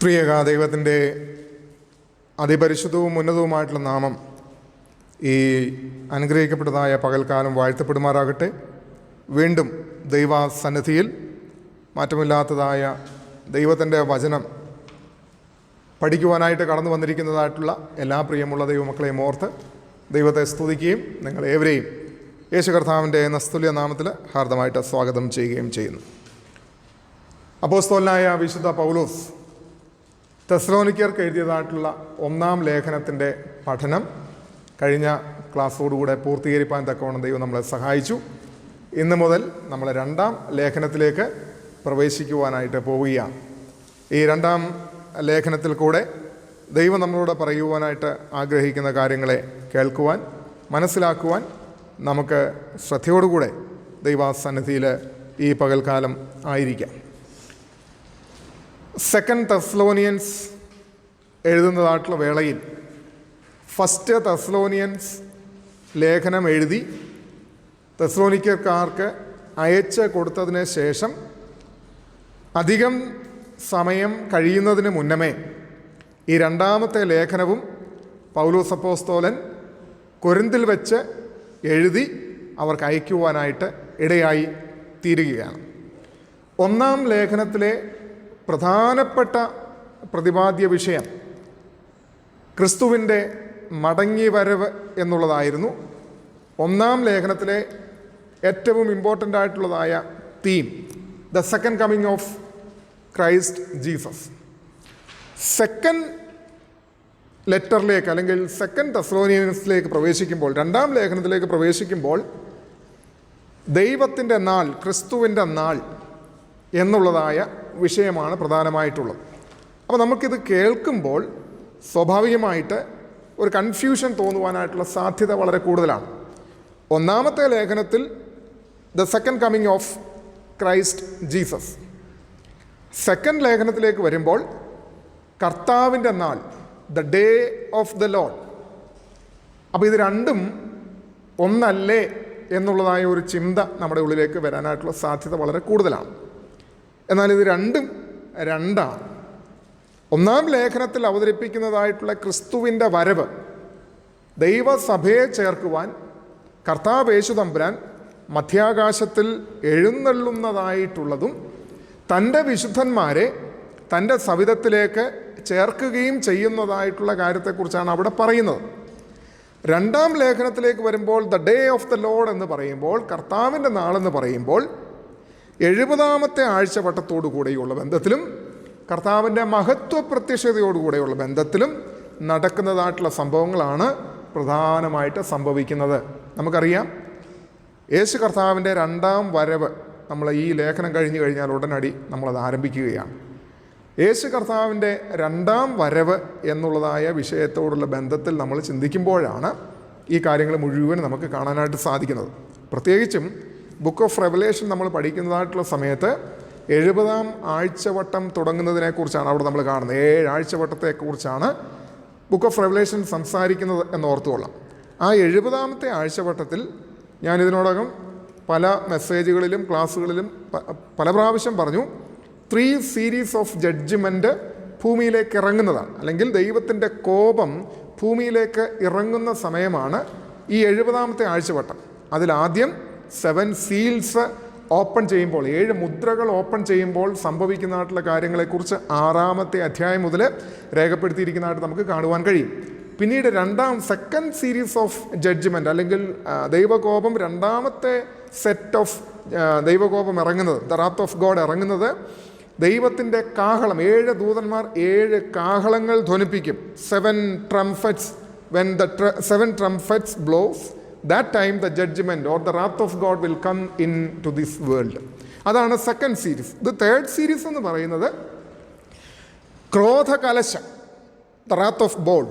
പ്രിയക ദൈവത്തിൻ്റെ അതിപരിശുദ്ധവും ഉന്നതവുമായിട്ടുള്ള നാമം ഈ അനുഗ്രഹിക്കപ്പെട്ടതായ പകൽക്കാലം വാഴ്ത്തപ്പെടുമാറാകട്ടെ. വീണ്ടും ദൈവസന്നിധിയിൽ മാറ്റമില്ലാത്തതായ ദൈവത്തിൻ്റെ വചനം പഠിക്കുവാനായിട്ട് കടന്നു വന്നിരിക്കുന്നതായിട്ടുള്ള എല്ലാ പ്രിയമുള്ള ദൈവമക്കളെയും ഓർത്ത് ദൈവത്തെ സ്തുതിക്കുകയും നിങ്ങളേവരെയും യേശു കർത്താവിൻ്റെ നസ്തുല്യ നാമത്തിൽ ഹാർദമായിട്ട് സ്വാഗതം ചെയ്യുകയും ചെയ്യുന്നു. അപ്പോസ്തലനായ വിശുദ്ധ പൗലോസ് തെസ്സലോനിക്കർക്ക് എഴുതിയതായിട്ടുള്ള 1-ാം ലേഖനത്തിൻ്റെ പഠനം കഴിഞ്ഞ ക്ലാസ്സോടുകൂടെ പൂർത്തീകരിക്കാൻ തക്കവണ്ണം ദൈവം നമ്മളെ സഹായിച്ചു. ഇന്ന് മുതൽ നമ്മൾ 2-ാം ലേഖനത്തിലേക്ക് പ്രവേശിക്കുവാനായിട്ട് പോവുകയാണ്. ഈ 2-ാം ലേഖനത്തിൽ കൂടെ ദൈവം നമ്മളോട് പറയുവാനായിട്ട് ആഗ്രഹിക്കുന്ന കാര്യങ്ങളെ കേൾക്കുവാൻ, മനസ്സിലാക്കുവാൻ നമുക്ക് ശ്രദ്ധയോടുകൂടെ ദൈവസന്നിധിയിൽ ഈ പകൽക്കാലം ആയിരിക്കാം. 2 തെസ്സലോനിയൻസ് എഴുതുന്നതായിട്ടുള്ള വേളയിൽ 1 തെസ്സലോനിയൻസ് ലേഖനം എഴുതി തെസ്സലോനിക്കർക്ക് അയച്ച് കൊടുത്തതിന് ശേഷം അധികം സമയം കഴിയുന്നതിന് മുന്നമേ ഈ 2-ാമത്തെ ലേഖനവും പൗലോസ് അപ്പോസ്തലൻ കൊരിന്തിൽ വെച്ച് എഴുതി അവർക്ക് അയക്കുവാനായിട്ട് ഇടയായി തീരുകയാണ്. 1-ാം ലേഖനത്തിലെ പ്രധാനപ്പെട്ട പ്രതിപാദ്യ വിഷയം ക്രിസ്തുവിൻ്റെ മടങ്ങിവരവ് എന്നുള്ളതായിരുന്നു. 1-ാം ലേഖനത്തിലെ ഏറ്റവും ഇമ്പോർട്ടൻ്റ് ആയിട്ടുള്ളതായ theme the second coming of Christ Jesus. 2nd ലെറ്ററിലേക്ക് അല്ലെങ്കിൽ 2 തെസ്സലോനിയൻസിലേക്ക് പ്രവേശിക്കുമ്പോൾ, 2-ാം ലേഖനത്തിലേക്ക് പ്രവേശിക്കുമ്പോൾ ദൈവത്തിൻ്റെ നാൾ, ക്രിസ്തുവിൻ്റെ നാൾ എന്നുള്ളതായ വിഷയമാണ് പ്രധാനമായിട്ടുള്ളത്. അപ്പോൾ നമുക്കിത് കേൾക്കുമ്പോൾ സ്വാഭാവികമായിട്ട് ഒരു കൺഫ്യൂഷൻ തോന്നുവാനായിട്ടുള്ള സാധ്യത വളരെ കൂടുതലാണ്. 1-ാമത്തെ ലേഖനത്തിൽ the second coming of Christ Jesus, 2nd ലേഖനത്തിലേക്ക് വരുമ്പോൾ കർത്താവിൻ്റെ നാൾ, the day of the Lord. അപ്പോൾ ഇത് രണ്ടും ഒന്നല്ലേ എന്നുള്ളതായ ഒരു ചിന്ത നമ്മുടെ ഉള്ളിലേക്ക് വരാനായിട്ടുള്ള സാധ്യത വളരെ കൂടുതലാണ്. എന്നാൽ ഇത് രണ്ടും രണ്ടാണ്. 1-ാം ലേഖനത്തിൽ അവതരിപ്പിക്കുന്നതായിട്ടുള്ള ക്രിസ്തുവിൻ്റെ വരവ്, ദൈവസഭയെ ചേർക്കുവാൻ കർത്താവ് യേശു തമ്പുരാൻ മധ്യാകാശത്തിൽ എഴുന്നള്ളുന്നതായിട്ടുള്ളതും തൻ്റെ വിശുദ്ധന്മാരെ തൻ്റെ സവിധത്തിലേക്ക് ചേർക്കുകയും ചെയ്യുന്നതായിട്ടുള്ള കാര്യത്തെക്കുറിച്ചാണ് അവിടെ പറയുന്നത്. 2-ാം ലേഖനത്തിലേക്ക് വരുമ്പോൾ the day of the Lord എന്ന് പറയുമ്പോൾ, കർത്താവിൻ്റെ നാളെന്ന് പറയുമ്പോൾ 70-ാമത്തെ ആഴ്ചവട്ടത്തോടു കൂടെയുള്ള ബന്ധത്തിലും കർത്താവിൻ്റെ മഹത്വ പ്രത്യക്ഷതയോടുകൂടെയുള്ള ബന്ധത്തിലും നടക്കുന്നതായിട്ടുള്ള സംഭവങ്ങളാണ് പ്രധാനമായിട്ട് സംഭവിക്കുന്നത്. നമുക്കറിയാം, യേശു കർത്താവിൻ്റെ 2-ാം വരവ് നമ്മൾ ഈ ലേഖനം കഴിഞ്ഞു കഴിഞ്ഞാൽ ഉടനടി നമ്മളത് ആരംഭിക്കുകയാണ്. യേശു കർത്താവിൻ്റെ 2-ാം വരവ് എന്നുള്ളതായ വിഷയത്തോടുള്ള ബന്ധത്തിൽ നമ്മൾ ചിന്തിക്കുമ്പോഴാണ് ഈ കാര്യങ്ങൾ മുഴുവൻ നമുക്ക് കാണാനായിട്ട് സാധിക്കുന്നത്. പ്രത്യേകിച്ചും ബുക്ക് ഓഫ് റെവലേഷൻ നമ്മൾ പഠിക്കുന്നതായിട്ടുള്ള സമയത്ത് 70-ാം ആഴ്ചവട്ടം തുടങ്ങുന്നതിനെക്കുറിച്ചാണ് അവിടെ നമ്മൾ കാണുന്നത്. 7 ആഴ്ചവട്ടത്തെക്കുറിച്ചാണ് ബുക്ക് ഓഫ് റെവലേഷൻ സംസാരിക്കുന്നത് എന്ന് ഓർത്തുകൊള്ളാം. ആ 70-ാമത്തെ ആഴ്ചവട്ടത്തിൽ ഞാൻ ഇതിനോടകം പല മെസ്സേജുകളിലും ക്ലാസ്സുകളിലും പല പ്രാവശ്യം പറഞ്ഞു, 3 സീരീസ് ഓഫ് ജഡ്ജ്മെൻറ്റ് ഭൂമിയിലേക്ക് ഇറങ്ങുന്നതാണ്, അല്ലെങ്കിൽ ദൈവത്തിൻ്റെ കോപം ഭൂമിയിലേക്ക് ഇറങ്ങുന്ന സമയമാണ് ഈ 70-ാമത്തെ ആഴ്ചവട്ടം. അതിലാദ്യം 7 സീൽസ് ഓപ്പൺ ചെയ്യുമ്പോൾ, 7 മുദ്രകൾ ഓപ്പൺ ചെയ്യുമ്പോൾ സംഭവിക്കുന്നതായിട്ടുള്ള കാര്യങ്ങളെക്കുറിച്ച് 6-ാമത്തെ അധ്യായം മുതൽ രേഖപ്പെടുത്തിയിരിക്കുന്നതായിട്ട് നമുക്ക് കാണുവാൻ കഴിയും. പിന്നീട് 2nd സീരീസ് ഓഫ് ജഡ്ജ്മെൻറ്റ്, അല്ലെങ്കിൽ ദൈവകോപം 2ാമത്തെ സെറ്റ് ഓഫ് ദൈവകോപം ഇറങ്ങുന്നത്, ദ റാത്ത് ഓഫ് ഗോഡ് ഇറങ്ങുന്നത്, ദൈവത്തിൻ്റെ കാഹളം, 7 ദൂതന്മാർ 7 കാഹളങ്ങൾ ധ്വനിപ്പിക്കും. 7 trumpets, when the 7 trumpets blows, that time the judgment or the wrath of God will come into this world. അതാണ് 2nd സീരീസ്. ഇത് 3rd സീരീസ് എന്ന് പറയുന്നത് ക്രോധകലശം, ദ റാത്ത് ഓഫ് ബോൾ,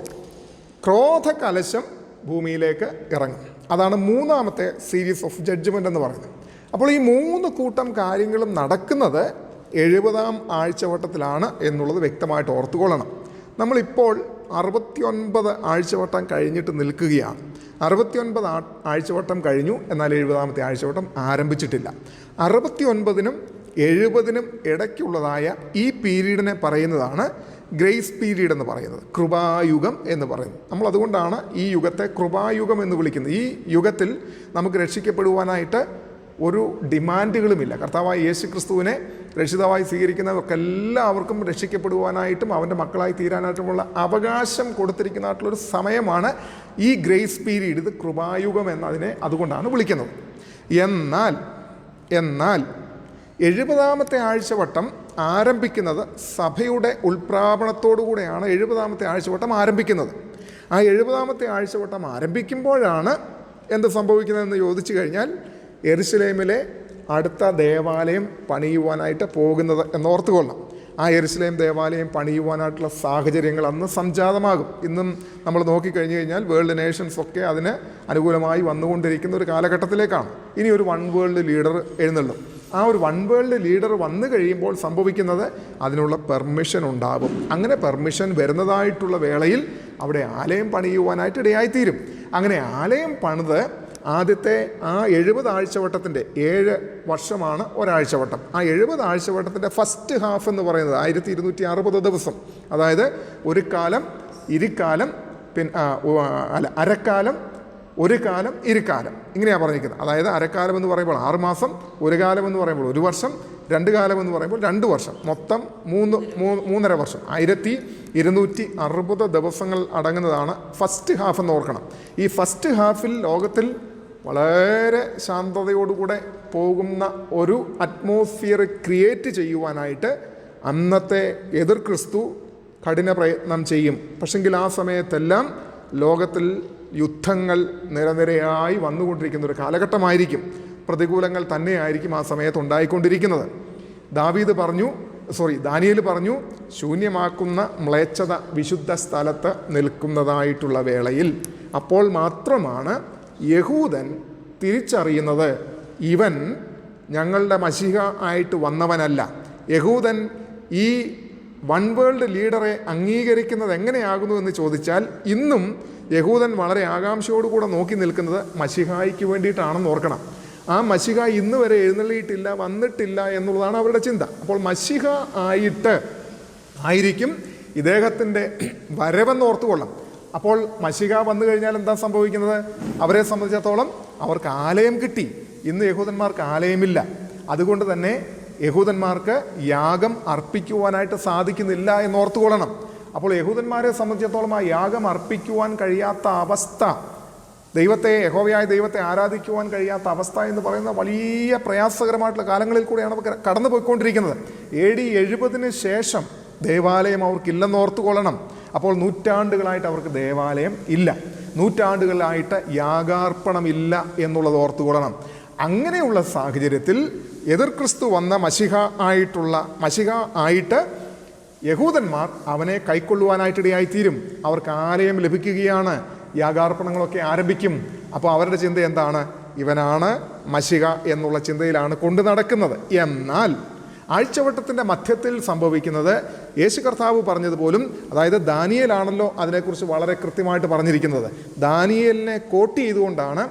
ക്രോധകലശം ഭൂമിയിലേക്ക് ഇറങ്ങും. അതാണ് 3ാമത്തെ സീരീസ് ഓഫ് ജഡ്ജ്മെൻ്റ് എന്ന് പറയുന്നത്. അപ്പോൾ ഈ 3 കൂട്ടം കാര്യങ്ങളും നടക്കുന്നത് 70-ാം ആഴ്ചവട്ടത്തിലാണ് എന്നുള്ളത് വ്യക്തമായിട്ട് ഓർത്തുകൊള്ളണം. നമ്മളിപ്പോൾ 69 ആഴ്ചവട്ടം കഴിഞ്ഞിട്ട് നിൽക്കുകയാണ്. 69 ആഴ്ചവട്ടം കഴിഞ്ഞു, എന്നാൽ 70-ാമത്തെ ആഴ്ചവട്ടം ആരംഭിച്ചിട്ടില്ല. 69-നും 70-നും ഇടയ്ക്കുള്ളതായ ഈ പീരീഡിനെ പറയുന്നതാണ് ഗ്രേസ് പീരീഡ് എന്ന് പറയുന്നത്, കൃപായുഗം എന്ന് പറയുന്നത്. നമ്മളതുകൊണ്ടാണ് ഈ യുഗത്തെ കൃപായുഗം എന്ന് വിളിക്കുന്നത്. ഈ യുഗത്തിൽ നമുക്ക് രക്ഷിക്കപ്പെടുവാനായിട്ട് ഒരു ഡിമാൻഡുകളുമില്ല. കർത്താവായ യേശു ക്രിസ്തുവിനെ രക്ഷിതാവായി സ്വീകരിക്കുന്നവർക്ക് എല്ലാവർക്കും രക്ഷിക്കപ്പെടുവാനായിട്ടും അവൻ്റെ മക്കളായി തീരാനായിട്ടുമുള്ള അവകാശം കൊടുത്തിരിക്കുന്നതായിട്ടുള്ളൊരു സമയമാണ് ഈ ഗ്രേസ് പീരീഡ്. ഇത് കൃപായുഗം എന്നതിനെ അതുകൊണ്ടാണ് വിളിക്കുന്നത്. എന്നാൽ 70-ാമത്തെ ആഴ്ചവട്ടം ആരംഭിക്കുന്നത് സഭയുടെ ഉൾപ്രാപണത്തോടു കൂടെയാണ് 70-ാമത്തെ ആഴ്ചവട്ടം ആരംഭിക്കുന്നത്. ആ 70-ാമത്തെ ആഴ്ചവട്ടം ആരംഭിക്കുമ്പോഴാണ് എന്ത് സംഭവിക്കുന്നതെന്ന് ചോദിച്ചു കഴിഞ്ഞാൽ യെരുശലേമിലെ അടുത്ത ദേവാലയം പണിയുവാനായിട്ട് പോകുന്നത് എന്നോർത്തുകൊള്ളണം. ആ യെരുശലേം ദേവാലയം പണിയുവാനായിട്ടുള്ള സാഹചര്യങ്ങൾ അന്ന് സംജാതമാകും. ഇന്നും നമ്മൾ നോക്കിക്കഴിഞ്ഞു കഴിഞ്ഞാൽ വേൾഡ് നേഷൻസ് ഒക്കെ അതിന് അനുകൂലമായി വന്നുകൊണ്ടിരിക്കുന്ന ഒരു കാലഘട്ടത്തിലേക്കാണ്. ഇനി ഒരു വൺ വേൾഡ് ലീഡർ എഴുന്നള്ളും. ആ ഒരു വൺ വേൾഡ് ലീഡർ വന്നു കഴിയുമ്പോൾ സംഭവിക്കുന്നത് അതിനുള്ള പെർമിഷൻ ഉണ്ടാകും. അങ്ങനെ പെർമിഷൻ വരുന്നതായിട്ടുള്ള വേളയിൽ അവിടെ ആലയം പണിയുവാനായിട്ട് ഇടയായിത്തീരും. അങ്ങനെ ആലയം പണിത് ആദ്യത്തെ ആ 70 ആഴ്ചവട്ടത്തിൻ്റെ 7 വർഷമാണ് ഒരാഴ്ചവട്ടം. ആ 70 ആഴ്ചവട്ടത്തിൻ്റെ ഫസ്റ്റ് ഹാഫ് എന്ന് പറയുന്നത് 1260 ദിവസം. അതായത് ഒരു കാലം, ഇരിക്കാലം, അരക്കാലം, ഒരു കാലം, ഇരുക്കാലം, ഇങ്ങനെയാണ് പറഞ്ഞിരിക്കുന്നത്. അതായത് അരക്കാലം എന്ന് പറയുമ്പോൾ 6 മാസം, ഒരു കാലം എന്ന് പറയുമ്പോൾ 1 വർഷം, 2 കാലം എന്ന് പറയുമ്പോൾ 2 വർഷം, മൊത്തം 3.5 വർഷം. 1260 ദിവസങ്ങൾ അടങ്ങുന്നതാണ് ഫസ്റ്റ് ഹാഫ് എന്ന് ഓർക്കണം. ഈ ഫസ്റ്റ് ഹാഫിൽ ലോകത്തിൽ വളരെ ശാന്തതയോടുകൂടെ പോകുന്ന ഒരു അറ്റ്മോസ്ഫിയർ ക്രിയേറ്റ് ചെയ്യുവാനായിട്ട് അന്നത്തെ എതിർ ക്രിസ്തു കഠിന പ്രയത്നം ചെയ്യും. പക്ഷെങ്കിൽ ആ സമയത്തെല്ലാം ലോകത്തിൽ യുദ്ധങ്ങൾ നിരനിരയായി വന്നുകൊണ്ടിരിക്കുന്ന ഒരു കാലഘട്ടമായിരിക്കും. പ്രതികൂലങ്ങൾ തന്നെയായിരിക്കും ആ സമയത്ത് ഉണ്ടായിക്കൊണ്ടിരിക്കുന്നത്. ദാനിയേൽ പറഞ്ഞു, ശൂന്യമാക്കുന്ന മ്ലേച്ഛത വിശുദ്ധ സ്ഥലത്ത് നിൽക്കുന്നതായിട്ടുള്ള വേളയിൽ അപ്പോൾ മാത്രമാണ് യഹൂദൻ തിരിച്ചറിയുന്നത് ഇവൻ ഞങ്ങളുടെ മശിഹ ആയിട്ട് വന്നവനല്ല. യഹൂദൻ ഈ വൺ വേൾഡ് ലീഡറെ അംഗീകരിക്കുന്നത് എങ്ങനെയാകുന്നു എന്ന് ചോദിച്ചാൽ ഇന്നും യഹൂദൻ വളരെ ആകാംക്ഷയോടുകൂടെ നോക്കി നിൽക്കുന്നത് മശിഹായ്ക്ക് വേണ്ടിയിട്ടാണെന്ന് ഓർക്കണം. ആ മശിഹ ഇന്ന് വരെ എഴുന്നള്ളിയിട്ടില്ല, വന്നിട്ടില്ല എന്നുള്ളതാണ് അവരുടെ ചിന്ത. അപ്പോൾ മശിഹ ആയിരിക്കും ഇദ്ദേഹത്തിൻ്റെ വരവെന്ന് ഓർത്തുകൊള്ളാം. അപ്പോൾ മശിഹ വന്നു കഴിഞ്ഞാൽ എന്താ സംഭവിക്കുന്നത്? അവരെ സംബന്ധിച്ചിടത്തോളം അവർക്ക് ആലയം കിട്ടി. ഇന്ന് യഹൂദന്മാർക്ക് ആലയമില്ല. അതുകൊണ്ട് തന്നെ യഹൂദന്മാർക്ക് യാഗം അർപ്പിക്കുവാനായിട്ട് സാധിക്കുന്നില്ല എന്നോർത്തുകൊള്ളണം. അപ്പോൾ യഹൂദന്മാരെ സംബന്ധിച്ചിടത്തോളം ആ യാഗം അർപ്പിക്കുവാൻ കഴിയാത്ത അവസ്ഥ, യഹോവയായ ദൈവത്തെ ആരാധിക്കുവാൻ കഴിയാത്ത അവസ്ഥ എന്ന് പറയുന്ന വലിയ പ്രയാസകരമായിട്ടുള്ള കാലങ്ങളിൽ കൂടെയാണ് അവർ കടന്നു പോയിക്കൊണ്ടിരിക്കുന്നത്. AD 70 ശേഷം ദേവാലയം അവർക്കില്ലെന്നോർത്തുകൊള്ളണം. അപ്പോൾ നൂറ്റാണ്ടുകളായിട്ട് അവർക്ക് ദേവാലയം ഇല്ല, നൂറ്റാണ്ടുകളായിട്ട് യാഗാർപ്പണമില്ല എന്നുള്ളത് ഓർത്തുകൊള്ളണം. അങ്ങനെയുള്ള സാഹചര്യത്തിൽ എതിർ ക്രിസ്തു വന്ന മശിഹ ആയിട്ട് യഹൂദന്മാർ അവനെ കൈക്കൊള്ളുവാനായിട്ടിടയായിത്തീരും. അവർക്ക് ആലയം ലഭിക്കുകയാണ്, യാഗാർപ്പണങ്ങളൊക്കെ ആരംഭിക്കും. അപ്പോൾ അവരുടെ ചിന്ത എന്താണ്? ഇവനാണ് മശിഹ എന്നുള്ള ചിന്തയിലാണ് കൊണ്ടു നടക്കുന്നത്. എന്നാൽ ആഴ്ചവട്ടത്തിൻ്റെ മധ്യത്തിൽ സംഭവിക്കുന്നത് യേശു കർത്താവ് പറഞ്ഞതുപോലും, അതായത് ദാനിയേലാണല്ലോ അതിനെക്കുറിച്ച് വളരെ കൃത്യമായിട്ട് പറഞ്ഞിരിക്കുന്നത്. ദാനിയേലിനെ കോട്ട് ചെയ്തുകൊണ്ടാണ്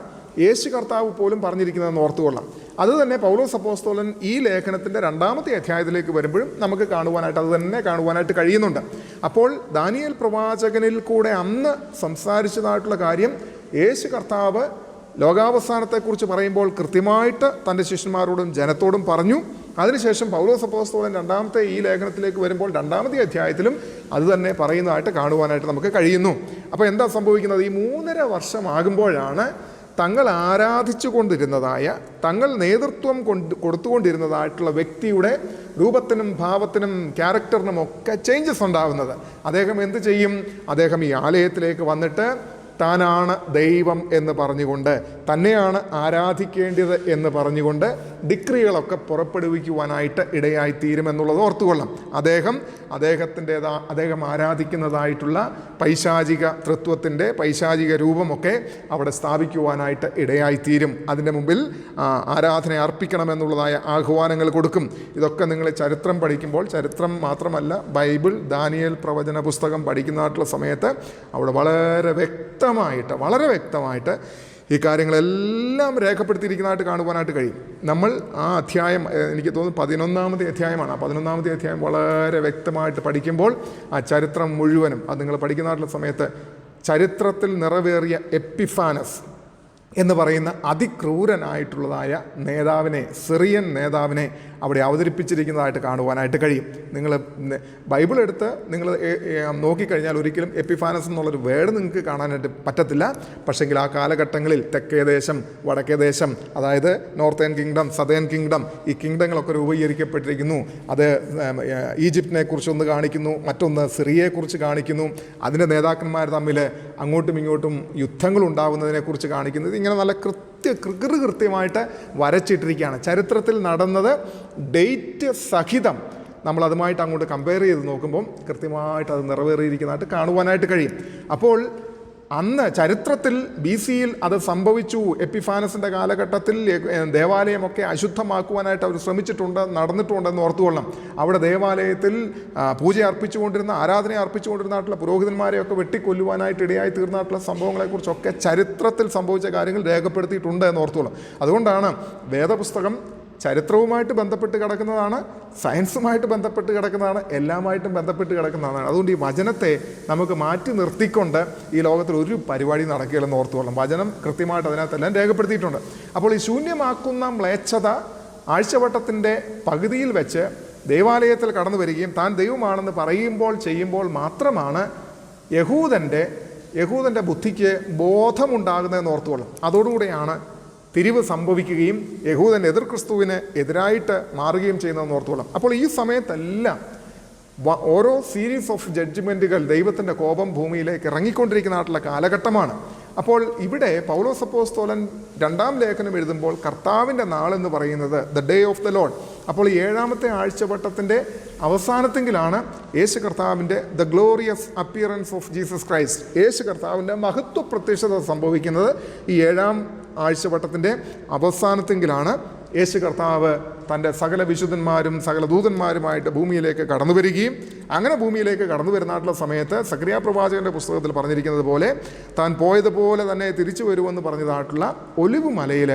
യേശു കർത്താവ് പോലും പറഞ്ഞിരിക്കുന്നതെന്ന് ഓർത്തുകൊള്ളാം. അതുതന്നെ പൗലോസ് അപ്പോസ്തലൻ ഈ ലേഖനത്തിൻ്റെ 2-ാമത്തെ അധ്യായത്തിലേക്ക് വരുമ്പോഴും നമുക്ക് കാണുവാനായിട്ട് കഴിയുന്നുണ്ട്. അപ്പോൾ ദാനിയേൽ പ്രവാചകനിൽ കൂടെ അന്ന് സംസാരിച്ചതായിട്ടുള്ള കാര്യം യേശു കർത്താവ് ലോകാവസാനത്തെക്കുറിച്ച് പറയുമ്പോൾ കൃത്യമായിട്ട് തൻ്റെ ശിഷ്യന്മാരോടും ജനത്തോടും പറഞ്ഞു. അതിനുശേഷം പൗലോസ് അപ്പോസ്തലൻ 2-ാമത്തെ ഈ ലേഖനത്തിലേക്ക് വരുമ്പോൾ 2-ാമത്തെ അധ്യായത്തിലും അത് തന്നെ പറയുന്നതായിട്ട് കാണുവാനായിട്ട് നമുക്ക് കഴിയുന്നു. അപ്പോൾ എന്താ സംഭവിക്കുന്നത്? ഈ 3.5 വർഷമാകുമ്പോഴാണ് തങ്ങൾ ആരാധിച്ചു കൊണ്ടിരുന്നതായ, തങ്ങൾ നേതൃത്വം കൊടുത്തുകൊണ്ടിരുന്നതായിട്ടുള്ള വ്യക്തിയുടെ രൂപത്തിനും ഭാവത്തിനും ക്യാരക്ടറിനും ഒക്കെ ചേഞ്ചസ് ഉണ്ടാകുന്നത്. അദ്ദേഹം എന്ത് ചെയ്യും? അദ്ദേഹം ഈ ആലയത്തിലേക്ക് വന്നിട്ട് താനാണ് ദൈവം എന്ന് പറഞ്ഞുകൊണ്ട്, തന്നെയാണ് ആരാധിക്കേണ്ടത് എന്ന് പറഞ്ഞുകൊണ്ട് ഡിക്രികളൊക്കെ പുറപ്പെടുവിക്കുവാനായിട്ട് ഇടയായിത്തീരുമെന്നുള്ളത് ഓർത്തുകൊള്ളാം. അദ്ദേഹം ആരാധിക്കുന്നതായിട്ടുള്ള പൈശാചിക തൃത്വത്തിൻ്റെ പൈശാചിക രൂപമൊക്കെ അവിടെ സ്ഥാപിക്കുവാനായിട്ട് ഇടയായിത്തീരും. അതിൻ്റെ മുമ്പിൽ ആരാധന അർപ്പിക്കണമെന്നുള്ളതായ ആഹ്വാനങ്ങൾ കൊടുക്കും. ഇതൊക്കെ നിങ്ങൾ ചരിത്രം പഠിക്കുമ്പോൾ, ചരിത്രം മാത്രമല്ല ബൈബിൾ, ദാനിയേൽ പ്രവചന പുസ്തകം പഠിക്കുന്നതായിട്ടുള്ള സമയത്ത് അവിടെ വളരെ വ്യക്തമായിട്ട് ഈ കാര്യങ്ങളെല്ലാം രേഖപ്പെടുത്തിയിരിക്കുന്നതായിട്ട് കാണുവാനായിട്ട് കഴിയും. നമ്മൾ ആ അധ്യായം, എനിക്ക് തോന്നുന്നു 11-ാമത്തെ അധ്യായമാണ്. ആ 11-ാമത്തെ അധ്യായം വളരെ വ്യക്തമായിട്ട് പഠിക്കുമ്പോൾ ആ ചരിത്രം മുഴുവനും, അത് നിങ്ങൾ പഠിക്കുന്നതായിട്ടുള്ള സമയത്ത്, ചരിത്രത്തിൽ നിറവേറിയ എപ്പിഫാനസ് എന്ന് പറയുന്ന അതിക്രൂരനായിട്ടുള്ളതായ നേതാവിനെ, സിറിയൻ നേതാവിനെ അവിടെ അവതരിപ്പിച്ചിരിക്കുന്നതായിട്ട് കാണുവാനായിട്ട് കഴിയും. നിങ്ങൾ ബൈബിൾ എടുത്ത് നിങ്ങൾ നോക്കിക്കഴിഞ്ഞാൽ ഒരിക്കലും എപ്പിഫാനസ് എന്നുള്ളൊരു വേർഡ് നിങ്ങൾക്ക് കാണാനായിട്ട് പറ്റത്തില്ല. പക്ഷെങ്കിൽ ആ കാലഘട്ടങ്ങളിൽ തെക്കേ ദേശം, വടക്കേ ദേശം, അതായത് നോർത്തേൺ കിങ്ഡം, സദേൺ കിങ്ഡം, ഈ കിങ്ഡങ്ങളൊക്കെ രൂപീകരിക്കപ്പെട്ടിരിക്കുന്നു. അത് ഈജിപ്തിനെ കുറിച്ചൊന്ന് കാണിക്കുന്നു, മറ്റൊന്ന് സിറിയയെക്കുറിച്ച് കാണിക്കുന്നു. അതിൻ്റെ നേതാക്കന്മാർ തമ്മിൽ അങ്ങോട്ടും ഇങ്ങോട്ടും യുദ്ധങ്ങൾ ഉണ്ടാകുന്നതിനെക്കുറിച്ച് കാണിക്കുന്നത്. ഇങ്ങനെ നല്ല കൃത്യമായിട്ട് വരച്ചിട്ടിരിക്കുകയാണ്. ചരിത്രത്തിൽ നടന്നത് ഡേറ്റ് സഹിതം നമ്മളതുമായിട്ട് അങ്ങോട്ട് കമ്പയർ ചെയ്ത് നോക്കുമ്പം കൃത്യമായിട്ട് അത് നിറവേറിയിരിക്കുന്നതായിട്ട് കാണുവാനായിട്ട് കഴിയും. അപ്പോൾ അന്ന് ചരിത്രത്തിൽ BC-യിൽ അത് സംഭവിച്ചു. എപ്പിഫാനസിൻ്റെ കാലഘട്ടത്തിൽ ദേവാലയമൊക്കെ അശുദ്ധമാക്കുവാനായിട്ട് അവർ ശ്രമിച്ചിട്ടുണ്ട്, നടന്നിട്ടുണ്ടെന്ന് ഓർത്തുകൊള്ളണം. അവിടെ ദേവാലയത്തിൽ പൂജ അർപ്പിച്ചുകൊണ്ടിരുന്ന, ആരാധന അർപ്പിച്ചുകൊണ്ടിരുന്നിട്ടുള്ള പുരോഹിതന്മാരെയൊക്കെ വെട്ടിക്കൊല്ലുവാനായിട്ട് ഇടയായി തീർന്നിട്ടുള്ള സംഭവങ്ങളെക്കുറിച്ചൊക്കെ ചരിത്രത്തിൽ സംഭവിച്ച കാര്യങ്ങൾ രേഖപ്പെടുത്തിയിട്ടുണ്ട് എന്ന് ഓർത്തുകൊള്ളണം. അതുകൊണ്ടാണ് വേദപുസ്തകം ചരിത്രവുമായിട്ട് ബന്ധപ്പെട്ട് കിടക്കുന്നതാണ്, സയൻസുമായിട്ട് ബന്ധപ്പെട്ട് കിടക്കുന്നതാണ്, എല്ലാമായിട്ടും ബന്ധപ്പെട്ട് കിടക്കുന്നതാണ്. അതുകൊണ്ട് ഈ വചനത്തെ നമുക്ക് മാറ്റി നിർത്തിക്കൊണ്ട് ഈ ലോകത്തിൽ ഒരു പരിപാടി നടക്കുകയില്ലെന്ന് ഓർത്തുകൊള്ളാം. വചനം കൃത്യമായിട്ട് അതിനകത്തെല്ലാം രേഖപ്പെടുത്തിയിട്ടുണ്ട്. അപ്പോൾ ഈ ശൂന്യമാക്കുന്ന മ്ലേച്ഛത ആഴ്ചവട്ടത്തിൻ്റെ പകുതിയിൽ വെച്ച് ദേവാലയത്തിൽ കടന്നു വരികയും താൻ ദൈവമാണെന്ന് ചെയ്യുമ്പോൾ മാത്രമാണ് യഹൂദൻ്റെ ബുദ്ധിക്ക് ബോധമുണ്ടാകുന്നതെന്ന് ഓർത്തുകൊള്ളാം. അതോടുകൂടെയാണ് തിരിവ് സംഭവിക്കുകയും യഹൂദൻ എതിർ ക്രിസ്തുവിന് എതിരായിട്ട് മാറുകയും ചെയ്യുന്നതെന്ന് ഓർത്തോളാം. അപ്പോൾ ഈ സമയത്തെല്ലാം ഓരോ സീരീസ് ഓഫ് ജഡ്ജ്മെൻറ്റുകൾ, ദൈവത്തിൻ്റെ കോപം ഭൂമിയിലേക്ക് ഇറങ്ങിക്കൊണ്ടിരിക്കുന്നതായിട്ടുള്ള കാലഘട്ടമാണ്. അപ്പോൾ ഇവിടെ പൗലോസ് അപ്പോസ്തലൻ 2-ാം ലേഖനം എഴുതുമ്പോൾ കർത്താവിൻ്റെ നാളെന്ന് പറയുന്നത് the day of the Lord. അപ്പോൾ 7-ാമത്തെ ആഴ്ചവട്ടത്തിൻ്റെ അവസാനത്തെങ്കിലാണ് യേശു കർത്താവിൻ്റെ the glorious appearance of Jesus Christ, യേശു കർത്താവിൻ്റെ മഹത്വ പ്രത്യക്ഷത സംഭവിക്കുന്നത് ഈ 7-ാം ആഴ്ചവട്ടത്തിൻ്റെ അവസാനത്തെങ്കിലാണ്. യേശു കർത്താവ് തൻ്റെ സകല വിശുദ്ധന്മാരും സകല ദൂതന്മാരുമായിട്ട് ഭൂമിയിലേക്ക് കടന്നു വരികയും അങ്ങനെ ഭൂമിയിലേക്ക് കടന്നു വരുന്നായിട്ടുള്ള സമയത്ത് സക്കറിയ പ്രവാചകൻ്റെ പുസ്തകത്തിൽ പറഞ്ഞിരിക്കുന്നത് പോലെ താൻ പോയതുപോലെ തന്നെ തിരിച്ചു വരുമെന്ന് പറഞ്ഞതായിട്ടുള്ള ഒലിവ് മലയിൽ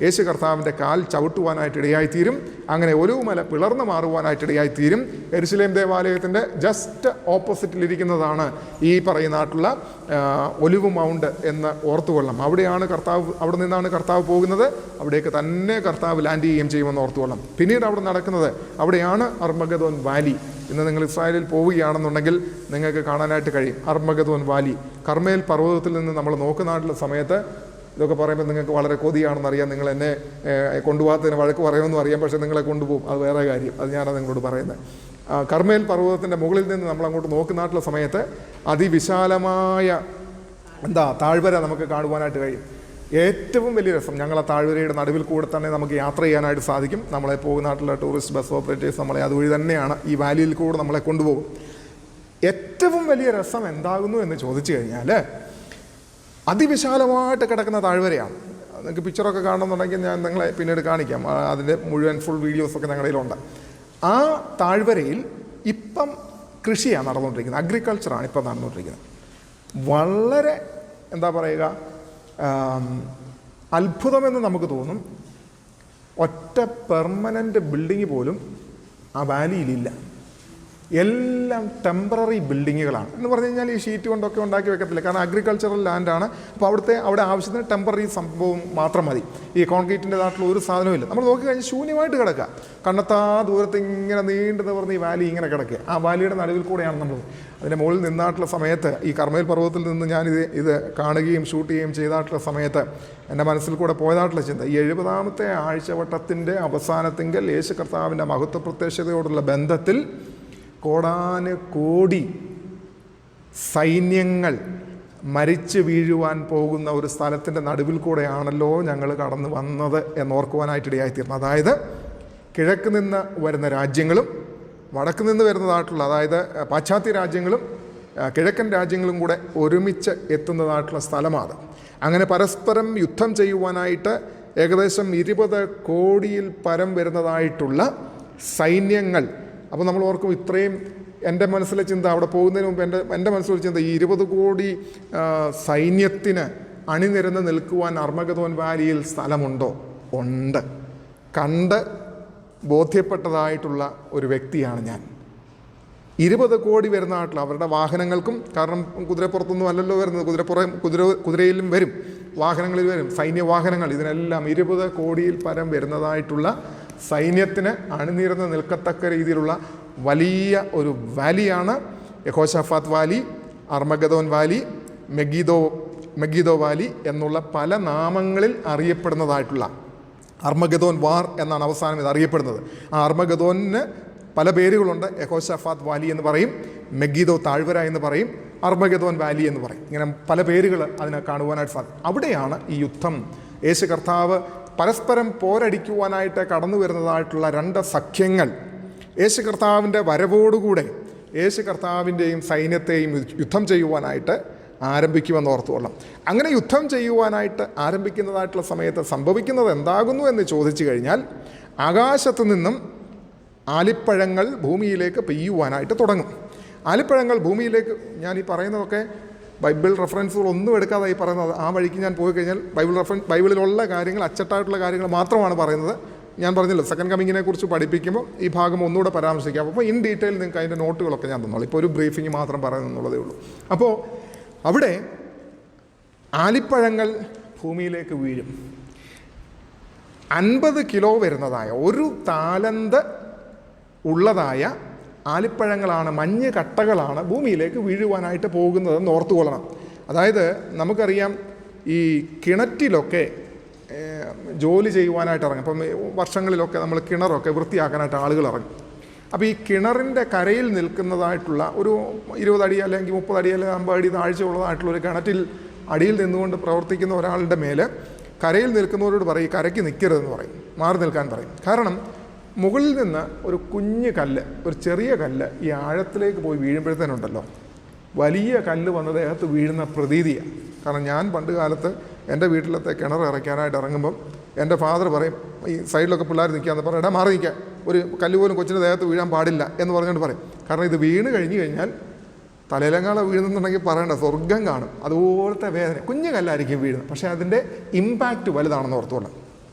യേശു കർത്താവിൻ്റെ കാൽ ചവിട്ടുവാനായിട്ട് ഇടയായിത്തീരും. അങ്ങനെ ഒലിവ് മല പിളർന്നു മാറുവാനായിട്ട് ഇടയായിത്തീരും. യെരുശലേം ദേവാലയത്തിൻ്റെ ജസ്റ്റ് ഓപ്പോസിറ്റിലിരിക്കുന്നതാണ് ഈ പറയുന്നതായിട്ടുള്ള ഒലിവ് മൗണ്ട് എന്ന് ഓർത്തുകൊള്ളാം. അവിടെ നിന്നാണ് കർത്താവ് പോകുന്നത്. അവിടേക്ക് തന്നെ കർത്താവ് ലാൻഡ് ചെയ്യുകയും ചെയ്യുമെന്ന് ഓർത്തുകൊള്ളാം. പിന്നീട് അവിടെ നടക്കുന്നത്, അവിടെയാണ് അർമഗദോൻ വാലി. ഇന്ന് നിങ്ങൾ ഇസ്രായേലിൽ പോവുകയാണെന്നുണ്ടെങ്കിൽ നിങ്ങൾക്ക് കാണാനായിട്ട് കഴിയും അർമഗദോൻ വാലി. കർമ്മേൽ പർവ്വതത്തിൽ നിന്ന് നമ്മൾ നോക്കുന്നതായിട്ടുള്ള സമയത്ത്, ഇതൊക്കെ പറയുമ്പോൾ നിങ്ങൾക്ക് വളരെ കൊതിയാണെന്നറിയാം, നിങ്ങൾ എന്നെ കൊണ്ടുപോകാത്തതിന് വഴക്ക് പറയുമെന്നും അറിയാം, പക്ഷേ നിങ്ങളെ കൊണ്ടുപോകും, അത് വേറെ കാര്യം, അത് ഞാനത് നിങ്ങളോട് പറയുന്നത്. കർമ്മേൽ പർവ്വതത്തിൻ്റെ മുകളിൽ നിന്ന് നമ്മളങ്ങോട്ട് നോക്കുന്നതായിട്ടുള്ള സമയത്ത് അതിവിശാലമായ താഴ്വര നമുക്ക് കാണുവാനായിട്ട് കഴിയും. ഏറ്റവും വലിയ രസം, ഞങ്ങൾ ആ താഴ്വരയുടെ നടുവിൽ കൂടെ തന്നെ നമുക്ക് യാത്ര ചെയ്യാനായിട്ട് സാധിക്കും. നമ്മളെ പോകുന്നതായിട്ടുള്ള ടൂറിസ്റ്റ് ബസ് ഓപ്പറേറ്റേഴ്സ് നമ്മളെ അതുവഴി തന്നെയാണ് ഈ വാലിയിൽ കൂടെ നമ്മളെ കൊണ്ടുപോകും. ഏറ്റവും വലിയ രസം എന്താകുന്നു എന്ന് ചോദിച്ചു കഴിഞ്ഞാൽ, അതിവിശാലമായിട്ട് കിടക്കുന്ന താഴ്വരയാണ്. നിങ്ങൾക്ക് പിക്ചറൊക്കെ കാണണമെന്നുണ്ടെങ്കിൽ ഞാൻ നിങ്ങളെ പിന്നീട് കാണിക്കാം. അതിൻ്റെ മുഴുവൻ ഫുൾ വീഡിയോസൊക്കെ ഞങ്ങളുടെ കയ്യിലുണ്ട്. ആ താഴ്വരയിൽ ഇപ്പം കൃഷിയാണ് നടന്നുകൊണ്ടിരിക്കുന്നത്, അഗ്രികൾച്ചറാണ് ഇപ്പം നടന്നുകൊണ്ടിരിക്കുന്നത്. വളരെ അത്ഭുതമെന്ന് നമുക്ക് തോന്നും. ഒറ്റ പെർമനൻ്റ് ബിൽഡിങ് പോലും ആ വാലിയിലില്ല. എല്ലാം ടെമ്പററി ബിൽഡിങ്ങുകളാണ്. എന്ന് പറഞ്ഞു കഴിഞ്ഞാൽ ഈ ഷീറ്റ് കൊണ്ടൊക്കെ ഉണ്ടാക്കി വെക്കത്തില്ല, കാരണം അഗ്രികൾച്ചറൽ ലാൻഡാണ്. അപ്പോൾ അവിടെ ആവശ്യത്തിന് ടെമ്പററി സംഭവം മാത്രം മതി. ഈ കോൺക്രീറ്റിൻ്റെതായിട്ടുള്ള ഒരു സാധനവും ഇല്ല. നമ്മൾ നോക്കിക്കഴിഞ്ഞാൽ ശൂന്യമായിട്ട് കിടക്കുക. കണ്ണത്താ ദൂരത്ത് ഇങ്ങനെ നീണ്ടു നിവർന്ന് ഈ വാലി ഇങ്ങനെ കിടക്കുക. ആ വാലിയുടെ നടുവിൽ കൂടെയാണ് നമ്മൾ അതിൻ്റെ മുകളിൽ നിന്നായിട്ടുള്ള സമയത്ത്, ഈ കർമ്മേൽ പർവ്വതത്തിൽ നിന്ന് ഇത് കാണുകയും ഷൂട്ട് ചെയ്യുകയും ചെയ്തായിട്ടുള്ള സമയത്ത് എൻ്റെ മനസ്സിൽ കൂടെ പോയതായിട്ടുള്ള ചിന്ത, ഈ 70-ാമത്തെ ആഴ്ചവട്ടത്തിൻ്റെ അവസാനത്തെങ്കിൽ യേശു കർത്താവിൻ്റെ മഹത്വ പ്രത്യക്ഷതയോടുള്ള ബന്ധത്തിൽ കോടാനുകോടി സൈന്യങ്ങൾ മരിച്ചു വീഴുവാൻ പോകുന്ന ഒരു സ്ഥലത്തിൻ്റെ നടുവിൽ കൂടെയാണല്ലോ ഞങ്ങൾ കടന്നു വന്നത് എന്നോർക്കുവാനായിട്ടിടയായിത്തീർന്നു. അതായത് കിഴക്ക് നിന്ന് വരുന്ന രാജ്യങ്ങളും വടക്ക് നിന്ന് വരുന്നതായിട്ടുള്ള, അതായത് പാശ്ചാത്യ രാജ്യങ്ങളും കിഴക്കൻ രാജ്യങ്ങളും കൂടെ ഒരുമിച്ച് എത്തുന്നതായിട്ടുള്ള സ്ഥലമാണ്. അങ്ങനെ പരസ്പരം യുദ്ധം ചെയ്യുവാനായിട്ട് ഏകദേശം 20 കോടിയിൽ പരം വരുന്നതായിട്ടുള്ള സൈന്യങ്ങൾ. അപ്പോൾ നമ്മൾ ഓർക്കും, ഇത്രയും എൻ്റെ മനസ്സിലെ ചിന്ത, അവിടെ പോകുന്നതിന് മുമ്പ് എൻ്റെ മനസ്സിലൊരു ചിന്ത, ഈ 20 കോടി സൈന്യത്തിന് അണിനിരന്ന് നിൽക്കുവാൻ അർമഗദോൻ വാലിയിൽ സ്ഥലമുണ്ടോ? ഉണ്ട്. കണ്ട് ബോധ്യപ്പെട്ടതായിട്ടുള്ള ഒരു വ്യക്തിയാണ് ഞാൻ. 20 കോടി വരുന്നതായിട്ടുള്ള അവരുടെ വാഹനങ്ങൾക്കും, കാരണം കുതിരപ്പുറത്തൊന്നും അല്ലല്ലോ വരുന്നത്, കുതിരയിലും വരും, വാഹനങ്ങളിൽ വരും, സൈന്യവാഹനങ്ങൾ, ഇതിനെല്ലാം 20 കോടിയിൽ പരം വരുന്നതായിട്ടുള്ള സൈന്യത്തിന് അണിനിരന്ന് നിൽക്കത്തക്ക രീതിയിലുള്ള വലിയ ഒരു വാലിയാണ് Jehoshaphat valley, Armageddon valley, Megiddo valley എന്നുള്ള പല നാമങ്ങളിൽ അറിയപ്പെടുന്നതായിട്ടുള്ള, അർമഗദോൻ വാർ എന്നാണ് അവസാനം ഇത് അറിയപ്പെടുന്നത്. ആ അർമഗദോനിന് പല പേരുകളുണ്ട്. യഹോശാഫാത്ത് വാലി എന്ന് പറയും, മെഗിദോ താഴ്വര എന്ന് പറയും, അർമഗദോൻ വാലി എന്ന് പറയും. ഇങ്ങനെ പല പേരുകൾ അതിനെ കാണുവാനായിട്ട് സാധിക്കും. അവിടെയാണ് ഈ യുദ്ധം, യേശു കർത്താവ് പരസ്പരം പോരടിക്കുവാനായിട്ട് കടന്നു വരുന്നതായിട്ടുള്ള 2 സഖ്യങ്ങൾ യേശു കർത്താവിൻ്റെ വരവോടുകൂടെ യേശു കർത്താവിൻ്റെയും സൈന്യത്തെയും യുദ്ധം ചെയ്യുവാനായിട്ട് ആരംഭിക്കുമെന്ന് ഓർത്തുകൊള്ളാം. അങ്ങനെ യുദ്ധം ചെയ്യുവാനായിട്ട് ആരംഭിക്കുന്നതായിട്ടുള്ള സമയത്ത് സംഭവിക്കുന്നത് എന്താകുന്നു എന്ന് ചോദിച്ചു കഴിഞ്ഞാൽ, ആകാശത്തു നിന്നും ആലിപ്പഴങ്ങൾ ഭൂമിയിലേക്ക് പെയ്യുവാനായിട്ട് തുടങ്ങും. ആലിപ്പഴങ്ങൾ ഭൂമിയിലേക്ക്, ഞാൻ ഈ പറയുന്നതൊക്കെ ബൈബിൾ റെഫറൻസുകളൊന്നും എടുക്കാതെ ഈ പറയുന്നത്, ആ വഴിക്ക് ഞാൻ പോയി കഴിഞ്ഞാൽ ബൈബിളിലുള്ള കാര്യങ്ങൾ, അച്ചട്ടായിട്ടുള്ള കാര്യങ്ങൾ മാത്രമാണ് പറയുന്നത്. ഞാൻ പറഞ്ഞല്ലോ, സെക്കൻഡ് കമ്മിങ്ങിനെ കുറിച്ച് പഠിപ്പിക്കുമ്പോൾ ഈ ഭാഗം ഒന്നുകൂടെ പരാമർശിക്കാം. അപ്പോൾ ഇൻ ഡീറ്റെയിൽ നിങ്ങൾക്ക് അതിൻ്റെ നോട്ടുകളൊക്കെ ഞാൻ തന്നോളൂ. ഇപ്പോൾ ഒരു ബ്രീഫിങ് മാത്രം പറയുന്നുള്ളതേ ഉള്ളൂ. അപ്പോൾ അവിടെ ആലിപ്പഴങ്ങൾ ഭൂമിയിലേക്ക് വീഴും. 50 കിലോ വരുന്നതായ, 1 താലന്ത് ഉള്ളതായ ആലിപ്പഴങ്ങളാണ്, മഞ്ഞ് കട്ടകളാണ് ഭൂമിയിലേക്ക് വീഴുവാനായിട്ട് പോകുന്നതെന്ന് ഓർത്തുകൊള്ളണം. അതായത് നമുക്കറിയാം, ഈ കിണറ്റിലൊക്കെ ജോലി ചെയ്യുവാനായിട്ട് ഇറങ്ങും. അപ്പം വർഷങ്ങളിലൊക്കെ നമ്മൾ കിണറൊക്കെ വൃത്തിയാക്കാനായിട്ട് ആളുകൾ ഇറങ്ങും. അപ്പോൾ ഈ കിണറിൻ്റെ കരയിൽ നിൽക്കുന്നതായിട്ടുള്ള ഒരു 20 അടി അല്ലെങ്കിൽ 30 അടി അല്ലെങ്കിൽ 50 അടി താഴ്ചയുള്ളതായിട്ടുള്ള ഒരു കിണറ്റിൽ അടിയിൽ നിന്നുകൊണ്ട് പ്രവർത്തിക്കുന്ന ഒരാളുടെ മേലെ കരയിൽ നിൽക്കുന്നവരോട് പറയും, കരയ്ക്ക് നിൽക്കരുതെന്ന് പറയും, മാറി നിൽക്കാൻ പറയും. കാരണം മുകളിൽ നിന്ന് ഒരു കുഞ്ഞ് കല്ല്, ഒരു ചെറിയ കല്ല് ഈ ആഴത്തിലേക്ക് പോയി വീഴുമ്പോഴത്തേനുണ്ടല്ലോ, വലിയ കല്ല് വന്ന് ദേഹത്ത് വീഴുന്ന പ്രതീതിയാണ്. കാരണം ഞാൻ പണ്ട് കാലത്ത് എൻ്റെ വീട്ടിലത്തെ കിണർ ഇറക്കാനായിട്ട് ഇറങ്ങുമ്പം എൻ്റെ ഫാദർ പറയും, ഈ സൈഡിലൊക്കെ പിള്ളേർ നിൽക്കാന്ന് പറയും, എടാ മാറി നിൽക്കുക, ഒരു കല്ല് പോലും കൊച്ചിൻ്റെ ദേഹത്ത് വീഴാൻ പാടില്ല എന്ന് പറഞ്ഞുകൊണ്ട് പറയും. കാരണം ഇത് വീണ് കഴിഞ്ഞ് കഴിഞ്ഞാൽ തലയിലങ്ങാള വീഴുന്നുണ്ടെങ്കിൽ പറയേണ്ട, സ്വർഗം കാണും. അതുപോലത്തെ വേദന, കുഞ്ഞു കല്ലായിരിക്കും വീഴുന്നത്, പക്ഷേ അതിൻ്റെ ഇമ്പാക്റ്റ് വലുതാണെന്ന് ഓർത്തോളാം.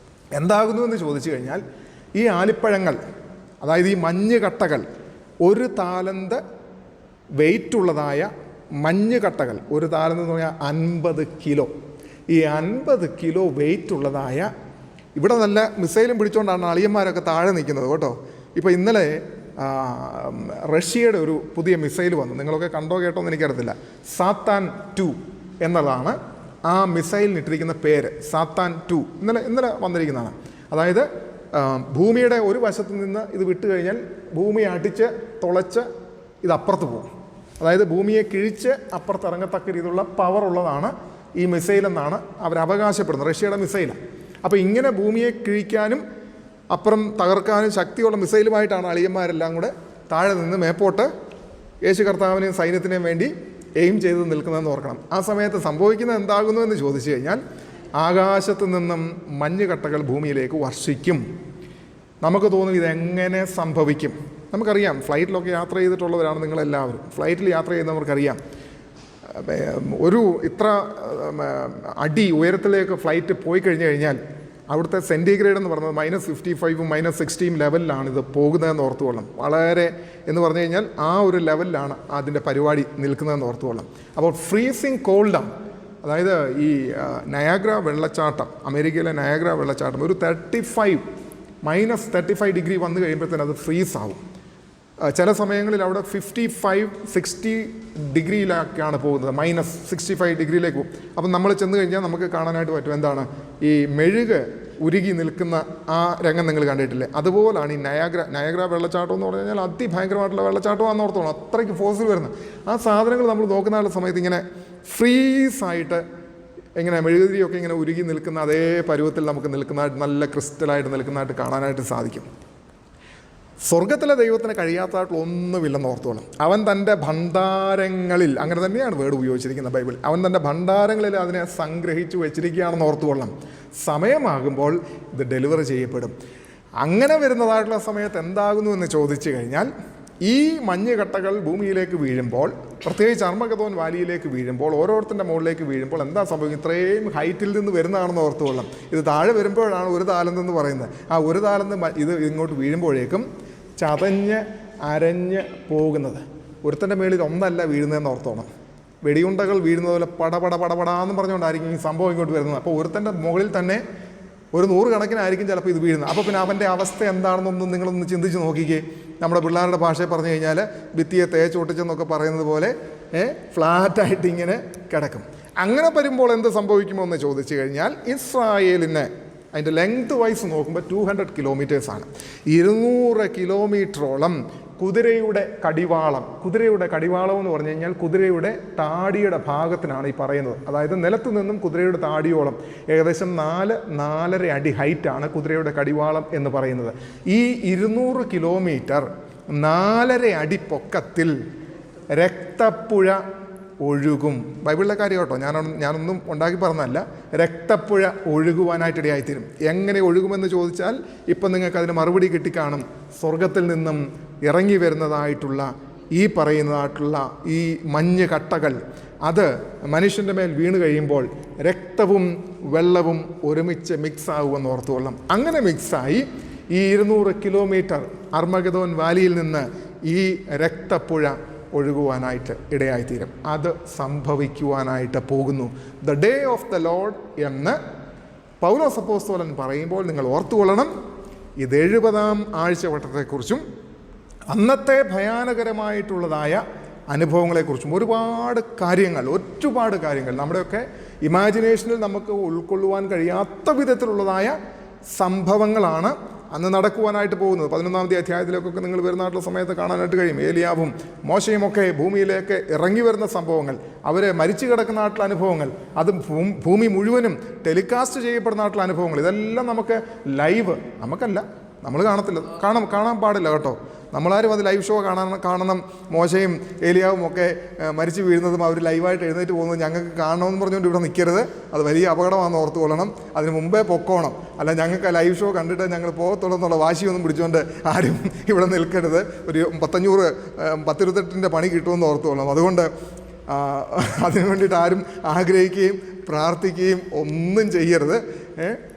എന്താകുന്നു എന്ന് ചോദിച്ചു കഴിഞ്ഞാൽ, ഈ ആലിപ്പഴങ്ങൾ, അതായത് ഈ മഞ്ഞ് കട്ടകൾ, 1 താലന്ത് വെയിറ്റുള്ളതായ മഞ്ഞ് കട്ടകൾ, 1 താലന്ത് എന്ന് പറഞ്ഞാൽ 50 കിലോ. ഈ 50 കിലോ വെയിറ്റ് ഉള്ളതായ, ഇവിടെ നല്ല മിസൈലും പിടിച്ചുകൊണ്ടാണ് അളിയന്മാരൊക്കെ താഴെ നിൽക്കുന്നത് കേട്ടോ. ഇപ്പോൾ ഇന്നലെ റഷ്യയുടെ ഒരു പുതിയ മിസൈൽ വന്നു, നിങ്ങളൊക്കെ കണ്ടോ കേട്ടോ എന്ന് എനിക്കറിയത്തില്ല. സാത്താൻ 2 എന്നതാണ് ആ മിസൈലിനിട്ടിരിക്കുന്ന പേര്. സാത്താൻ 2 ഇന്നലെ വന്നിരിക്കുന്നതാണ്. അതായത് ഭൂമിയുടെ ഒരു വശത്ത് നിന്ന് ഇത് വിട്ട് കഴിഞ്ഞാൽ ഭൂമിയെ അടിച്ച് തുളച്ച് ഇത് അപ്പുറത്ത് പോകും. അതായത് ഭൂമിയെ കിഴിച്ച് അപ്പുറത്ത് ഇറങ്ങത്തക്ക രീതിയിലുള്ള പവർ ഉള്ളതാണ് ഈ മിസൈലെന്നാണ് അവർ അവകാശപ്പെടുന്നത്, റഷ്യയുടെ മിസൈലാണ്. അപ്പോൾ ഇങ്ങനെ ഭൂമിയെ കിഴിക്കാനും അപ്പുറം തകർക്കാനും ശക്തിയുള്ള മിസൈലുമായിട്ടാണ് അളിയന്മാരെല്ലാം കൂടെ താഴെ നിന്ന് മേപ്പോട്ട് യേശു കർത്താവിനെയും സൈന്യത്തിനെയും വേണ്ടി എയിം ചെയ്ത് നിൽക്കുന്നതെന്ന് ഓർക്കണം. ആ സമയത്ത് സംഭവിക്കുന്നത് എന്താകുന്നു എന്ന് ചോദിച്ചു കഴിഞ്ഞാൽ, ആകാശത്തു നിന്നും മഞ്ഞ് കട്ടകൾ ഭൂമിയിലേക്ക് വർഷിക്കും. നമുക്ക് തോന്നും ഇതെങ്ങനെ സംഭവിക്കും. നമുക്കറിയാം, ഫ്ലൈറ്റിലൊക്കെ യാത്ര ചെയ്തിട്ടുള്ളവരാണ് നിങ്ങളെല്ലാവരും. ഫ്ലൈറ്റിൽ യാത്ര ചെയ്യുന്നവർക്കറിയാം, ഒരു ഇത്ര അടി ഉയരത്തിലേക്ക് ഫ്ലൈറ്റ് പോയി കഴിഞ്ഞു കഴിഞ്ഞാൽ അവിടുത്തെ സെൻറ്റിഗ്രേഡ് എന്ന് പറയുന്നത് -55 -60 ലെവലിലാണ് ഇത് പോകുന്നതെന്ന് ഓർത്തുകൊള്ളാം. വളരെ എന്ന് പറഞ്ഞു കഴിഞ്ഞാൽ ആ ഒരു ലെവലിലാണ് അതിൻ്റെ പരിപാടി നിൽക്കുന്നതെന്ന് ഓർത്തുകൊള്ളാം. അപ്പോൾ ഫ്രീസിങ് കോൾഡാണ്. അതായത് ഈ നയാഗ്ര വെള്ളച്ചാട്ടം, അമേരിക്കയിലെ നയാഗ്ര വെള്ളച്ചാട്ടം ഒരു -35 ഡിഗ്രി വന്നു കഴിയുമ്പോഴത്തേനും അത് ഫ്രീസ് ആവും. ചില സമയങ്ങളിൽ അവിടെ 55-60 ഡിഗ്രിയിലേക്കാണ് പോകുന്നത്, -65 ഡിഗ്രിയിലേക്ക് പോകും. അപ്പം നമ്മൾ ചെന്ന് കഴിഞ്ഞാൽ നമുക്ക് കാണാനായിട്ട് പറ്റും, എന്താണ് ഈ മെഴുക് ഉരുകി നിൽക്കുന്ന ആ രംഗം നിങ്ങൾ കണ്ടിട്ടില്ലേ? അതുപോലാണ് ഈ നയാഗ്ര വെള്ളച്ചാട്ടം എന്ന് പറഞ്ഞു കഴിഞ്ഞാൽ അതിഭയങ്കരമായിട്ടുള്ള വെള്ളച്ചാട്ടമാണെന്ന് ഓർത്തോളാം. അത്രയ്ക്ക് ഫോഴ്സിൽ വരുന്നത് ആ സാധനങ്ങൾ നമ്മൾ നോക്കുന്ന സമയത്ത് ഇങ്ങനെ ഫ്രീസായിട്ട് ഇങ്ങനെ മെഴുകുതിരിയൊക്കെ ഇങ്ങനെ ഉരുകി നിൽക്കുന്ന അതേ പരുവത്തിൽ നമുക്ക് നിൽക്കുന്നതായിട്ട്, നല്ല ക്രിസ്റ്റലായിട്ട് നിൽക്കുന്നതായിട്ട് കാണാനായിട്ട് സാധിക്കും. സ്വർഗത്തിലെ ദൈവത്തിന് കഴിയാത്തതായിട്ടുള്ള ഒന്നുമില്ലെന്ന് ഓർത്തോളം. അവൻ തൻ്റെ ഭണ്ഡാരങ്ങളിൽ, അങ്ങനെ തന്നെയാണ് വേർഡ് ഉപയോഗിച്ചിരിക്കുന്നത് ബൈബിൾ, അവൻ തൻ്റെ ഭണ്ഡാരങ്ങളിൽ അതിനെ സംഗ്രഹിച്ചു വെച്ചിരിക്കുകയാണെന്ന് ഓർത്തുകൊള്ളാം. സമയമാകുമ്പോൾ ഇത് ഡെലിവറി ചെയ്യപ്പെടും. അങ്ങനെ വരുന്നതായിട്ടുള്ള സമയത്ത് എന്താകുന്നു എന്ന് ചോദിച്ചു കഴിഞ്ഞാൽ, ഈ മഞ്ഞുകട്ടകൾ ഭൂമിയിലേക്ക് വീഴുമ്പോൾ പ്രത്യേകിച്ച് അർമ്മഗദോൻ വാലിയിലേക്ക് വീഴുമ്പോൾ, ഓരോരുത്തരുടെ മുകളിലേക്ക് വീഴുമ്പോൾ എന്താ സംഭവിക്കും? ഇത്രയും ഹൈറ്റിൽ നിന്ന് വരുന്നതാണെന്ന് ഓർത്തുകൊള്ളാം. ഇത് താഴെ വരുമ്പോഴാണ് ഒരു താലന്തെന്ന് പറയുന്നത്. ആ ഒരു താലന്ത് ഇത് ഇങ്ങോട്ട് വീഴുമ്പോഴേക്കും ചതഞ്ഞ് അരഞ്ഞ് പോകുന്നത്. ഒരുത്തൻ്റെ മേളിൽ ഒന്നല്ല വീഴുന്നതെന്ന് ഓർത്തോണം. വെടിയുണ്ടകൾ വീഴുന്നത് പോലെ പടപടാന്ന് പറഞ്ഞുകൊണ്ടായിരിക്കും ഈ സംഭവം ഇങ്ങോട്ട് വരുന്നത്. അപ്പോൾ ഒരുത്തൻ്റെ മുകളിൽ തന്നെ ഒരു 100 കണക്കിനായിരിക്കും ചിലപ്പോൾ ഇത് വീഴുന്നത്. അപ്പോൾ പിന്നെ അവൻ്റെ അവസ്ഥ എന്താണെന്നൊന്നും നിങ്ങളൊന്ന് ചിന്തിച്ച് നോക്കിക്കേ. നമ്മുടെ പിള്ളേരുടെ ഭാഷയിൽ പറഞ്ഞു കഴിഞ്ഞാൽ ഭിത്തിയെ തേച്ചൊട്ടിച്ചെന്നൊക്കെ പറയുന്നത് പോലെ ഫ്ലാറ്റായിട്ട് ഇങ്ങനെ കിടക്കും. അങ്ങനെ വരുമ്പോൾ എന്ത് സംഭവിക്കുമോ എന്ന് ചോദിച്ചു കഴിഞ്ഞാൽ, ഇസ്രായേലിന് അതിൻ്റെ ലെങ്ത് വൈസ് നോക്കുമ്പോൾ 200 കിലോമീറ്റേഴ്സാണ്. 200 കിലോമീറ്ററോളം കുതിരയുടെ കടിവാളം. കുതിരയുടെ കടിവാളം എന്ന് പറഞ്ഞു കഴിഞ്ഞാൽ കുതിരയുടെ താടിയുടെ ഭാഗത്തിനാണ് ഈ പറയുന്നത്. അതായത് നിലത്തു നിന്നും കുതിരയുടെ താടിയോളം ഏകദേശം 4-4.5 അടി ഹൈറ്റാണ് കുതിരയുടെ കടിവാളം എന്ന് പറയുന്നത്. ഈ 200 കിലോമീറ്റർ 4.5 അടി പൊക്കത്തിൽ രക്തപ്പുഴ ഒഴുകും. ബൈബിളിലെ കാര്യം കേട്ടോ, ഞാനൊന്നും ഉണ്ടാക്കി പറഞ്ഞതല്ല. രക്തപ്പുഴ ഒഴുകുവാനായിട്ടിടയായിത്തീരും. എങ്ങനെ ഒഴുകുമെന്ന് ചോദിച്ചാൽ ഇപ്പം നിങ്ങൾക്ക് അതിന് മറുപടി കിട്ടിക്കാണും. സ്വർഗത്തിൽ നിന്നും ഇറങ്ങി വരുന്നതായിട്ടുള്ള ഈ പറയുന്നതായിട്ടുള്ള ഈ മഞ്ഞ് കട്ടകൾ അത് മനുഷ്യൻ്റെ മേൽ വീണ് കഴിയുമ്പോൾ രക്തവും വെള്ളവും ഒരുമിച്ച് മിക്സ് ആകുമെന്ന് ഓർത്തുകൊള്ളാം. അങ്ങനെ മിക്സായി ഈ 200 കിലോമീറ്റർ അർമ്മഗദോൻ വാലിയിൽ നിന്ന് ഈ രക്തപ്പുഴ ഒഴുകുവാനായിട്ട് ഇടയായിത്തീരും. അത് സംഭവിക്കുവാനായിട്ട് പോകുന്നു. The day of the Lord എന്ന് പൗലോസ് അപ്പോസ്തലൻ പറയുമ്പോൾ നിങ്ങൾ ഓർത്തുകൊള്ളണം, ഇത് 70-ാം ആഴ്ചവട്ടത്തെക്കുറിച്ചും അന്നത്തെ ഭയാനകരമായിട്ടുള്ളതായ അനുഭവങ്ങളെക്കുറിച്ചും ഒരുപാട് കാര്യങ്ങൾ നമ്മുടെയൊക്കെ ഇമാജിനേഷനിൽ നമുക്ക് ഉൾക്കൊള്ളുവാൻ കഴിയാത്ത വിധത്തിലുള്ളതായ സംഭവങ്ങളാണ് അന്ന് നടക്കുവാനായിട്ട് പോകുന്നത്. 11-ാമത്തെ അധ്യായത്തിലേക്കൊക്കെ നിങ്ങൾ വരുന്ന സമയത്ത് കാണാനായിട്ട് കഴിയും. ഏലിയാവും മോശയും ഒക്കെ ഭൂമിയിലേക്ക് ഇറങ്ങി വരുന്ന സംഭവങ്ങൾ, അവരെ മരിച്ചു കിടക്കുന്ന അനുഭവങ്ങൾ, അത് ഭൂമി മുഴുവനും ടെലികാസ്റ്റ് ചെയ്യപ്പെടുന്ന അനുഭവങ്ങൾ, ഇതെല്ലാം നമുക്ക് ലൈവ്, നമുക്കല്ല, നമ്മൾ കാണാൻ പാടില്ല കേട്ടോ. നമ്മളാരും അത് ലൈവ് ഷോ കാണണം. മോശയും ഏലിയാവും ഒക്കെ മരിച്ചു വീഴുന്നതും അവർ ലൈവായിട്ട് എഴുന്നേറ്റ് പോകുന്നത് ഞങ്ങൾക്ക് കാണണമെന്ന് പറഞ്ഞുകൊണ്ട് ഇവിടെ നിൽക്കരുത്. അത് വലിയ അപകടമാണെന്ന് ഓർത്ത് കൊള്ളണം. അതിന് മുമ്പേ പൊക്കോണം. അല്ല, ഞങ്ങൾക്ക് ലൈവ് ഷോ കണ്ടിട്ട് ഞങ്ങൾ പോകത്തുള്ളൂ എന്നുള്ള വാശിയൊന്നും പിടിച്ചുകൊണ്ട് ആരും ഇവിടെ നിൽക്കരുത്. ഒരു 500-1028 പണി കിട്ടുമെന്ന് ഓർത്ത് കൊള്ളണം. അതുകൊണ്ട് അതിനു വേണ്ടിയിട്ട് ആരും ആഗ്രഹിക്കുകയും പ്രാർത്ഥിക്കുകയും ഒന്നും ചെയ്യരുത്.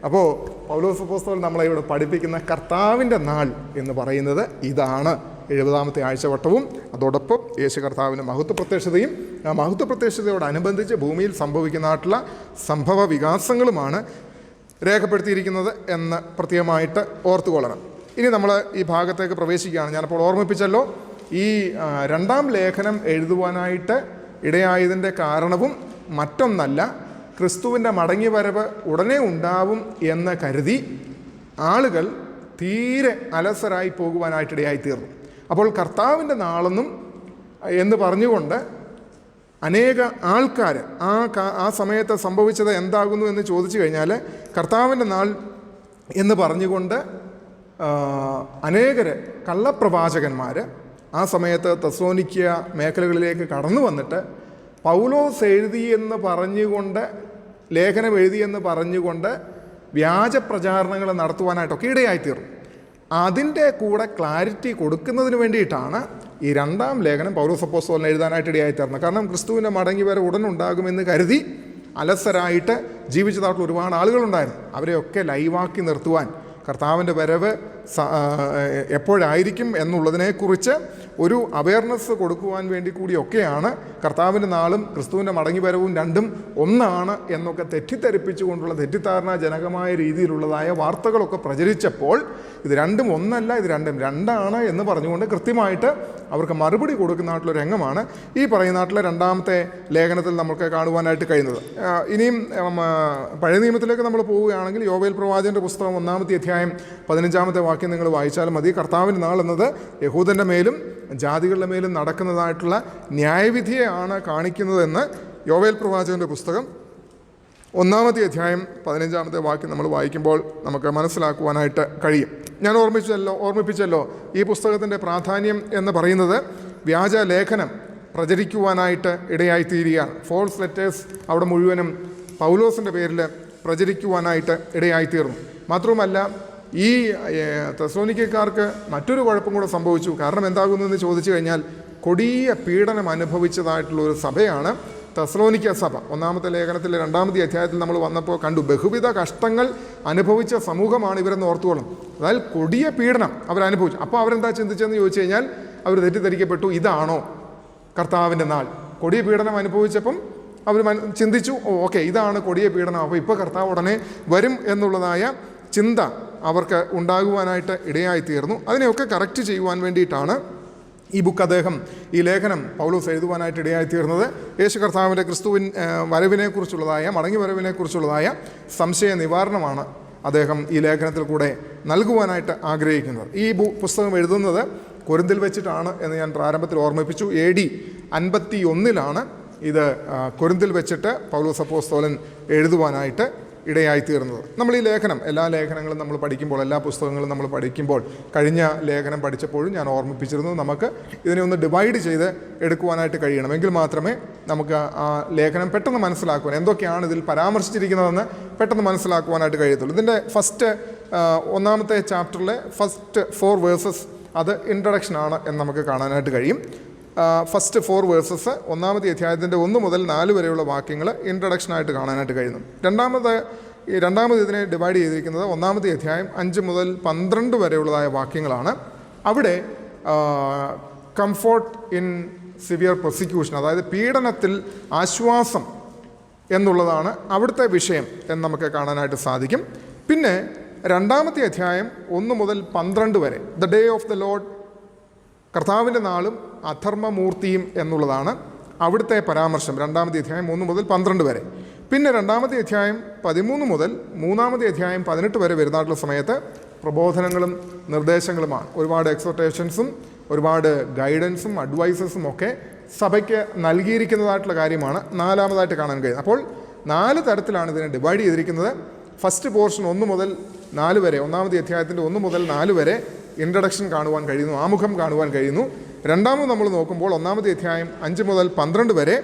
അപ്പോൾ പൗലോസ് അപ്പോസ്തലൻ നമ്മളെ ഇവിടെ പഠിപ്പിക്കുന്ന കർത്താവിൻ്റെ നാൾ എന്ന് പറയുന്നത് ഇതാണ്. 70-ാമത്തെ ആഴ്ചവട്ടവും അതോടൊപ്പം യേശു കർത്താവിൻ്റെ മഹത്വ പ്രത്യക്ഷതയും ആ മഹത്വ പ്രത്യക്ഷതയോടനുബന്ധിച്ച് ഭൂമിയിൽ സംഭവിക്കുന്നതായിട്ടുള്ള സംഭവ വികാസങ്ങളുമാണ് രേഖപ്പെടുത്തിയിരിക്കുന്നത് എന്ന് പ്രത്യേകമായിട്ട് ഓർത്തുകൊള്ളണം. ഇനി നമ്മൾ ഈ ഭാഗത്തേക്ക് പ്രവേശിക്കുകയാണ്. ഞാനപ്പോൾ ഓർമ്മിപ്പിച്ചല്ലോ, ഈ 2-ാം ലേഖനം എഴുതുവാനായിട്ട് ഇടയായതിൻ്റെ കാരണവും മറ്റൊന്നല്ല, ക്രിസ്തുവിൻ്റെ മടങ്ങിവരവ് ഉടനെ ഉണ്ടാവും എന്ന് കരുതി ആളുകൾ തീരെ അലസരായി പോകുവാനായിട്ടിടയായിത്തീർന്നു. അപ്പോൾ കർത്താവിൻ്റെ നാളെന്നും എന്ന് പറഞ്ഞുകൊണ്ട് അനേക ആൾക്കാർ ആ സമയത്ത് സംഭവിച്ചത് എന്താകുന്നു എന്ന് ചോദിച്ചു കഴിഞ്ഞാൽ, കർത്താവിൻ്റെ നാൾ എന്ന് പറഞ്ഞുകൊണ്ട് അനേകർ കള്ളപ്രവാചകന്മാർ ആ സമയത്ത് തെസ്സലോനിക്യ മേഖലകളിലേക്ക് കടന്നു വന്നിട്ട് പൗലോസ് എഴുതിയെന്ന് പറഞ്ഞുകൊണ്ട്, ലേഖനം എഴുതിയെന്ന് പറഞ്ഞുകൊണ്ട് വ്യാജ പ്രചാരണങ്ങൾ നടത്തുവാനായിട്ടൊക്കെ ഇടയായിത്തീർന്നു. അതിൻ്റെ കൂടെ ക്ലാരിറ്റി കൊടുക്കുന്നതിന് വേണ്ടിയിട്ടാണ് ഈ 2-ാം ലേഖനം പൗലോസ് അപ്പോസ്തലൻ എഴുതാനായിട്ട് ഇടയായിത്തീർന്നത്. കാരണം ക്രിസ്തുവിൻ്റെ മടങ്ങി വരെ ഉടനുണ്ടാകുമെന്ന് കരുതി അലസരായിട്ട് ജീവിച്ചതായിട്ടുള്ള ഒരുപാട് ആളുകളുണ്ടായിരുന്നു. അവരെയൊക്കെ ലൈവാക്കി നിർത്തുവാൻ, കർത്താവിൻ്റെ വരവ് എപ്പോഴായിരിക്കും എന്നുള്ളതിനെക്കുറിച്ച് ഒരു അവയർനെസ് കൊടുക്കുവാൻ വേണ്ടി കൂടിയൊക്കെയാണ് കർത്താവിൻ്റെ നാളും ക്രിസ്തുവിൻ്റെ മടങ്ങി വരവും രണ്ടും ഒന്നാണ് എന്നൊക്കെ തെറ്റിദ്ധരിപ്പിച്ചുകൊണ്ടുള്ള തെറ്റിദ്ധാരണാജനകമായ രീതിയിലുള്ളതായ വാർത്തകളൊക്കെ പ്രചരിച്ചപ്പോൾ ഇത് രണ്ടും ഒന്നല്ല, ഇത് രണ്ടാണ് എന്ന് പറഞ്ഞുകൊണ്ട് കൃത്യമായിട്ട് അവർക്ക് മറുപടി കൊടുക്കുന്നതായിട്ടുള്ള രംഗമാണ് ഈ പറയുന്നതായിട്ടുള്ള 2-ാമത്തെ ലേഖനത്തിൽ നമുക്ക് കാണുവാനായിട്ട് കഴിയുന്നത്. ഇനിയും പഴയ നിയമത്തിലേക്ക് നമ്മൾ പോവുകയാണെങ്കിൽ യോവേൽ പ്രവാചകൻ്റെ പുസ്തകം 1-ാമത്തെ അധ്യായം 15-ാമത്തെ വാക്യം നിങ്ങൾ വായിച്ചാൽ മതി. കർത്താവിൻ്റെ നാൾ എന്നത് യഹൂദൻ്റെ മേലും ജാതികളുടെ മേലും നടക്കുന്നതായിട്ടുള്ള ന്യായവിധിയെയാണ് കാണിക്കുന്നതെന്ന് യോവേൽ പ്രവാചകൻ്റെ പുസ്തകം 1-ാമത്തെ അധ്യായം 15-ാമത്തെ വാക്യം നമ്മൾ വായിക്കുമ്പോൾ നമുക്ക് മനസ്സിലാക്കുവാനായിട്ട് കഴിയും. ഞാൻ ഓർമ്മിപ്പിച്ചല്ലോ ഈ പുസ്തകത്തിൻ്റെ പ്രാധാന്യം എന്ന് പറയുന്നത് വ്യാജ ലേഖനം പ്രചരിക്കുവാനായിട്ട് ഇടയായിത്തീരുകയാണ്. ഫോൾസ് ലെറ്റേഴ്സ് അവിടെ മുഴുവനും പൗലോസിൻ്റെ പേരിൽ പ്രചരിക്കുവാനായിട്ട് ഇടയായിത്തീർന്നു. മാത്രവുമല്ല, ഈ തെസ്സലോനിക്കക്കാർക്ക് മറ്റൊരു കുഴപ്പം കൂടെ സംഭവിച്ചു. കാരണം എന്താകുന്നു എന്ന് ചോദിച്ചു കഴിഞ്ഞാൽ, കൊടിയ പീഡനം അനുഭവിച്ചതായിട്ടുള്ള ഒരു സഭയാണ് തെസ്സലോനിക്ക സഭ. ഒന്നാമത്തെ ലേഖനത്തിലെ 2-ാമത്തെ അധ്യായത്തിൽ നമ്മൾ വന്നപ്പോൾ കണ്ടു, ബഹുവിധ കഷ്ടങ്ങൾ അനുഭവിച്ച സമൂഹമാണ് ഇവരെന്ന് ഓർത്തുകൊള്ളും. അതായത് കൊടിയ പീഡനം അവരനുഭവിച്ചു. അപ്പോൾ അവരെന്താ ചിന്തിച്ചതെന്ന് ചോദിച്ചു കഴിഞ്ഞാൽ അവർ തെറ്റിദ്ധരിക്കപ്പെട്ടു, ഇതാണോ കർത്താവിൻ്റെ നാൾ? കൊടിയ പീഡനം അനുഭവിച്ചപ്പം അവർ ചിന്തിച്ചു, ഓക്കെ, ഇതാണ് കൊടിയ പീഡനം, അപ്പോൾ ഇപ്പോൾ കർത്താവ് ഉടനെ വരും എന്നുള്ളതായ ചിന്ത അവർക്ക് ഉണ്ടാകുവാനായിട്ട് ഇടയായിത്തീർന്നു. അതിനെയൊക്കെ കറക്റ്റ് ചെയ്യുവാൻ വേണ്ടിയിട്ടാണ് ഈ ലേഖനം പൗലോസ് എഴുതുവാനായിട്ട് ഇടയായിത്തീർന്നത്. യേശു കർത്താവിൻ്റെ ക്രിസ്തുവിൻ മടങ്ങി വരവിനെക്കുറിച്ചുള്ളതായ സംശയ നിവാരണമാണ് അദ്ദേഹം ഈ ലേഖനത്തിൽ കൂടെ നൽകുവാനായിട്ട് ആഗ്രഹിക്കുന്നത്. ഈ പുസ്തകം എഴുതുന്നത് കൊരിന്തിൽ വെച്ചിട്ടാണ് എന്ന് ഞാൻ പ്രാരംഭത്തിൽ ഓർമ്മിപ്പിച്ചു. AD 51 ഇത് കൊരിന്തിൽ വെച്ചിട്ട് പൗലോസ് അപ്പോസ്തലൻ എഴുതുവാനായിട്ട് ഇടയായിത്തീർന്നത്. നമ്മൾ ഈ എല്ലാ ലേഖനങ്ങളും നമ്മൾ പഠിക്കുമ്പോൾ, എല്ലാ പുസ്തകങ്ങളും നമ്മൾ പഠിക്കുമ്പോൾ, കഴിഞ്ഞ ലേഖനം പഠിച്ചപ്പോഴും ഞാൻ ഓർമ്മിപ്പിച്ചിരുന്നു, നമുക്ക് ഇതിനെ ഒന്ന് ഡിവൈഡ് ചെയ്ത് എടുക്കുവാനായിട്ട് കഴിയണം. എങ്കിൽ മാത്രമേ നമുക്ക് ആ ലേഖനം പെട്ടെന്ന് മനസ്സിലാക്കുവാൻ, എന്തൊക്കെയാണ് ഇതിൽ പരാമർശിച്ചിരിക്കുന്നതെന്ന് പെട്ടെന്ന് മനസ്സിലാക്കുവാനായിട്ട് കഴിയത്തുള്ളൂ. ഇതിൻ്റെ ഒന്നാമത്തെ ചാപ്റ്ററിലെ ഫസ്റ്റ് 4 വേഴ്സസ് അത് ഇൻട്രഡക്ഷനാണ് എന്ന് നമുക്ക് കാണാനായിട്ട് കഴിയും. ഫസ്റ്റ് 4 വേഴ്സസ് ഒന്നാമത്തെ അധ്യായത്തിൻ്റെ 1 മുതൽ 4 വരെയുള്ള വാക്യങ്ങൾ ഇൻട്രഡക്ഷനായിട്ട് കാണാനായിട്ട് കഴിയുന്നു. രണ്ടാമത് ഇതിനെ ഡിവൈഡ് ചെയ്തിരിക്കുന്നത് ഒന്നാമത്തെ അധ്യായം 5 മുതൽ 12 വരെയുള്ളതായ വാക്യങ്ങളാണ്. അവിടെ കംഫോർട്ട് ഇൻ സിവിയർ പ്രോസിക്യൂഷൻ, അതായത് പീഡനത്തിൽ ആശ്വാസം എന്നുള്ളതാണ് അവിടുത്തെ വിഷയം എന്ന് നമുക്ക് കാണാനായിട്ട് സാധിക്കും. പിന്നെ രണ്ടാമത്തെ അധ്യായം 1 മുതൽ 12 വരെ the day of the Lord, കർത്താവിൻ്റെ നാളും അധർമ്മമൂർത്തിയും എന്നുള്ളതാണ് അവിടുത്തെ പരാമർശം. രണ്ടാമത്തെ അധ്യായം 1 മുതൽ 12 വരെ. പിന്നെ രണ്ടാമത്തെ അധ്യായം 13 മുതൽ മൂന്നാമത്തെ അധ്യായം 18 വരെ വരുന്നതായിട്ടുള്ള സമയത്ത് പ്രബോധനങ്ങളും നിർദ്ദേശങ്ങളുമാണ്. ഒരുപാട് എക്സോർട്ടേഷൻസും ഒരുപാട് ഗൈഡൻസും അഡ്വൈസസും ഒക്കെ സഭയ്ക്ക് നൽകിയിരിക്കുന്നതായിട്ടുള്ള കാര്യമാണ് നാലാമതായിട്ട് കാണാൻ കഴിയുന്നത്. അപ്പോൾ 4 തരത്തിലാണ് ഇതിനെ ഡിവൈഡ് ചെയ്തിരിക്കുന്നത്. ഫസ്റ്റ് പോർഷൻ 1 മുതൽ 4 വരെ, ഒന്നാമത്തെ അധ്യായത്തിൻ്റെ 1 മുതൽ 4 വരെ ഇൻട്രഡക്ഷൻ കാണുവാൻ കഴിയുന്നു, ആമുഖം കാണുവാൻ കഴിയുന്നു. രണ്ടാമത് നമ്മൾ നോക്കുമ്പോൾ ഒന്നാമത്തെ അധ്യായം 5 മുതൽ 12 വരെ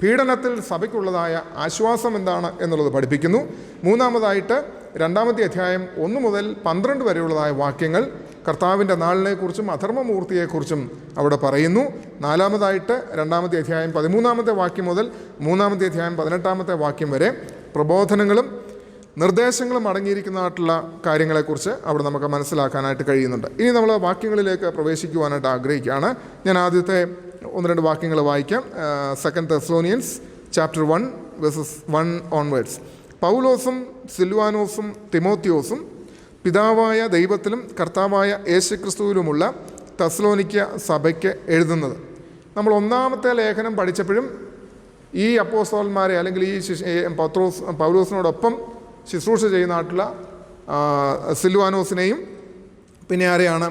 പീഡനത്തിൽ സഭയ്ക്കുള്ളതായ ആശ്വാസം എന്താണ് എന്നുള്ളത് പഠിപ്പിക്കുന്നു. മൂന്നാമതായിട്ട് രണ്ടാമത്തെ അധ്യായം 1 മുതൽ 12 വരെയുള്ളതായ വാക്യങ്ങൾ കർത്താവിൻ്റെ നാളിനെക്കുറിച്ചും അധർമ്മമൂർത്തിയെക്കുറിച്ചും അവിടെ പറയുന്നു. നാലാമതായിട്ട് രണ്ടാമത്തെ അധ്യായം 13-ാമത്തെ വാക്യം മുതൽ മൂന്നാമത്തെ അധ്യായം 18-ാമത്തെ വാക്യം വരെ പ്രബോധനങ്ങളും നിർദ്ദേശങ്ങളും അടങ്ങിയിരിക്കുന്നതായിട്ടുള്ള കാര്യങ്ങളെക്കുറിച്ച് അവിടെ നമുക്ക് മനസ്സിലാക്കാനായിട്ട് കഴിയുന്നുണ്ട്. ഇനി നമ്മൾ വാക്യങ്ങളിലേക്ക് പ്രവേശിക്കുവാനായിട്ട് ആഗ്രഹിക്കുകയാണ്. ഞാൻ ആദ്യത്തെ 1-2 വാക്യങ്ങൾ വായിക്കാം. 2 തെസ്സലോനിയൻസ് ചാപ്റ്റർ 1 വേഴ്സസ് 1 ഓൺവേർഡ്സ്. പൗലോസും സിൽവാനോസും തിമോത്തിയോസും പിതാവായ ദൈവത്തിലും കർത്താവായ യേശുക്രിസ്തുവിലുമുള്ള തെസ്സലോനിക്ക സഭയ്ക്ക് എഴുതുന്നത്. നമ്മൾ ഒന്നാമത്തെ ലേഖനം പഠിച്ചപ്പോഴും ഈ അപ്പോസ്തലന്മാരെ അല്ലെങ്കിൽ ഈ പൗലോസിനോടൊപ്പം ശുശ്രൂഷ ചെയ്യുന്നതായിട്ടുള്ള സിൽവാനോസിനെയും പിന്നെ ആരെയാണ്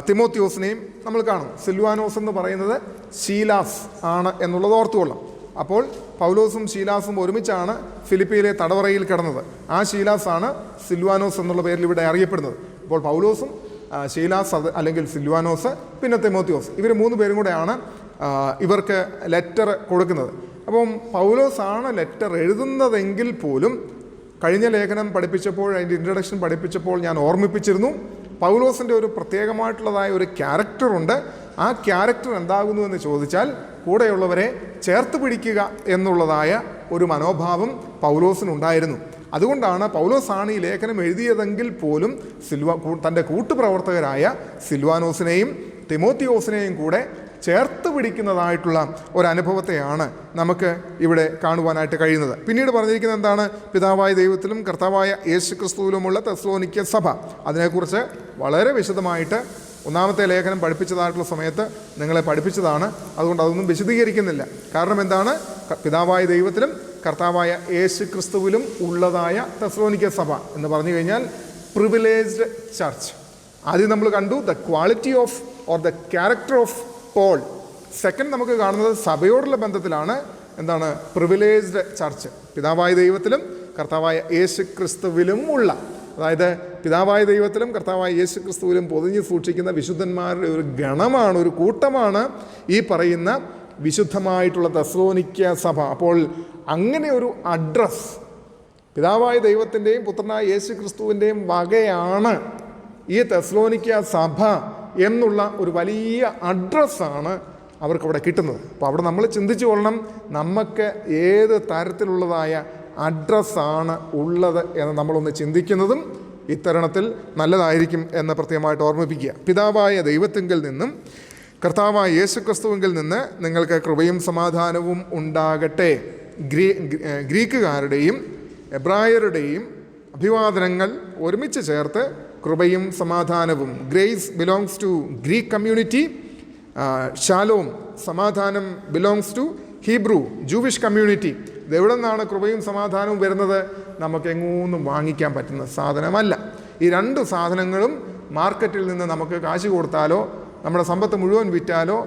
തിമോത്തിയോസിനെയും നമ്മൾ കാണും. സിൽവാനോസ് എന്ന് പറയുന്നത് ശീലാസ് ആണ് എന്നുള്ളത് ഓർത്തുകൊള്ളാം. അപ്പോൾ പൗലോസും ശീലാസും ഒരുമിച്ചാണ് ഫിലിപ്പിയിലെ തടവറയിൽ കിടന്നത്. ആ ശീലാസാണ് സിൽവാനോസ് എന്നുള്ള പേരിൽ ഇവിടെ അറിയപ്പെടുന്നത്. അപ്പോൾ പൗലോസും ശീലാസ് അല്ലെങ്കിൽ സിൽവാനോസ് പിന്നെ തിമോത്തിയോസ്, ഇവർ 3 പേരും കൂടെയാണ് ഇവർക്ക് ലെറ്റർ കൊടുക്കുന്നത്. അപ്പം പൗലോസാണ് ലെറ്റർ എഴുതുന്നതെങ്കിൽ പോലും കഴിഞ്ഞ ലേഖനം പഠിപ്പിച്ചപ്പോൾ, അതിൻ്റെ ഇൻട്രഡക്ഷൻ പഠിപ്പിച്ചപ്പോൾ ഞാൻ ഓർമ്മിപ്പിച്ചിരുന്നു, പൗലോസിൻ്റെ ഒരു പ്രത്യേകമായിട്ടുള്ളതായ ഒരു ക്യാരക്ടറുണ്ട്. ആ ക്യാരക്ടർ എന്താകുന്നു എന്ന് ചോദിച്ചാൽ കൂടെയുള്ളവരെ ചേർത്ത് പിടിക്കുക എന്നുള്ളതായ ഒരു മനോഭാവം പൗലോസിനുണ്ടായിരുന്നു. അതുകൊണ്ടാണ് പൗലോസാണ് ഈ ലേഖനം എഴുതിയതെങ്കിൽ പോലും തൻ്റെ കൂട്ടുപ്രവർത്തകരായ സിൽവാനോസിനെയും തിമോത്തിയോസിനെയും കൂടെ ചേർത്ത് പിടിക്കുന്നതായിട്ടുള്ള ഒരനുഭവത്തെയാണ് നമുക്ക് ഇവിടെ കാണുവാനായിട്ട് കഴിയുന്നത്. പിന്നീട് പറഞ്ഞിരിക്കുന്നത് എന്താണ്? പിതാവായ ദൈവത്തിലും കർത്താവായ യേശുക്രിസ്തുവിലുമുള്ള തെസ്സലോനിക്ക സഭ. അതിനെക്കുറിച്ച് വളരെ വിശദമായിട്ട് ഒന്നാമത്തെ ലേഖനം പഠിപ്പിച്ചതായിട്ടുള്ള സമയത്ത് നിങ്ങളെ പഠിപ്പിച്ചതാണ്. അതുകൊണ്ട് അതൊന്നും വിശദീകരിക്കുന്നില്ല. കാരണം എന്താണ്? പിതാവായ ദൈവത്തിലും കർത്താവായ യേശുക്രിസ്തുവിലും ഉള്ളതായ തെസ്സലോനിക്ക സഭ എന്ന് പറഞ്ഞു കഴിഞ്ഞാൽ പ്രിവിലേജ്ഡ് ചർച്ച്. ആദ്യം നമ്മൾ കണ്ടു the quality of or the character of Paul. Second നമുക്ക് കാണുന്നത് സഭയോടുള്ള ബന്ധത്തിലാണ്. എന്താണ്? Privileged church. പിതാവായ ദൈവത്തിലും കർത്താവായ യേശുക്രിസ്തുവിലും ഉള്ള, അതായത് പിതാവായ ദൈവത്തിലും കർത്താവായ യേശുക്രിസ്തുവിലും പൊതിഞ്ഞ് സൂക്ഷിക്കുന്ന വിശുദ്ധന്മാരുടെ ഒരു ഗണമാണ്, ഒരു കൂട്ടമാണ് ഈ പറയുന്ന വിശുദ്ധമായിട്ടുള്ള തെസ്സലോനിക്ക സഭ. അപ്പോൾ അങ്ങനെ ഒരു അഡ്രസ് പിതാവായ ദൈവത്തിൻ്റെയും പുത്രനായ യേശുക്രിസ്തുവിൻ്റെയും വകയാണ് ഈ തെസ്സലോനിക്ക സഭ എന്നുള്ള ഒരു വലിയ അഡ്രസ്സാണ് അവർക്കവിടെ കിട്ടുന്നത്. അപ്പോൾ അവിടെ നമ്മൾ ചിന്തിച്ചു കൊള്ളണം, നമുക്ക് ഏത് തരത്തിലുള്ളതായ അഡ്രസ്സാണ് ഉള്ളത് എന്ന് നമ്മളൊന്ന് ചിന്തിക്കുന്നതും ഇത്തരണത്തിൽ നല്ലതായിരിക്കും എന്ന് പ്രത്യേകമായിട്ട് ഓർമ്മിപ്പിക്കുക. പിതാവായ ദൈവത്തിങ്കിൽ നിന്നും കർത്താവായ യേശുക്രിസ്തുവിങ്കിൽ നിന്ന് നിങ്ങൾക്ക് കൃപയും സമാധാനവും ഉണ്ടാകട്ടെ. ഗ്രീക്കുകാരുടെയും എബ്രായരുടെയും അഭിവാദനങ്ങൾ ഒരുമിച്ച് ചേർത്ത് കൃപയും സമാധാനവും. Grace belongs to Greek community. Shalom, സമാധാനം, belongs to Hebrew Jewish community. ഇതെവിടെ നിന്നാണ് കൃപയും സമാധാനവും വരുന്നത്? നമുക്ക് എങ്ങോന്നും വാങ്ങിക്കാൻ പറ്റുന്ന സാധനമല്ല. ഈ രണ്ട് സാധനങ്ങളും മാർക്കറ്റിൽ നിന്ന് നമുക്ക് കാശ് കൊടുത്താലോ നമ്മുടെ സമ്പത്ത് മുഴുവൻ വിറ്റാലോ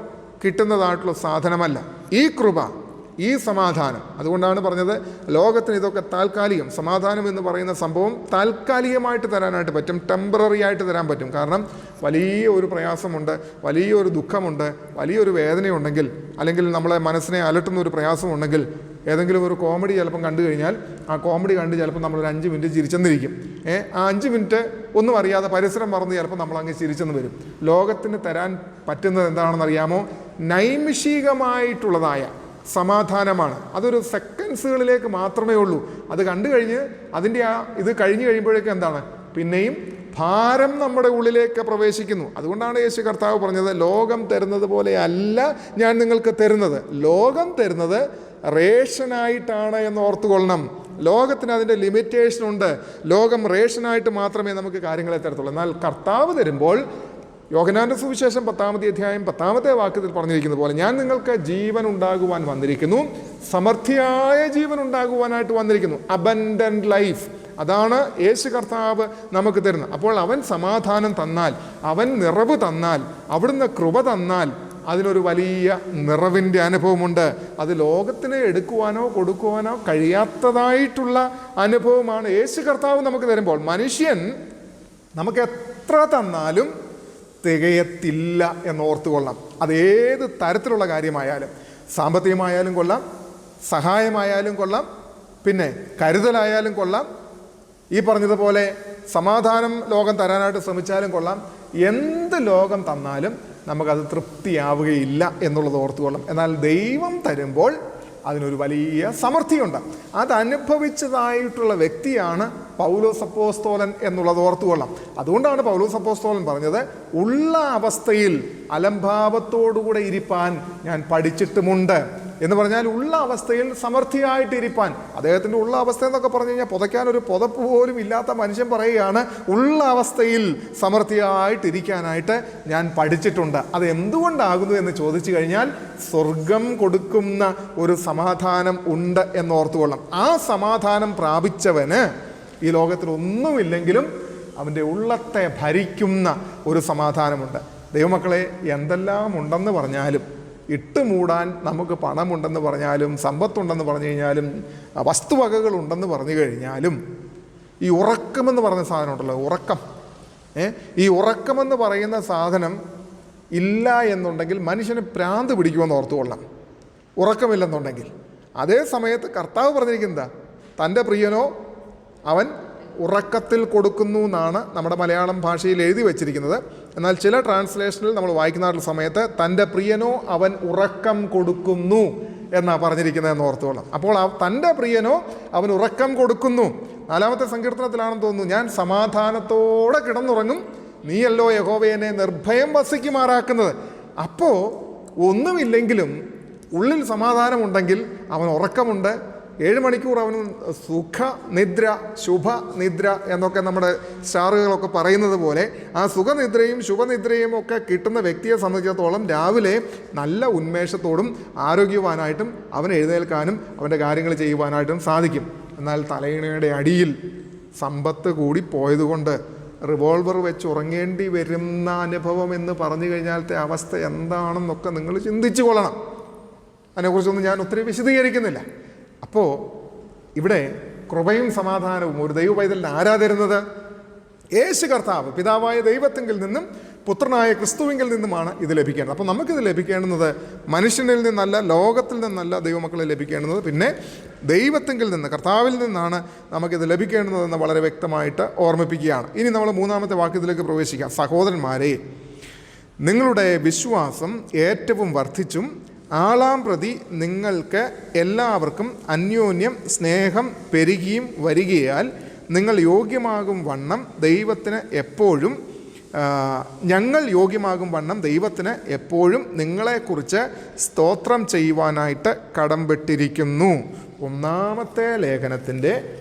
കിട്ടുന്നതായിട്ടുള്ള സാധനമല്ല. ഈ കൃപ, ഈ സമാധാനം, അതുകൊണ്ടാണ് പറഞ്ഞത് ലോകത്തിന് ഇതൊക്കെ താൽക്കാലികം. സമാധാനം എന്ന് പറയുന്ന സംഭവം താൽക്കാലികമായിട്ട് തരാനായിട്ട് പറ്റും, ടെമ്പററി ആയിട്ട് തരാൻ പറ്റും. കാരണം വലിയ ഒരു പ്രയാസമുണ്ട്, വലിയൊരു ദുഃഖമുണ്ട്, വലിയൊരു വേദനയുണ്ടെങ്കിൽ, അല്ലെങ്കിൽ നമ്മളെ മനസ്സിനെ അലട്ടുന്ന ഒരു പ്രയാസമുണ്ടെങ്കിൽ ഏതെങ്കിലും ഒരു കോമഡി ചിലപ്പം കണ്ടു കഴിഞ്ഞാൽ ആ കോമഡി കണ്ട് ചിലപ്പോൾ നമ്മളൊരു 5 മിനിറ്റ് ചിരിച്ചെന്നിരിക്കും. ആ 5 മിനിറ്റ് ഒന്നും അറിയാതെ പരിസരം മറന്ന് ചിലപ്പോൾ നമ്മളങ്ങ് ചിരിച്ചെന്ന് വരും. ലോകത്തിന് തരാൻ പറ്റുന്നത് എന്താണെന്നറിയാമോ? നൈമിഷികമായിട്ടുള്ളതായ സമാധാനമാണ്. അതൊരു സെക്കൻഡ്സുകളിലേക്ക് മാത്രമേ ഉള്ളൂ. അത് കണ്ടു കഴിഞ്ഞ് അതിൻ്റെ ഇത് കഴിഞ്ഞ് കഴിയുമ്പോഴേക്കും എന്താണ്? പിന്നെയും ഭാരം നമ്മുടെ ഉള്ളിലേക്ക് പ്രവേശിക്കുന്നു. അതുകൊണ്ടാണ് യേശു കർത്താവ് പറഞ്ഞത്, ലോകം തരുന്നത് പോലെ അല്ല ഞാൻ നിങ്ങൾക്ക് തരുന്നത്. ലോകം തരുന്നത് റേഷനായിട്ടാണ് എന്ന് ഓർത്തുകൊള്ളണം. ലോകത്തിന് അതിൻ്റെ ലിമിറ്റേഷനുണ്ട്. ലോകം റേഷനായിട്ട് മാത്രമേ നമുക്ക് കാര്യങ്ങളെ തരത്തുള്ളൂ. എന്നാൽ കർത്താവ് തരുമ്പോൾ യോഹന്നാന്റെ സുവിശേഷം 10-ാമത്തെ അധ്യായം 10-ാമത്തെ വാക്യത്തിൽ പറഞ്ഞിരിക്കുന്നത് പോലെ, ഞാൻ നിങ്ങൾക്ക് ജീവൻ ഉണ്ടാകുവാൻ വന്നിരിക്കുന്നു, സമൃദ്ധിയായ ജീവൻ ഉണ്ടാകുവാനായിട്ട് വന്നിരിക്കുന്നു. അബൻഡന്റ് ലൈഫ്, അതാണ് യേശു കർത്താവ് നമുക്ക് തരുന്നത്. അപ്പോൾ അവൻ സമാധാനം തന്നാൽ, അവൻ നിറവ് തന്നാൽ, അവിടുന്ന് കൃപ തന്നാൽ അതിനൊരു വലിയ നിറവിൻ്റെ അനുഭവമുണ്ട്. അത് ലോകത്തിന് എടുക്കുവാനോ കൊടുക്കുവാനോ കഴിയാത്തതായിട്ടുള്ള അനുഭവമാണ് യേശു കർത്താവ് നമുക്ക് തരുമ്പോൾ. മനുഷ്യൻ നമുക്ക് എത്ര തന്നാലും തികയത്തില്ല എന്നോർത്തുകൊള്ളാം. അതേത് തരത്തിലുള്ള കാര്യമായാലും, സാമ്പത്തികമായാലും കൊള്ളാം, സഹായമായാലും കൊള്ളാം, പിന്നെ കരുതലായാലും കൊള്ളാം, ഈ പറഞ്ഞതുപോലെ സമാധാനം ലോകം തരാനായിട്ട് ശ്രമിച്ചാലും കൊള്ളാം. എന്ത് ലോകം തന്നാലും നമുക്കത് തൃപ്തിയാവുകയില്ല എന്നുള്ളത് ഓർത്തുകൊള്ളാം. എന്നാൽ ദൈവം തരുമ്പോൾ അതിനൊരു വലിയ സമൃദ്ധിയുണ്ട്. അതനുഭവിച്ചതായിട്ടുള്ള വ്യക്തിയാണ് പൗലോസ് അപ്പോസ്തലൻ എന്നുള്ളത് ഓർത്തുകൊള്ളാം. അതുകൊണ്ടാണ് പൗലോസ് അപ്പോസ്തലൻ പറഞ്ഞത്, ഉള്ള അവസ്ഥയിൽ അലംഭാവത്തോടുകൂടെ ഇരിപ്പാൻ ഞാൻ പഠിച്ചിട്ടുമുണ്ട് എന്ന് പറഞ്ഞാൽ ഉള്ള അവസ്ഥയിൽ സമൃദ്ധിയായിട്ടിരിപ്പാൻ. അദ്ദേഹത്തിൻ്റെ ഉള്ള അവസ്ഥ എന്നൊക്കെ പറഞ്ഞു കഴിഞ്ഞാൽ പുതയ്ക്കാൻ ഒരു പുതപ്പ് പോലും ഇല്ലാത്ത മനുഷ്യൻ പറയുകയാണ്, ഉള്ള അവസ്ഥയിൽ സമൃദ്ധിയായിട്ടിരിക്കാനായിട്ട് ഞാൻ പഠിച്ചിട്ടുണ്ട്. അത് എന്തുകൊണ്ടാകുന്നു എന്ന് ചോദിച്ചു കഴിഞ്ഞാൽ സ്വർഗം കൊടുക്കുന്ന ഒരു സമാധാനം ഉണ്ട് എന്നോർത്തുകൊള്ളാം. ആ സമാധാനം പ്രാപിച്ചവന് ഈ ലോകത്തിൽ ഒന്നുമില്ലെങ്കിലും അവൻ്റെ ഉള്ളത്തെ ഭരിക്കുന്ന ഒരു സമാധാനമുണ്ട്. ദൈവമക്കളെ, എന്തെല്ലാം ഉണ്ടെന്ന് പറഞ്ഞാലും, ഇട്ടുമൂടാൻ നമുക്ക് പണമുണ്ടെന്ന് പറഞ്ഞാലും, സമ്പത്തുണ്ടെന്ന് പറഞ്ഞു കഴിഞ്ഞാലും, വസ്തുവകകളുണ്ടെന്ന് പറഞ്ഞു കഴിഞ്ഞാലും, ഈ ഉറക്കമെന്ന് പറയുന്ന സാധനം ഉണ്ടല്ലോ, ഉറക്കം, ഈ ഉറക്കമെന്ന് പറയുന്ന സാധനം ഇല്ല എന്നുണ്ടെങ്കിൽ മനുഷ്യന് ഭ്രാന്ത് പിടിക്കുമെന്ന് ഓർത്തുകൊള്ളാം, ഉറക്കമില്ലെന്നുണ്ടെങ്കിൽ. അതേ സമയത്ത് കർത്താവ് പറഞ്ഞിരിക്കുന്നത്, തൻ്റെ പ്രിയനോ അവൻ ഉറക്കത്തിൽ കൊടുക്കുന്നു എന്നാണ് നമ്മുടെ മലയാളം ഭാഷയിൽ എഴുതി വച്ചിരിക്കുന്നത്. എന്നാൽ ചില ട്രാൻസ്ലേഷനിൽ നമ്മൾ വായിക്കുന്ന സമയത്ത് തൻ്റെ പ്രിയനോ അവൻ ഉറക്കം കൊടുക്കുന്നു എന്നാണ് പറഞ്ഞിരിക്കുന്നതെന്ന് ഓർത്തോളാം. അപ്പോൾ തൻ്റെ പ്രിയനോ അവൻ ഉറക്കം കൊടുക്കുന്നു. 4-ാമത്തെ സങ്കീർത്തനത്തിലാണെന്ന് തോന്നുന്നു, ഞാൻ സമാധാനത്തോടെ കിടന്നുറങ്ങും, നീയല്ലോ യഹോവയെ എന്നെ നിർഭയം വസിക്കുമാറാക്കുന്നത്. അപ്പോൾ ഒന്നുമില്ലെങ്കിലും ഉള്ളിൽ സമാധാനമുണ്ടെങ്കിൽ അവൻ ഉറക്കമുണ്ട്. 7 മണിക്കൂർ അവന് സുഖനിദ്ര, ശുഭനിദ്ര എന്നൊക്കെ നമ്മുടെ സ്റ്റാറുകളൊക്കെ പറയുന്നത് പോലെ ആ സുഖനിദ്രയും ശുഭനിദ്രയും ഒക്കെ കിട്ടുന്ന വ്യക്തിയെ സംബന്ധിച്ചിടത്തോളം രാവിലെ നല്ല ഉന്മേഷത്തോടും ആരോഗ്യവാനായിട്ടും അവൻ എഴുന്നേൽക്കാനും അവൻ്റെ കാര്യങ്ങൾ ചെയ്യുവാനായിട്ടും സാധിക്കും. എന്നാൽ തലയിണയുടെ അടിയിൽ സമ്പത്ത് കൂടി പോയതുകൊണ്ട് റിവോൾവർ വെച്ച് ഉറങ്ങേണ്ടി വരുന്ന അനുഭവം എന്ന് പറഞ്ഞു കഴിഞ്ഞാലത്തെ അവസ്ഥ എന്താണെന്നൊക്കെ നിങ്ങൾ ചിന്തിച്ചു കൊള്ളണം. അതിനെക്കുറിച്ചൊന്നും ഞാൻ ഒത്തിരി വിശദീകരിക്കുന്നില്ല. അപ്പോൾ ഇവിടെ കൃപയും സമാധാനവും ഒരു ദൈവ പൈതലിന് ആരാ തരുന്നത്? യേശു കർത്താവ്, പിതാവായ ദൈവത്തിങ്കിൽ നിന്നും പുത്രനായ ക്രിസ്തുവിങ്കിൽ നിന്നുമാണ് ഇത് ലഭിക്കേണ്ടത്. അപ്പോൾ നമുക്കിത് ലഭിക്കേണ്ടുന്നത് മനുഷ്യനിൽ നിന്നല്ല, ലോകത്തിൽ നിന്നല്ല ദൈവമക്കളെ ലഭിക്കേണ്ടുന്നത്, പിന്നെ ദൈവത്തിങ്കിൽ നിന്ന്, കർത്താവിൽ നിന്നാണ് നമുക്കിത് ലഭിക്കേണ്ടുന്നതെന്ന് വളരെ വ്യക്തമായിട്ട് ഓർമ്മിപ്പിക്കുകയാണ്. ഇനി നമ്മൾ 3-ാമത്തെ വാക്യത്തിലേക്ക് പ്രവേശിക്കാം. സഹോദരന്മാരെ, നിങ്ങളുടെ വിശ്വാസം ഏറ്റവും വർദ്ധിച്ചും ആളാം പ്രതി നിങ്ങൾക്ക് എല്ലാവർക്കും അന്യോന്യം സ്നേഹം പെരുകിയും വരികയാൽ നിങ്ങൾ യോഗ്യമാകും വണ്ണം ദൈവത്തിന് എപ്പോഴും ഞങ്ങൾ യോഗ്യമാകും വണ്ണം ദൈവത്തിന് എപ്പോഴും നിങ്ങളെക്കുറിച്ച് സ്തോത്രം ചെയ്യുവാനായിട്ട് കടംപെട്ടിരിക്കുന്നു. ഒന്നാമത്തെ ലേഖനത്തിൻ്റെ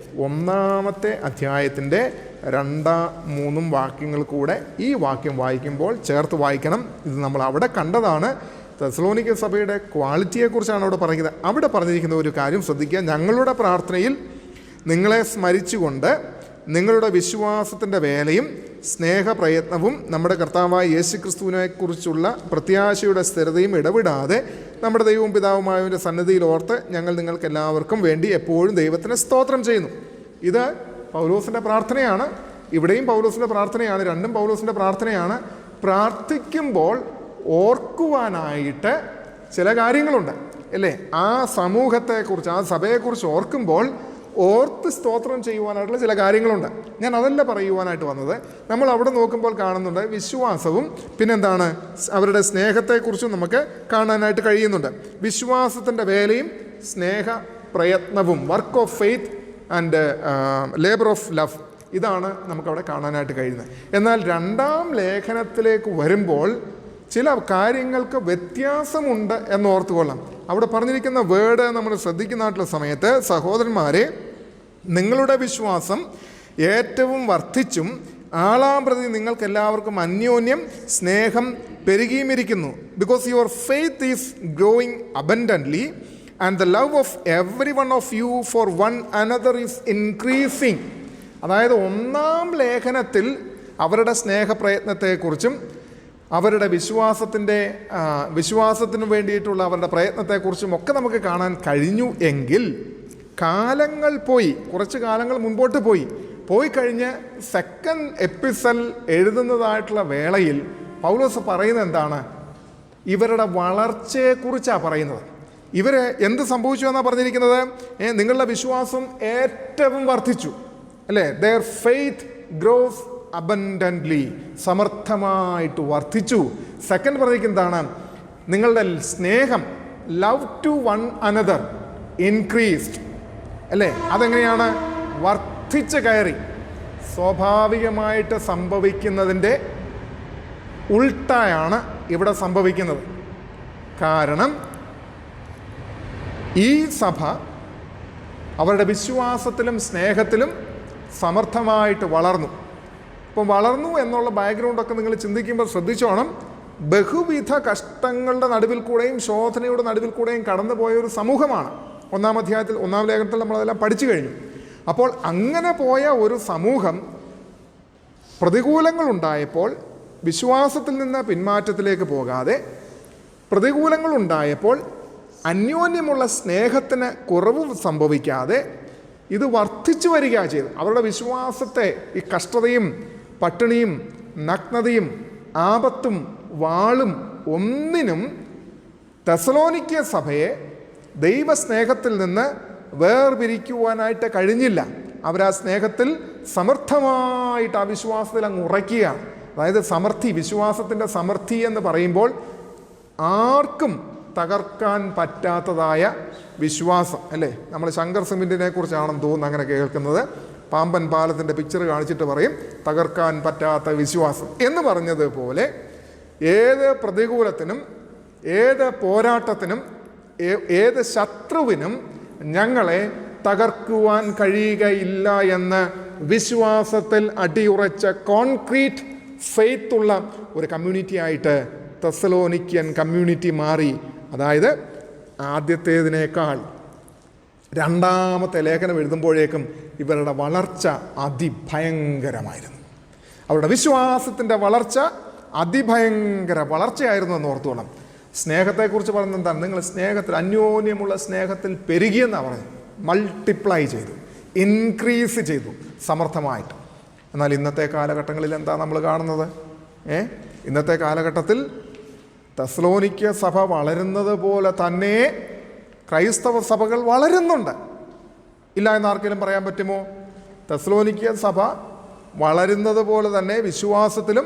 1-ാമത്തെ അധ്യായത്തിൻ്റെ 2-3 വാക്യങ്ങൾ കൂടെ ഈ വാക്യം വായിക്കുമ്പോൾ ചേർത്ത് വായിക്കണം. ഇത് നമ്മൾ അവിടെ കണ്ടതാണ്. തെസ്സലോനിക്ക സഭയുടെ ക്വാളിറ്റിയെക്കുറിച്ചാണ് അവിടെ പറയുന്നത്. അവിടെ പറഞ്ഞിരിക്കുന്ന ഒരു കാര്യം ശ്രദ്ധിക്കുക. ഞങ്ങളുടെ പ്രാർത്ഥനയിൽ നിങ്ങളെ സ്മരിച്ചുകൊണ്ട് നിങ്ങളുടെ വിശ്വാസത്തിൻ്റെ വേലയും സ്നേഹപ്രയത്നവും നമ്മുടെ കർത്താവായ യേശുക്രിസ്തുവിനെക്കുറിച്ചുള്ള പ്രത്യാശയുടെ സ്ഥിരതയും ഇടവിടാതെ നമ്മുടെ ദൈവവും പിതാവുമായവൻ്റെ സന്നിധിയിൽ ഓർത്ത് ഞങ്ങൾ നിങ്ങൾക്ക് എല്ലാവർക്കും വേണ്ടി എപ്പോഴും ദൈവത്തിന് സ്തോത്രം ചെയ്യുന്നു. ഇത് പൗലോസിൻ്റെ പ്രാർത്ഥനയാണ്. ഇവിടെയും പൗലോസിൻ്റെ പ്രാർത്ഥനയാണ്. രണ്ടും പൗലോസിൻ്റെ പ്രാർത്ഥനയാണ്. പ്രാർത്ഥിക്കുമ്പോൾ ഓർക്കുവാനായിട്ട് ചില കാര്യങ്ങളുണ്ട് അല്ലേ? ആ സമൂഹത്തെക്കുറിച്ച്, ആ സഭയെക്കുറിച്ച് ഓർക്കുമ്പോൾ ഓർത്ത് സ്തോത്രം ചെയ്യുവാനായിട്ടുള്ള ചില കാര്യങ്ങളുണ്ട്. ഞാൻ അതല്ല പറയുവാനായിട്ട് വന്നത്. നമ്മൾ അവിടെ നോക്കുമ്പോൾ കാണുന്നുണ്ട് വിശ്വാസവും പിന്നെന്താണ് അവരുടെ സ്നേഹത്തെക്കുറിച്ചും നമുക്ക് കാണാനായിട്ട് കഴിയുന്നുണ്ട്. വിശ്വാസത്തിൻ്റെ വേലയും സ്നേഹ പ്രയത്നവും, work of faith and labour of love, ഇതാണ് നമുക്കവിടെ കാണാനായിട്ട് കഴിയുന്നത്. എന്നാൽ 2-ാം ലേഖനത്തിലേക്ക് വരുമ്പോൾ ചില കാര്യങ്ങൾക്ക് വ്യത്യാസമുണ്ട് എന്നോർത്തുകൊള്ളാം. അവിടെ പറഞ്ഞിരിക്കുന്ന വേർഡ് നമ്മൾ ശ്രദ്ധിക്കുന്നതായിട്ടുള്ള സമയത്ത്, സഹോദരന്മാരെ, നിങ്ങളുടെ വിശ്വാസം ഏറ്റവും വർദ്ധിച്ചും ആളാം പ്രതി നിങ്ങൾക്ക് എല്ലാവർക്കും അന്യോന്യം സ്നേഹം പെരുകിയുമിരിക്കുന്നു. Because your faith is growing abundantly and the love of every one of you for one another is increasing. അതായത് 1-ാം ലേഖനത്തിൽ അവരുടെ സ്നേഹപ്രയത്നത്തെക്കുറിച്ചും അവരുടെ വിശ്വാസത്തിന് വേണ്ടിയിട്ടുള്ള അവരുടെ പ്രയത്നത്തെക്കുറിച്ചും ഒക്കെ നമുക്ക് കാണാൻ കഴിഞ്ഞു. എങ്കിൽ കാലങ്ങൾ പോയി, കുറച്ച് കാലങ്ങൾ മുൻപോട്ട് പോയി കഴിഞ്ഞ് 2nd എപ്പിസൽ എഴുതുന്നതായിട്ടുള്ള വേളയിൽ പൗലോസ് പറയുന്നത് എന്താണ്? ഇവരുടെ വളർച്ചയെക്കുറിച്ചാണ് പറയുന്നത്. ഇവർ എന്ത് സംഭവിച്ചു എന്നാണ് പറഞ്ഞിരിക്കുന്നത്? നിങ്ങളുടെ വിശ്വാസം ഏറ്റവും വർദ്ധിച്ചു അല്ലേ? their faith grows abundantly, സമർത്ഥമായിട്ട് വർദ്ധിച്ചു. സെക്കൻഡ് പറഞ്ഞിരിക്കുന്നതാണ് നിങ്ങളുടെ സ്നേഹം, love to one another increased അല്ലേ? അതെങ്ങനെയാണ്? വർദ്ധിച്ച് കയറി. സ്വാഭാവികമായിട്ട് സംഭവിക്കുന്നതിൻ്റെ ഉൾട്ടായാണ് ഇവിടെ സംഭവിക്കുന്നത്. കാരണം ഈ സഭ അവരുടെ വിശ്വാസത്തിലും സ്നേഹത്തിലും സമർത്ഥമായിട്ട് വളർന്നു. ഇപ്പം വളർന്നു എന്നുള്ള ബാക്ക്ഗ്രൗണ്ടൊക്കെ നിങ്ങൾ ചിന്തിക്കുമ്പോൾ ശ്രദ്ധിച്ചോണം. ബഹുവിധ കഷ്ടങ്ങളുടെ നടുവിൽ കൂടെയും ശോധനയുടെ നടുവിൽ കൂടെയും കടന്നു പോയ ഒരു സമൂഹമാണ്. 1-ാം അധ്യായത്തിൽ 1-ാം ലേഖനത്തിൽ നമ്മളതെല്ലാം പഠിച്ചു കഴിഞ്ഞു. അപ്പോൾ അങ്ങനെ പോയ ഒരു സമൂഹം പ്രതികൂലങ്ങളുണ്ടായപ്പോൾ വിശ്വാസത്തിൽ നിന്ന് പിന്മാറ്റത്തിലേക്ക് പോകാതെ, പ്രതികൂലങ്ങളുണ്ടായപ്പോൾ അന്യോന്യമുള്ള സ്നേഹത്തിന് കുറവ് സംഭവിക്കാതെ ഇത് വർദ്ധിച്ചു വരിക ചെയ്തു. അവരുടെ വിശ്വാസത്തെ ഈ കഷ്ടതയും പട്ടിണിയും നഗ്നതയും ആപത്തും വാളും ഒന്നിനും തെസ്സലോനിക്ക സഭയെ ദൈവസ്നേഹത്തിൽ നിന്ന് വേർപിരിക്കുവാനായിട്ട് കഴിഞ്ഞില്ല. അവർ ആ സ്നേഹത്തിൽ സമർത്ഥമായിട്ട് ആ വിശ്വാസത്തിൽ അങ്ങ് ഉറയ്ക്കുകയാണ്. അതായത് സമൃദ്ധി, വിശ്വാസത്തിൻ്റെ സമൃദ്ധി എന്ന് പറയുമ്പോൾ ആർക്കും തകർക്കാൻ പറ്റാത്തതായ വിശ്വാസം അല്ലേ? നമ്മൾ ശങ്കർ സിമൻറ്റിനെ കുറിച്ചാണെന്ന് തോന്നുന്നു അങ്ങനെ കേൾക്കുന്നത്. പാമ്പൻ പാലത്തിൻ്റെ പിക്ചർ കാണിച്ചിട്ട് പറയും തകർക്കാൻ പറ്റാത്ത വിശ്വാസം എന്ന് പറഞ്ഞതുപോലെ ഏത് പ്രതികൂലത്തിനും, ഏത് പോരാട്ടത്തിനും, ഏത് ശത്രുവിനും ഞങ്ങളെ തകർക്കുവാൻ കഴിയുകയില്ല എന്ന് വിശ്വാസത്തിൽ അടിയുറച്ച കോൺക്രീറ്റ് ഫെയ്ത്തുള്ള ഒരു കമ്മ്യൂണിറ്റി ആയിട്ട് തെസ്സലോനിക്കൻ കമ്മ്യൂണിറ്റി മാറി. അതായത് ആദ്യത്തേതിനേക്കാൾ 2-ാമത്തെ ലേഖനം എഴുതുമ്പോഴേക്കും ഇവരുടെ വളർച്ച അതിഭയങ്കരമായിരുന്നു. അവരുടെ വിശ്വാസത്തിൻ്റെ വളർച്ച അതിഭയങ്കര വളർച്ചയായിരുന്നു എന്ന് ഓർത്തോണം. സ്നേഹത്തെക്കുറിച്ച് പറയുന്നത് എന്താണ്? നിങ്ങൾ സ്നേഹത്തിൽ, അന്യോന്യമുള്ള സ്നേഹത്തിൽ പെരുകിയെന്നാണ് പറഞ്ഞത്. മൾട്ടിപ്ലൈ ചെയ്തു, ഇൻക്രീസ് ചെയ്തു സമർത്ഥമായിട്ട്. എന്നാൽ ഇന്നത്തെ കാലഘട്ടങ്ങളിൽ എന്താ നമ്മൾ കാണുന്നത്? ഇന്നത്തെ കാലഘട്ടത്തിൽ തെസ്സലോനിക്ക സഭ വളരുന്നത് പോലെ തന്നെ ക്രൈസ്തവ സഭകൾ വളരുന്നുണ്ട്. ഇല്ല എന്ന് ആർക്കെങ്കിലും പറയാൻ പറ്റുമോ? തെസ്സലോനിക്ക സഭ വളരുന്നത് പോലെ തന്നെ വിശ്വാസത്തിലും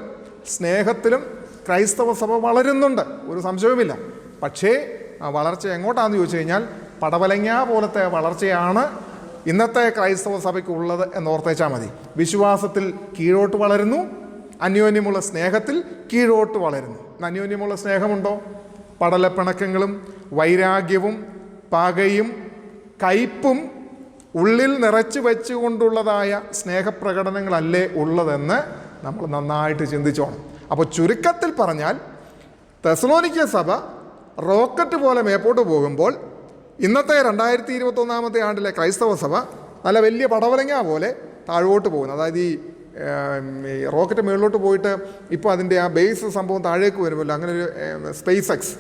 സ്നേഹത്തിലും ക്രൈസ്തവ സഭ വളരുന്നുണ്ട്, ഒരു സംശയവുമില്ല. പക്ഷേ ആ വളർച്ച എങ്ങോട്ടാണെന്ന് ചോദിച്ചു കഴിഞ്ഞാൽ പടവലങ്ങ പോലത്തെ വളർച്ചയാണ് ഇന്നത്തെ ക്രൈസ്തവ സഭയ്ക്ക് ഉള്ളത് എന്നോർത്തേച്ചാൽ മതി. വിശ്വാസത്തിൽ കീഴോട്ട് വളരുന്നു, അന്യോന്യമുള്ള സ്നേഹത്തിൽ കീഴോട്ട് വളരുന്നു. അന്യോന്യമുള്ള സ്നേഹമുണ്ടോ? പടലപ്പിണക്കങ്ങളും വൈരാഗ്യവും പകയും കയ്പും ഉള്ളിൽ നിറച്ചു വെച്ചുകൊണ്ടുള്ളതായ സ്നേഹപ്രകടനങ്ങളല്ലേ ഉള്ളതെന്ന് നമ്മൾ നന്നായിട്ട് ചിന്തിച്ചോണം. അപ്പോൾ ചുരുക്കത്തിൽ പറഞ്ഞാൽ തെസ്സലോനിക്ക സഭ റോക്കറ്റ് പോലെ മേപ്പോട്ട് പോകുമ്പോൾ ഇന്നത്തെ 2021 ആണ്ടിലെ ക്രൈസ്തവ സഭ നല്ല വലിയ പടവലങ്ങ പോലെ താഴോട്ട് പോകുന്നു. അതായത് ഈ റോക്കറ്റ് മുകളിലോട്ട് പോയിട്ട് ഇപ്പോൾ അതിൻ്റെ ആ ബേസ് സംഭവം താഴേക്ക് വരുമല്ലോ. അങ്ങനെ ഒരു സ്പേസ് എക്സ്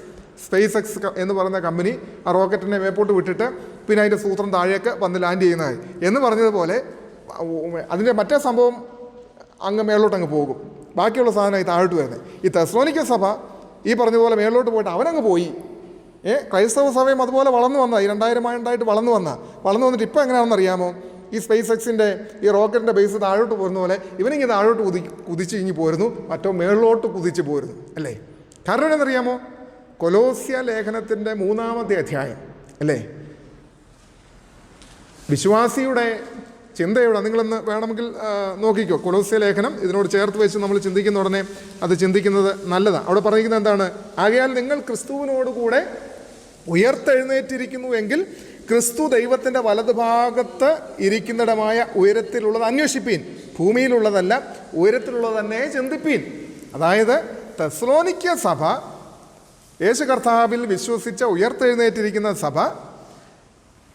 എന്ന് പറയുന്ന കമ്പനി ആ റോക്കറ്റിനെ മേപ്പോട്ട് വിട്ടിട്ട് പിന്നെ അതിൻ്റെ സൂത്രം താഴേക്ക് വന്ന് ലാൻഡ് ചെയ്യുന്നതായി എന്ന് പറഞ്ഞതുപോലെ അതിൻ്റെ മറ്റേ സംഭവം അങ്ങ് മേളിലോട്ട് അങ്ങ് പോകും, ബാക്കിയുള്ള സാധനമായി താഴോട്ട് വരുന്നത്. ഈ തെസ്സലോനിക്ക സഭ ഈ പറഞ്ഞതുപോലെ മേളിലോട്ട് പോയിട്ട് അവനങ്ങ് പോയി. ക്രൈസ്തവ സഭയും അതുപോലെ വളർന്നു വന്ന 2000 ആണ്ടായിട്ട് വളർന്നു വന്നിട്ട് ഇപ്പോൾ എങ്ങനെയാണെന്ന് അറിയാമോ? ഈ സ്പേസ് എക്സിൻ്റെ ഈ റോക്കറ്റിൻ്റെ ബേസ് താഴോട്ട് പോരുന്ന പോലെ ഇവനിങ്ങനെ താഴോട്ട് കുതിച്ച് ഇങ്ങി പോരുന്നു, മറ്റോ മേളിലോട്ട് കുതിച്ച് പോരുന്നു അല്ലേ. കാരണം എന്നറിയാമോ? കൊലോസ്യ ലേഖനത്തിൻ്റെ 3-ാമത്തെ അധ്യായം അല്ലേ, വിശ്വാസിയുടെ ചിന്തയുടെ നിങ്ങളൊന്ന് വേണമെങ്കിൽ നോക്കിക്കോ. കൊലോസ്യ ലേഖനം ഇതിനോട് ചേർത്ത് വെച്ച് നമ്മൾ ചിന്തിക്കുന്ന ഉടനെ അത് ചിന്തിക്കുന്നത് നല്ലതാണ്. അവിടെ പറഞ്ഞിരിക്കുന്നത് എന്താണ്? ആകയാൽ നിങ്ങൾ ക്രിസ്തുവിനോടുകൂടെ ഉയർത്തെഴുന്നേറ്റിരിക്കുന്നു എങ്കിൽ ക്രിസ്തു ദൈവത്തിൻ്റെ വലതുഭാഗത്ത് ഇരിക്കുന്നിടമായ ഉയരത്തിലുള്ളത് അന്വേഷിപ്പീൻ, ഭൂമിയിലുള്ളതല്ല ഉയരത്തിലുള്ളത് തന്നെ ചിന്തിപ്പീൻ. അതായത് തെസ്സലോനിക്ക സഭ യേശു കർത്താവിൽ വിശ്വസിച്ച ഉയർത്തെഴുന്നേറ്റിരിക്കുന്ന സഭ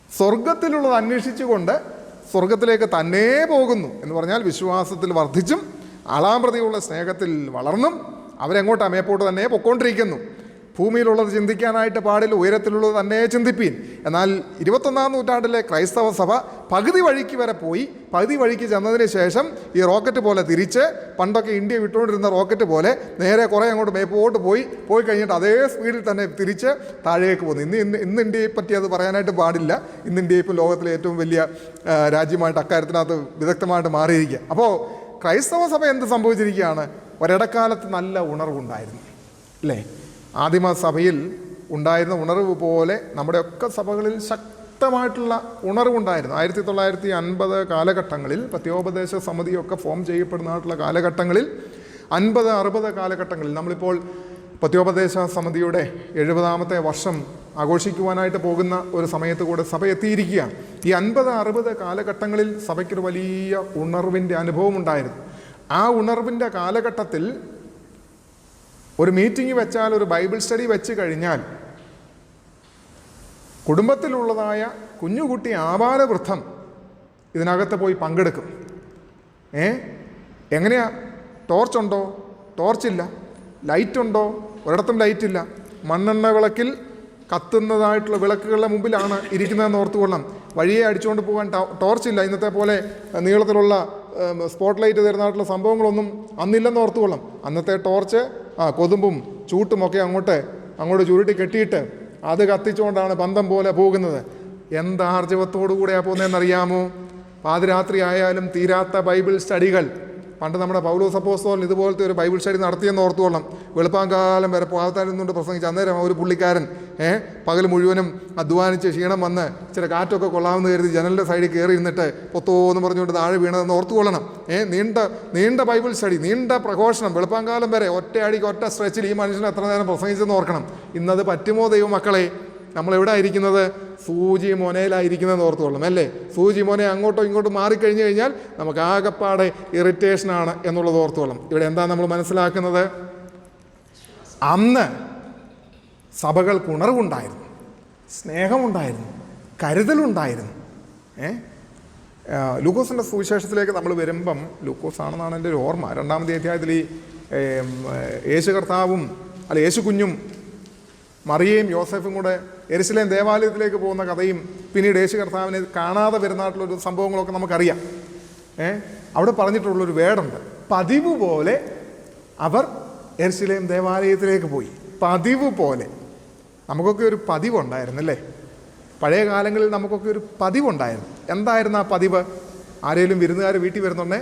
സ്വർഗത്തിലുള്ളത് അന്വേഷിച്ചുകൊണ്ട് സ്വർഗത്തിലേക്ക് തന്നെ പോകുന്നു എന്ന് പറഞ്ഞാൽ വിശ്വാസത്തിൽ വർദ്ധിച്ചും ആളാമ്പ്രതിയുള്ള സ്നേഹത്തിൽ വളർന്നും അവരെങ്ങോട്ട് മേപ്പോട്ട് തന്നെ പൊക്കോണ്ടിരിക്കുന്നു. ഭൂമിയിലുള്ളത് ചിന്തിക്കാനായിട്ട് പാടില്ല, ഉയരത്തിലുള്ളത് തന്നെ ചിന്തിപ്പീൻ. എന്നാൽ 21-ാം നൂറ്റാണ്ടിലെ ക്രൈസ്തവ സഭ പകുതി വഴിക്ക് വരെ പോയി. പകുതി വഴിക്ക് ചെന്നതിന് ശേഷം ഈ റോക്കറ്റ് പോലെ തിരിച്ച്, പണ്ടൊക്കെ ഇന്ത്യ വിട്ടുകൊണ്ടിരുന്ന റോക്കറ്റ് പോലെ നേരെ കുറേ അങ്ങോട്ട് മേപ്പോട്ട് പോയി കഴിഞ്ഞിട്ട് അതേ സ്പീഡിൽ തന്നെ തിരിച്ച് താഴേക്ക് പോകുന്നു. ഇന്ന് ഇന്ത്യയെ പറ്റി അത് പറയാനായിട്ട് പാടില്ല. ഇന്ന് ഇന്ത്യ ഇപ്പോൾ ലോകത്തിലെ ഏറ്റവും വലിയ രാജ്യമായിട്ട് അക്കാര്യത്തിനകത്ത് വിദഗ്ധമായിട്ട് മാറിയിരിക്കുക. അപ്പോൾ ക്രൈസ്തവ സഭ എന്ത് സംഭവിച്ചിരിക്കുകയാണ്? ഒരിടക്കാലത്ത് നല്ല ഉണർവുണ്ടായിരുന്നു അല്ലേ. ആദിമ സഭയിൽ ഉണ്ടായിരുന്ന ഉണർവ് പോലെ നമ്മുടെയൊക്കെ സഭകളിൽ ശക്തമായിട്ടുള്ള ഉണർവുണ്ടായിരുന്നു. 1950 കാലഘട്ടങ്ങളിൽ പത്യോപദേശ സമിതിയൊക്കെ ഫോം ചെയ്യപ്പെടുന്നതായിട്ടുള്ള കാലഘട്ടങ്ങളിൽ 50-60 കാലഘട്ടങ്ങളിൽ നമ്മളിപ്പോൾ പത്യോപദേശ സമിതിയുടെ 70-ാമത്തെ വർഷം ആഘോഷിക്കുവാനായിട്ട് പോകുന്ന ഒരു സമയത്ത് കൂടെ സഭ എത്തിയിരിക്കുകയാണ്. ഈ 50-60 കാലഘട്ടങ്ങളിൽ സഭയ്ക്കൊരു വലിയ ഉണർവിൻ്റെ അനുഭവം ഉണ്ടായിരുന്നു. ആ ഉണർവിൻ്റെ കാലഘട്ടത്തിൽ ഒരു മീറ്റിംഗ് വെച്ചാൽ, ഒരു ബൈബിൾ സ്റ്റഡി വെച്ച് കഴിഞ്ഞാൽ കുടുംബത്തിലുള്ളതായ കുഞ്ഞുകുട്ടി ആബാലവൃദ്ധം ഇതിനകത്ത് പോയി പങ്കെടുക്കും. എങ്ങനെയാ? ടോർച്ചുണ്ടോ? ടോർച്ചില്ല. ലൈറ്റുണ്ടോ? ഒരിടത്തും ലൈറ്റില്ല. മണ്ണെണ്ണ വിളക്കിൽ കത്തുന്നതായിട്ടുള്ള വിളക്കുകളുടെ മുമ്പിലാണ് ഇരിക്കുന്നതെന്ന് ഓർത്തുകൊള്ളാം. വഴിയെ അടിച്ചുകൊണ്ട് പോകാൻ ടോർച്ചില്ല. ഇന്നത്തെ പോലെ നീളത്തിലുള്ള സ്പോട്ട് ലൈറ്റ് തരുന്നതായിട്ടുള്ള സംഭവങ്ങളൊന്നും അന്നില്ലെന്ന് ഓർത്തുകൊള്ളാം. അന്നത്തെ ടോർച്ച് കൊതുമ്പും ചൂട്ടുമൊക്കെ അങ്ങോട്ട് ചുരുട്ടി കെട്ടിയിട്ട് അത് കത്തിച്ചുകൊണ്ടാണ് പന്തം പോലെ പോകുന്നത്. എന്താർജവത്തോടു കൂടെയാണ് പോകുന്നതെന്നറിയാമോ? പാതിരാത്രി ആയാലും തീരാത്ത ബൈബിൾ സ്റ്റഡികൾ. പണ്ട് നമ്മുടെ പൗലോസ് അപ്പോസ്തലൻ ഇതുപോലത്തെ ഒരു ബൈബിൾ സ്റ്റഡി നടത്തിയെന്ന് ഓർത്തോളം. വെളുപ്പാങ്കാലം വരെ പാവത്താനിന്നുകൊണ്ട് പ്രസംഗിച്ച് അന്നേരം ഒരു പുള്ളിക്കാരൻ പകൽ മുഴുവനും അധ്വാനിച്ച് ക്ഷീണം വന്ന് ഇച്ചിരി കാറ്റൊക്കെ കൊള്ളാമെന്ന് കരുതി ജനലിൻ്റെ സൈഡിൽ കയറി ഇരുന്നിട്ട് പൊത്തോന്ന് പറഞ്ഞുകൊണ്ട് താഴെ വീണതെന്ന് ഓർത്തുകൊള്ളണം. നീണ്ട ബൈബിൾ സ്റ്റഡി, നീണ്ട പ്രഘോഷണം, വെളുപ്പാങ്കാലം വരെ ഒറ്റയടിക്ക് ഒറ്റ സ്ട്രെച്ചിൽ ഈ മനുഷ്യൻ എത്ര നേരം പ്രസംഗിച്ചെന്ന് ഓർക്കണം. ഇന്നത് പറ്റുമോ ദൈവമക്കളെ? നമ്മളെവിടെ ആയിരിക്കുന്നത്? സൂചി മൊനയിലായിരിക്കുന്നതെന്ന് ഓർത്തുകൊള്ളും അല്ലേ. സൂചി മൊന അങ്ങോട്ടോ ഇങ്ങോട്ടും മാറിക്കഴിഞ്ഞു കഴിഞ്ഞാൽ നമുക്ക് ആകെപ്പാടെ ഇറിറ്റേഷനാണ് എന്നുള്ളത് ഓർത്തുകൊള്ളും. ഇവിടെ എന്താ നമ്മൾ മനസ്സിലാക്കുന്നത്? അന്ന് സഭകൾക്ക് ഉണർവുണ്ടായിരുന്നു, സ്നേഹമുണ്ടായിരുന്നു, കരുതലുണ്ടായിരുന്നു. ലൂക്കോസിൻ്റെ സുവിശേഷത്തിലേക്ക് നമ്മൾ വരുമ്പം, ലൂക്കോസാണെന്നാണ് എൻ്റെ ഒരു ഓർമ്മ, 2-ാമത്തെ അധ്യായത്തിൽ ഈ യേശു കർത്താവും യേശു കുഞ്ഞും മറിയയും യോസഫും കൂടെ യെരുശലേം ദേവാലയത്തിലേക്ക് പോകുന്ന കഥയും പിന്നീട് യേശു കർത്താവിനെ കാണാതെ വരുന്നതായിട്ടുള്ളൊരു സംഭവങ്ങളൊക്കെ നമുക്കറിയാം. അവിടെ പറഞ്ഞിട്ടുള്ളൊരു വേർഡുണ്ട്, പതിവ് പോലെ അവർ യെരുശലേം ദേവാലയത്തിലേക്ക് പോയി. പതിവ് പോലെ. നമുക്കൊക്കെ ഒരു പതിവുണ്ടായിരുന്നല്ലേ, പഴയ കാലങ്ങളിൽ നമുക്കൊക്കെ ഒരു പതിവുണ്ടായിരുന്നു. എന്തായിരുന്നു ആ പതിവ്? ആരെങ്കിലും വിരുന്നുകാർ വീട്ടിൽ വരുന്നുണ്ടേ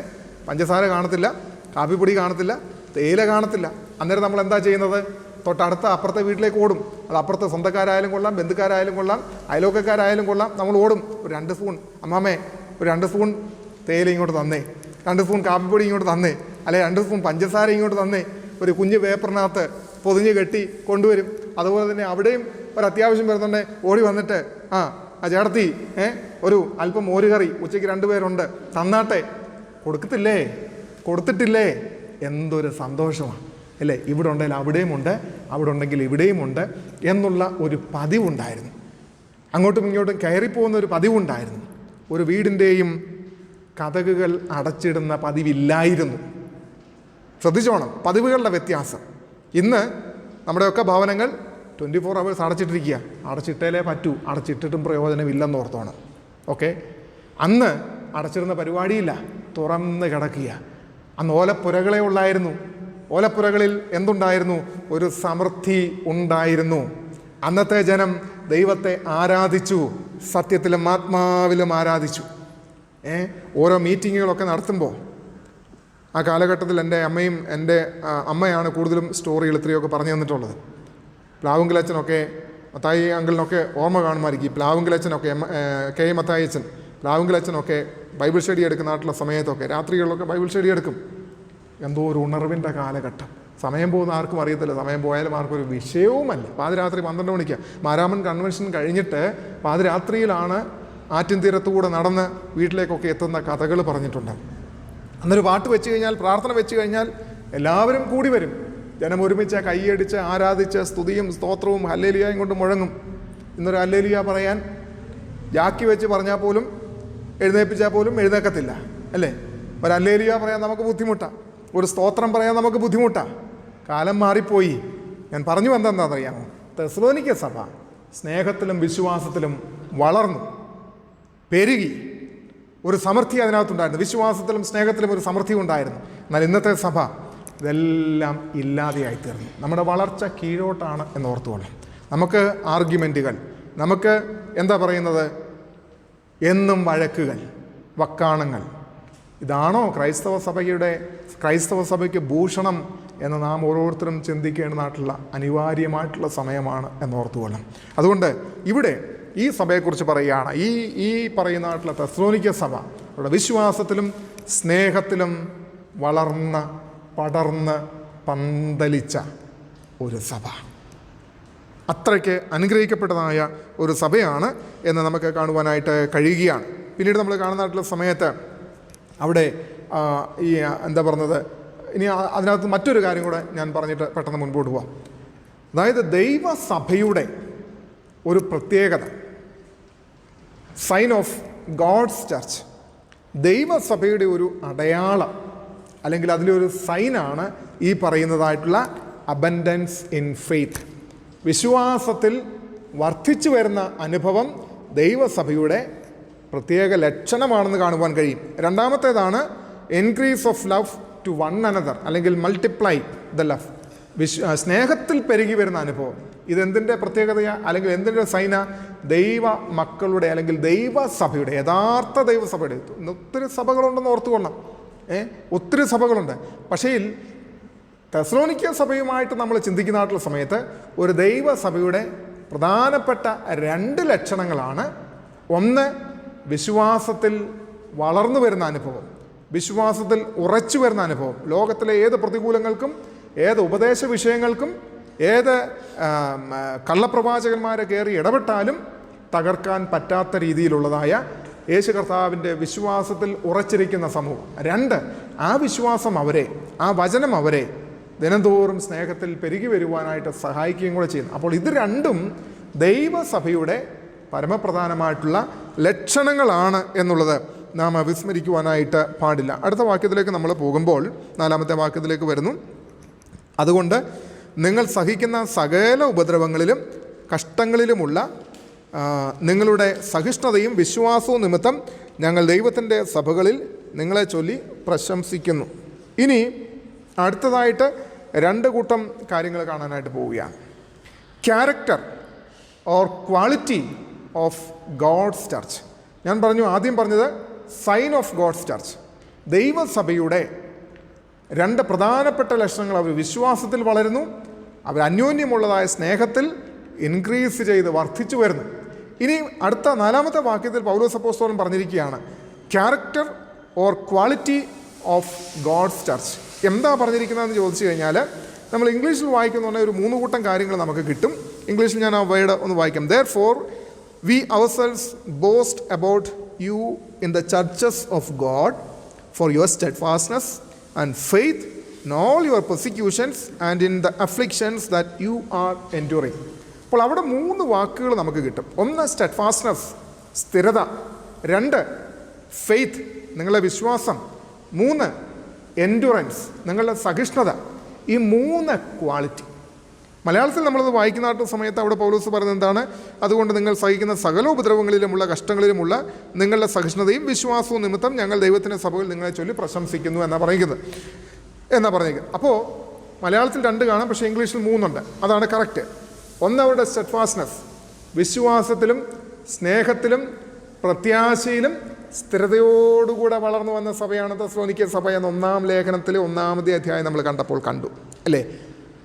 പഞ്ചസാര കാണത്തില്ല, കാപ്പിപ്പൊടി കാണത്തില്ല, തേയില കാണത്തില്ല, അന്നേരം നമ്മൾ എന്താ ചെയ്യുന്നത്? തൊട്ടടുത്ത അപ്പുറത്തെ വീട്ടിലേക്ക് ഓടും. അത് അപ്പുറത്തെ സ്വന്തക്കാരായാലും കൊള്ളാം, ബന്ധുക്കാരായാലും കൊള്ളാം, അയൽവക്കക്കാരായാലും കൊള്ളാം, നമ്മൾ ഓടും. ഒരു 2 സ്പൂൺ അമ്മാമ്മേ, ഒരു 2 സ്പൂൺ തേയില ഇങ്ങോട്ട് തന്നേ, 2 സ്പൂൺ കാപ്പിപ്പൊടി ഇങ്ങോട്ട് തന്നേ, അല്ലെങ്കിൽ 2 സ്പൂൺ പഞ്ചസാര ഇങ്ങോട്ട് തന്നേ. ഒരു കുഞ്ഞ് പേപ്പറിനകത്ത് പൊതിഞ്ഞ് കെട്ടി കൊണ്ടുവരും. അതുപോലെ തന്നെ അവിടെയും ഒരു അത്യാവശ്യം വരുന്നുണ്ട്, ഓടി വന്നിട്ട് ആ ചേട്ടത്തി ഒരു അല്പം മോരുകറി, ഉച്ചയ്ക്ക് 2 പേരുണ്ട്, തന്നാട്ടെ. കൊടുത്തിട്ടില്ലേ? എന്തൊരു സന്തോഷമാണ് അല്ലേ? ഇവിടെ ഉണ്ടെങ്കിൽ അവിടെയും ഉണ്ട്, അവിടെ ഉണ്ടെങ്കിൽ ഇവിടെയും ഉണ്ട് എന്നുള്ള ഒരു പതിവുണ്ടായിരുന്നു. അങ്ങോട്ടും ഇങ്ങോട്ടും കയറിപ്പോകുന്ന ഒരു പതിവുണ്ടായിരുന്നു. ഒരു വീടിൻ്റെയും കതകുകൾ അടച്ചിടുന്ന പതിവില്ലായിരുന്നു. ശ്രദ്ധിച്ചോണം പതിവുകളുടെ വ്യത്യാസം. ഇന്ന് നമ്മുടെയൊക്കെ ഭവനങ്ങൾ 24 hours അടച്ചിട്ടിരിക്കുക. അടച്ചിട്ടേലേ പറ്റൂ, അടച്ചിട്ടിട്ടും പ്രയോജനമില്ലെന്ന് ഓർത്തോണം. ഓക്കെ, അന്ന് അടച്ചിടുന്ന പരിപാടിയില്ല, തുറന്ന് കിടക്കുക. അന്ന് ഓലപ്പുരകളെ ഉള്ളായിരുന്നു. ഓലപ്പുരകളിൽ എന്തുണ്ടായിരുന്നു? ഒരു സമൃദ്ധി ഉണ്ടായിരുന്നു. അന്നത്തെ ജനം ദൈവത്തെ ആരാധിച്ചു, സത്യത്തിലും ആത്മാവിലും ആരാധിച്ചു. ഓരോ മീറ്റിങ്ങുകളൊക്കെ നടത്തുമ്പോൾ ആ കാലഘട്ടത്തിൽ എൻ്റെ അമ്മയും എൻ്റെ അമ്മയാണ് കൂടുതലും സ്റ്റോറികൾ ഇത്രയൊക്കെ പറഞ്ഞു തന്നിട്ടുള്ളത്. പ്ലാവുങ്കലച്ചനൊക്കെ, മത്തായി അങ്കിളിനൊക്കെ ഓർമ്മ കാണുമായിരിക്കും. പ്ലാവുങ്കലച്ചനൊക്കെ കെ മത്തായി അച്ഛൻ, പ്ലാവുങ്കലച്ചനൊക്കെ ബൈബിൾ സ്റ്റഡി എടുക്കുന്ന നാട്ടിലുള്ള സമയത്തൊക്കെ രാത്രികളിലൊക്കെ ബൈബിൾ സ്റ്റഡി എടുക്കും. എന്തോ ഒരു ഉണർവിൻ്റെ കാലഘട്ടം. സമയം പോകുന്ന ആർക്കും അറിയത്തില്ല, സമയം പോയാലും ആർക്കും ഒരു വിഷയവുമല്ല. പാതിരാത്രി 12 മണിക്ക് മാരാമൻ കൺവെൻഷൻ കഴിഞ്ഞിട്ട് പാതിരാത്രിയിലാണ് ആറ്റിൻതീരത്തുകൂടെ നടന്ന് വീട്ടിലേക്കൊക്കെ എത്തുന്ന കഥകൾ പറഞ്ഞിട്ടുണ്ട്. അന്നൊരു പാട്ട് വെച്ച് കഴിഞ്ഞാൽ, പ്രാർത്ഥന വെച്ച് കഴിഞ്ഞാൽ എല്ലാവരും കൂടി വരും. ജനം ഒരുമിച്ച് കൈയടിച്ച് ആരാധിച്ച് സ്തുതിയും സ്തോത്രവും ഹല്ലേലൂയയും കൊണ്ട് മുഴങ്ങും. ഇന്നൊരു ഹല്ലേലൂയ പറയാൻ ജാക്കി വെച്ച് പറഞ്ഞാൽ പോലും, എഴുന്നേൽപ്പിച്ചാൽ പോലും എഴുന്നേക്കത്തില്ല അല്ലേ? ഒരു ഹല്ലേലൂയ പറയാൻ നമുക്ക് ബുദ്ധിമുട്ടാണ്, ഒരു സ്തോത്രം പറയാൻ നമുക്ക് ബുദ്ധിമുട്ടാണ്. കാലം മാറിപ്പോയി. ഞാൻ പറഞ്ഞു വന്നെന്താണെന്നറിയാമോ? തെസ്സലോനിക്ക സഭ സ്നേഹത്തിലും വിശ്വാസത്തിലും വളർന്നു, പെരുകി. ഒരു സമൃദ്ധി അതിനകത്തുണ്ടായിരുന്നു. വിശ്വാസത്തിലും സ്നേഹത്തിലും ഒരു സമൃദ്ധി ഉണ്ടായിരുന്നു. എന്നാൽ ഇന്നത്തെ സഭ ഇതെല്ലാം ഇല്ലാതെയായിത്തീർന്നു. നമ്മുടെ വളർച്ച കീഴോട്ടാണ് എന്നോർത്തുകൊള്ളാം. നമുക്ക് ആർഗ്യുമെൻറ്റുകൾ, നമുക്ക് എന്താ പറയുന്നത്, എന്നും വഴക്കുകൾ, വക്കാണങ്ങൾ. ഇതാണോ ക്രൈസ്തവ സഭയ്ക്ക് ഭൂഷണം എന്ന് നാം ഓരോരുത്തരും ചിന്തിക്കേണ്ടതായിട്ടുള്ള അനിവാര്യമായിട്ടുള്ള സമയമാണ് എന്നോർത്തുകൊള്ളാം. അതുകൊണ്ട് ഇവിടെ ഈ സഭയെക്കുറിച്ച് പറയുകയാണ്. ഈ പറയുന്നതായിട്ടുള്ള തെസ്സലോനിക്ക സഭ അവരുടെ വിശ്വാസത്തിലും സ്നേഹത്തിലും വളർന്ന് പടർന്ന് പന്തലിച്ച ഒരു സഭ. അത്രയ്ക്ക് അനുഗ്രഹിക്കപ്പെട്ടതായ ഒരു സഭയാണ് എന്ന് നമുക്ക് കാണുവാനായിട്ട് കഴിയുകയാണ്. പിന്നീട് നമ്മൾ കാണുന്നതായിട്ടുള്ള സമയത്ത് അവിടെ ഈ എന്താ പറഞ്ഞത്, ഇനി അതിനകത്ത് മറ്റൊരു കാര്യം കൂടെ ഞാൻ പറഞ്ഞിട്ട് പെട്ടെന്ന് മുൻപോട്ട് പോവാം. അതായത് ദൈവസഭയുടെ ഒരു പ്രത്യേകത, സൈൻ ഓഫ് ഗോഡ്സ് ചർച്ച്, ദൈവസഭയുടെ ഒരു അടയാളം അല്ലെങ്കിൽ അതിലെ ഒരു സൈനാണ് ഈ പറയുന്നതായിട്ടുള്ള അബൻഡൻസ് ഇൻ ഫെയ്ത്ത്. വിശ്വാസത്തിൽ വർദ്ധിച്ചു വരുന്ന അനുഭവം ദൈവസഭയുടെ പ്രത്യേക ലക്ഷണമാണെന്ന് കാണുവാൻ കഴിയും. രണ്ടാമത്തേതാണ് increase of love to one another, അല്ലെങ്കിൽ മൾട്ടിപ്ലൈ ദ ലവ്. സ്നേഹത്തിൽ പെരുകി വരുന്ന അനുഭവം. ഇതെന്തിൻ്റെ പ്രത്യേകതയാ അല്ലെങ്കിൽ എന്തിൻ്റെ സൈന? ദൈവ മക്കളുടെ അല്ലെങ്കിൽ ദൈവസഭയുടെ, യഥാർത്ഥ ദൈവസഭയുടെ. ഒത്തിരി സഭകളുണ്ടെന്ന് ഓർത്തുകൊള്ളാം, ഒത്തിരി സഭകളുണ്ട്. പക്ഷേ തെസ്സലോനിക്ക സഭയുമായിട്ട് നമ്മൾ ചിന്തിക്കുന്നതായിട്ടുള്ള സമയത്ത് ഒരു ദൈവസഭയുടെ പ്രധാനപ്പെട്ട 2 ലക്ഷണങ്ങളാണ്. ഒന്ന്, വിശ്വാസത്തിൽ വളർന്നു വരുന്ന അനുഭവം, വിശ്വാസത്തിൽ ഉറച്ചു വരുന്ന അനുഭവം. ലോകത്തിലെ ഏത് പ്രതികൂലങ്ങൾക്കും, ഏത് ഉപദേശ വിഷയങ്ങൾക്കും, ഏത് കള്ളപ്രവാചകന്മാരെ കയറി ഇടപെട്ടാലും തകർക്കാൻ പറ്റാത്ത രീതിയിലുള്ളതായ യേശു കർത്താവിൻ്റെ വിശ്വാസത്തിൽ ഉറച്ചിരിക്കുന്ന സമൂഹം. 2, ആ വിശ്വാസം അവരെ, ആ വചനം അവരെ ദിനംതോറും സ്നേഹത്തിൽ പെരുകി വരുവാനായിട്ട് സഹായിക്കുകയും കൂടെ ചെയ്യുന്നു. അപ്പോൾ ഇത് രണ്ടും ദൈവസഭയുടെ പരമപ്രധാനമായിട്ടുള്ള ലക്ഷണങ്ങളാണ് എന്നുള്ളത് നാം വിസ്മരിക്കുവാനായിട്ട് പാടില്ല. അടുത്ത വാക്യത്തിലേക്ക് നമ്മൾ പോകുമ്പോൾ 4-ാമത്തെ വാക്യത്തിലേക്ക് വരുന്നു. അതുകൊണ്ട് നിങ്ങൾ സഹിക്കുന്ന സകല ഉപദ്രവങ്ങളിലും കഷ്ടങ്ങളിലുമുള്ള നിങ്ങളുടെ സഹിഷ്ണുതയും വിശ്വാസവും നിമിത്തം ഞങ്ങൾ ദൈവത്തിൻ്റെ സഭകളിൽ നിങ്ങളെ ചൊല്ലി പ്രശംസിക്കുന്നു. ഇനി അടുത്തതായിട്ട് 2 കൂട്ടം കാര്യങ്ങൾ കാണാനായിട്ട് പോവുകയാണ്. Character or quality of God's church. ഞാൻ ആദ്യം പറഞ്ഞത് സൈൻ ഓഫ് ഗോഡ്സ് ചർച്ച്, ദൈവസഭയുടെ രണ്ട് പ്രധാനപ്പെട്ട ലക്ഷണങ്ങൾ: അവർ വിശ്വാസത്തിൽ വളരുന്നു, അവർ അന്യോന്യമുള്ളതായ സ്നേഹത്തിൽ ഇൻക്രീസ് ചെയ്ത് വർദ്ധിച്ചു വരുന്നു. ഇനി അടുത്ത 4-ാമത്തെ വാക്യത്തിൽ പൗലോസ് അപ്പോസ്തലൻ പറഞ്ഞിരിക്കുകയാണ് character or quality of God's church. എന്താ പറഞ്ഞിരിക്കുന്നതെന്ന് ചോദിച്ചു കഴിഞ്ഞാൽ, നമ്മൾ ഇംഗ്ലീഷിൽ വായിക്കുന്നുണ്ടെങ്കിൽ ഒരു 3 കൂട്ടം കാര്യങ്ങൾ നമുക്ക് കിട്ടും. ഇംഗ്ലീഷിൽ ഞാൻ ആ വേർഡ് ഒന്ന് വായിക്കാം. Therefore we ourselves boast about you in the churches of God for your steadfastness and faith in all your persecutions and in the afflictions that you are enduring. അപ്പോൾ അവിടെ 3 വാക്കുകൾ നമുക്ക് കിട്ടും. 1 സ്റ്റെഡ്ഫാസ്റ്റ്നെസ്, സ്ഥിരത. 2 ഫെയ്ത്ത്, നിങ്ങളുടെ വിശ്വാസം. 3 എൻഡുറൻസ്, നിങ്ങളുടെ സഹിഷ്ണുത. ഈ 3 ക്വാളിറ്റി മലയാളത്തിൽ നമ്മളത് വായിക്കുന്ന സമയത്ത് അവിടെ പൗലോസ് പറയുന്നത് എന്താണ്? അതുകൊണ്ട് നിങ്ങൾ സഹിക്കുന്ന സകല ഉപദ്രവങ്ങളിലുമുള്ള കഷ്ടങ്ങളിലുമുള്ള നിങ്ങളുടെ സഹിഷ്ണുതയും വിശ്വാസവും നിമിത്തം ഞങ്ങൾ ദൈവത്തിൻ്റെ സഭയിൽ നിങ്ങളെ ചൊല്ലി പ്രശംസിക്കുന്നു എന്നാണ് പറഞ്ഞിരിക്കുന്നത്. അപ്പോൾ മലയാളത്തിൽ 2 കാണാം, പക്ഷേ ഇംഗ്ലീഷിൽ 3 ഉണ്ട്. അതാണ് കറക്റ്റ്. 1 അവരുടെ സ്റ്റെഡ്ഫാസ്റ്റ്നെസ്, വിശ്വാസത്തിലും സ്നേഹത്തിലും പ്രത്യാശയിലും സ്ഥിരതയോടുകൂടെ വളർന്നു വന്ന സഭയാണ് തെസ്സലോനിക്ക സഭ എന്ന 1-ാം ലേഖനത്തിലെ 1-ാമത്തെ അധ്യായം നമ്മൾ കണ്ടു അല്ലേ?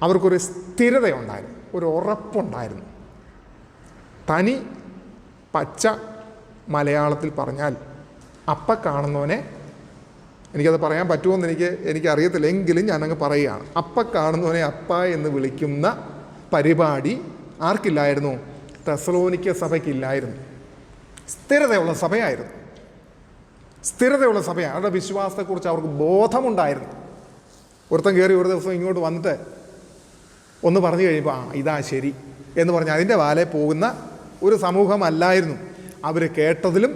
അവർക്കൊരു സ്ഥിരതയുണ്ടായിരുന്നു, ഒരു ഉറപ്പുണ്ടായിരുന്നു. തനി പച്ച മലയാളത്തിൽ പറഞ്ഞാൽ അപ്പ കാണുന്നവനെ, എനിക്കത് പറയാൻ പറ്റുമോയെന്ന് എനിക്കറിയത്തില്ല, എങ്കിലും ഞാനങ്ങ് പറയുകയാണ്. അപ്പ കാണുന്നവനെ അപ്പ എന്ന് വിളിക്കുന്ന പരിപാടി ആർക്കില്ലായിരുന്നു? തെസ്സലോനിക്ക സഭയ്ക്കില്ലായിരുന്നു. സ്ഥിരതയുള്ള സഭയായിരുന്നു. അവരുടെ വിശ്വാസത്തെക്കുറിച്ച് അവർക്ക് ബോധമുണ്ടായിരുന്നു. ഒരുത്തൻ കയറി ഒരു ദിവസം ഇങ്ങോട്ട് വന്നിട്ട് ഒന്ന് പറഞ്ഞു കഴിയുമ്പോൾ ഇതാ ശരി എന്ന് പറഞ്ഞ് അതിൻ്റെ വാലെ പോകുന്ന ഒരു സമൂഹമല്ലായിരുന്നു. അവർ കേട്ടതിലും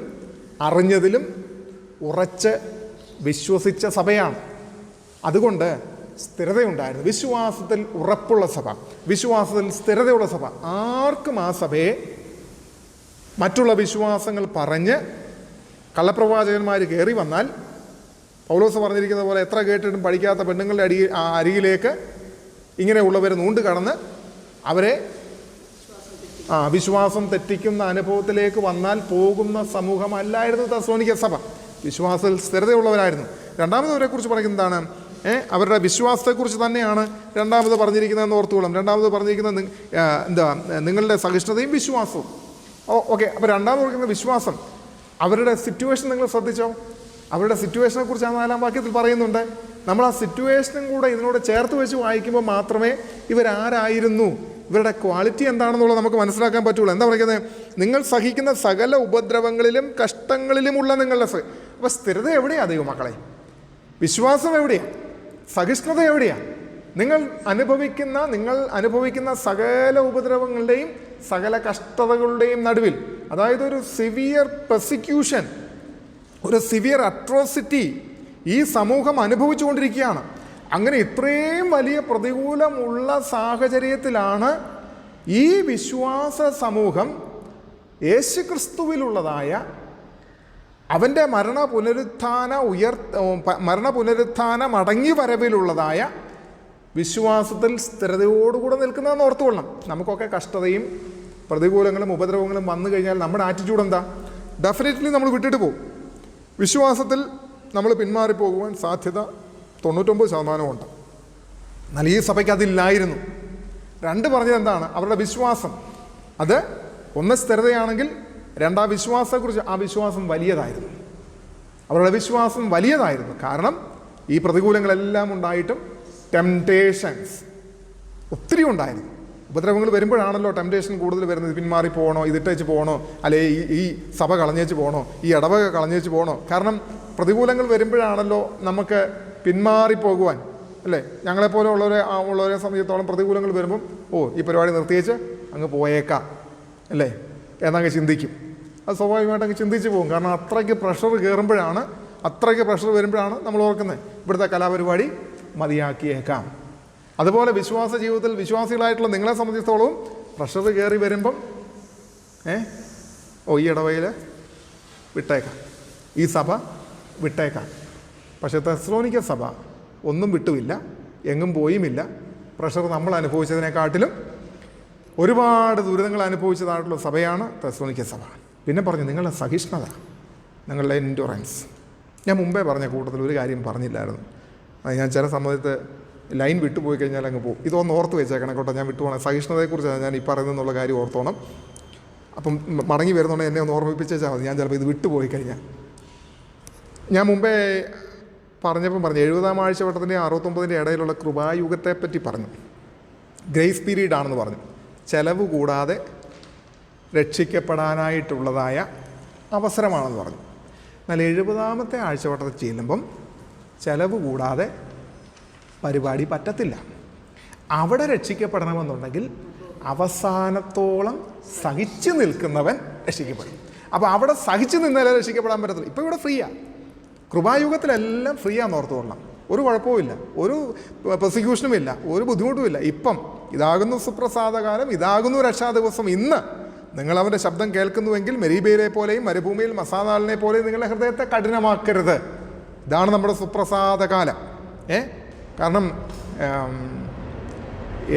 അറിഞ്ഞതിലും ഉറച്ച് വിശ്വസിച്ച സഭയാണ്. അതുകൊണ്ട് സ്ഥിരതയുണ്ടായിരുന്നു. വിശ്വാസത്തിൽ ഉറപ്പുള്ള സഭ, വിശ്വാസത്തിൽ സ്ഥിരതയുള്ള സഭ. ആർക്കും ആ സഭയെ മറ്റുള്ള വിശ്വാസങ്ങൾ പറഞ്ഞ് കള്ളപ്രവാചകന്മാർ കയറി വന്നാൽ പൗലോസ് പറഞ്ഞിരിക്കുന്ന പോലെ എത്ര കേട്ടിട്ടും പഠിക്കാത്ത പെണ്ണുങ്ങളുടെ അരികിലേക്ക് ഇങ്ങനെയുള്ളവർ നൂണ്ട് കടന്ന് അവരെ വിശ്വാസം തെറ്റിക്കുന്ന അനുഭവത്തിലേക്ക് വന്നാൽ പോകുന്ന സമൂഹമല്ലായിരുന്നു തെസ്സലോനിക്ക സഭ. വിശ്വാസത്തിൽ സ്ഥിരതയുള്ളവരായിരുന്നു. രണ്ടാമതവരെക്കുറിച്ച് പറയുന്നതാണ്, അവരുടെ വിശ്വാസത്തെക്കുറിച്ച് തന്നെയാണ് രണ്ടാമത് പറഞ്ഞിരിക്കുന്നതെന്ന് ഓർത്തുകൊള്ളും. രണ്ടാമത് പറഞ്ഞിരിക്കുന്നത് നിങ്ങളുടെ സഹിഷ്ണുതയും വിശ്വാസവും. ഓക്കെ, അപ്പോൾ രണ്ടാമത് പറയുന്ന വിശ്വാസം. അവരുടെ സിറ്റുവേഷൻ നിങ്ങൾ ശ്രദ്ധിച്ചോ? അവരുടെ സിറ്റുവേഷനെ കുറിച്ചാണ് 4-ാം വാക്യത്തിൽ പറയുന്നുണ്ട്. നമ്മൾ ആ സിറ്റുവേഷനും കൂടെ ഇതിനോട് ചേർത്ത് വെച്ച് വായിക്കുമ്പോൾ മാത്രമേ ഇവരാരായിരുന്നു, ഇവരുടെ ക്വാളിറ്റി എന്താണെന്നുള്ളത് നമുക്ക് മനസ്സിലാക്കാൻ പറ്റുള്ളൂ. എന്താ പറയുന്നത്? നിങ്ങൾ സഹിക്കുന്ന സകല ഉപദ്രവങ്ങളിലും കഷ്ടങ്ങളിലുമുള്ള നിങ്ങളുടെ അപ്പോൾ സ്ഥിരത എവിടെയാണ് ദൈവമക്കളെ? വിശ്വാസം എവിടെയാണ്? സഹിഷ്ണുത എവിടെയാണ്? നിങ്ങൾ അനുഭവിക്കുന്ന സകല ഉപദ്രവങ്ങളുടെയും സകല കഷ്ടതകളുടെയും നടുവിൽ, അതായത് ഒരു സിവിയർ പെർസിക്യൂഷൻ, ഒരു സിവിയർ അട്രോസിറ്റി ഈ സമൂഹം അനുഭവിച്ചുകൊണ്ടിരിക്കുകയാണ്. അങ്ങനെ ഇത്രയും വലിയ പ്രതികൂലമുള്ള സാഹചര്യത്തിലാണ് ഈ വിശ്വാസ സമൂഹം യേശുക്രിസ്തുവിലുള്ളതായ അവൻ്റെ മരണ പുനരുത്ഥാന മടങ്ങി വരവിലുള്ളതായ വിശ്വാസത്തിൽ സ്ഥിരതയോടുകൂടെ നിൽക്കുന്നതെന്ന് ഓർത്തുകൊള്ളണം. നമുക്കൊക്കെ കഷ്ടതയും പ്രതികൂലങ്ങളും ഉപദ്രവങ്ങളും വന്നു കഴിഞ്ഞാൽ നമ്മുടെ ആറ്റിറ്റ്യൂഡ് എന്താ? ഡെഫിനറ്റ്ലി നമ്മൾ വിട്ടിട്ട് പോകും. വിശ്വാസത്തിൽ നമ്മൾ പിന്മാറിപ്പോകുവാൻ സാധ്യത 99% ഉണ്ട്. എന്നാൽ ഈ സഭയ്ക്ക് അതില്ലായിരുന്നു. 2 പറഞ്ഞത് എന്താണ്? അവരുടെ വിശ്വാസം. അത് 1 സ്ഥിരതയാണെങ്കിൽ 2 വിശ്വാസത്തെക്കുറിച്ച്, ആ വിശ്വാസം വലിയതായിരുന്നു. അവരുടെ വിശ്വാസം വലിയതായിരുന്നു. കാരണം ഈ പ്രതികൂലങ്ങളെല്ലാം ഉണ്ടായിട്ടും ടെംപ്റ്റേഷൻസ് ഒത്തിരി ഉണ്ടായിരുന്നു. ഉപദ്രവങ്ങൾ വരുമ്പോഴാണല്ലോ ടെംപ്റ്റേഷൻ കൂടുതൽ വരുന്നത്. പിന്മാറി പോകണോ, ഇതിട്ടേച്ച് പോകണോ, അല്ലെ ഈ സഭ കളഞ്ഞേച്ച് പോകണോ, ഈ ഇടവക കളഞ്ഞേച്ച് പോകണോ. കാരണം പ്രതികൂലങ്ങൾ വരുമ്പോഴാണല്ലോ നമുക്ക് പിന്മാറിപ്പോകുവാൻ, അല്ലേ? ഞങ്ങളെപ്പോലെ ഉള്ളവരെ സംബന്ധിച്ചിടത്തോളം പ്രതികൂലങ്ങൾ വരുമ്പം ഈ പരിപാടി നിർത്തിയേച്ച് അങ്ങ് പോയേക്കാം, അല്ലേ എന്നങ്ങ് ചിന്തിക്കും. അത് സ്വാഭാവികമായിട്ട് അങ്ങ് ചിന്തിച്ച് പോകും. കാരണം അത്രയ്ക്ക് പ്രഷർ വരുമ്പോഴാണ് നമ്മൾ ഓർക്കുന്നത് ഇവിടുത്തെ കലാപരിപാടി മതിയാക്കിയേക്കാം. അതുപോലെ വിശ്വാസ ജീവിതത്തിൽ വിശ്വാസികളായിട്ടുള്ള നിങ്ങളെ സംബന്ധിച്ചിടത്തോളം പ്രഷർ കയറി വരുമ്പം ഈ ഇടവയിൽ വിട്ടേക്കാം, ഈ സഭ വിട്ടേക്കാം. പക്ഷേ തെസ്സലോനിക്ക സഭ ഒന്നും വിട്ടുമില്ല, എങ്ങും പോയുമില്ല. പ്രഷർ നമ്മൾ അനുഭവിച്ചതിനെക്കാട്ടിലും ഒരുപാട് ദുരിതങ്ങൾ അനുഭവിച്ചതായിട്ടുള്ള സഭയാണ് തെസ്സലോനിക്ക സഭ. പിന്നെ പറഞ്ഞു നിങ്ങളുടെ സഹിഷ്ണുത, നിങ്ങളുടെ എൻഡുറൻസ്. ഞാൻ മുമ്പേ പറഞ്ഞ കൂട്ടത്തിൽ ഒരു കാര്യം പറഞ്ഞില്ലായിരുന്നു. ഞാൻ ചില സമയത്ത് ലൈൻ വിട്ടുപോയി കഴിഞ്ഞാൽ അങ്ങ് പോകും. ഇതൊന്ന് ഓർത്ത് വെച്ചേക്കണം കേട്ടോ, ഞാൻ വിട്ടുപോകണം. സഹിഷ്ണുതയെക്കുറിച്ചാണ് ഞാൻ ഈ പറയുന്നതെന്നുള്ള കാര്യം ഓർത്തോണം. അപ്പം മടങ്ങി വരുന്നുണ്ടെങ്കിൽ എന്നെ ഒന്ന് ഓർമ്മിപ്പിച്ചാൽ മതി, ഞാൻ ചിലപ്പോൾ ഇത് വിട്ടുപോയി കഴിഞ്ഞാൽ. ഞാൻ മുമ്പേ പറഞ്ഞു 70-ാം ആഴ്ചവട്ടത്തിൻ്റെയും 69-ൻ്റെ ഇടയിലുള്ള കൃപായുഗത്തെപ്പറ്റി പറഞ്ഞു. ഗ്രേസ് പീരീഡ് ആണെന്ന് പറഞ്ഞു. ചെലവ് കൂടാതെ രക്ഷിക്കപ്പെടാനായിട്ടുള്ളതായ അവസരമാണെന്ന് പറഞ്ഞു. എന്നാൽ 70-ാമത്തെ ആഴ്ചവട്ടത്തിൽ ചെല്ലുമ്പം ചെലവ് കൂടാതെ പരിപാടി പറ്റത്തില്ല. അവിടെ രക്ഷിക്കപ്പെടണമെന്നുണ്ടെങ്കിൽ അവസാനത്തോളം സഹിച്ചു നിൽക്കുന്നവൻ രക്ഷിക്കപ്പെടും. അപ്പോൾ അവിടെ സഹിച്ചു നിന്നാലേ രക്ഷിക്കപ്പെടാൻ പറ്റത്തില്ല. ഇപ്പോൾ ഇവിടെ ഫ്രീയാണ്. കൃപായുഗത്തിലെല്ലാം ഫ്രീയാന്ന് ഓർത്തുകൊള്ളണം. ഒരു കുഴപ്പവുമില്ല, ഒരു പ്രോസിക്യൂഷനുമില്ല, ഒരു ബുദ്ധിമുട്ടുമില്ല. ഇപ്പം ഇതാകുന്നു സുപ്രസാദകാലം, ഇതാകുന്നു രക്ഷാ ദിവസം. ഇന്ന് നിങ്ങളവൻ്റെ ശബ്ദം കേൾക്കുന്നുവെങ്കിൽ മെരീബയിലെ പോലെയും മരുഭൂമിയിൽ മസാനാലിനെ പോലെയും നിങ്ങളുടെ ഹൃദയത്തെ കഠിനമാക്കരുത്. ഇതാണ് നമ്മുടെ സുപ്രസാദകാലം. കാരണം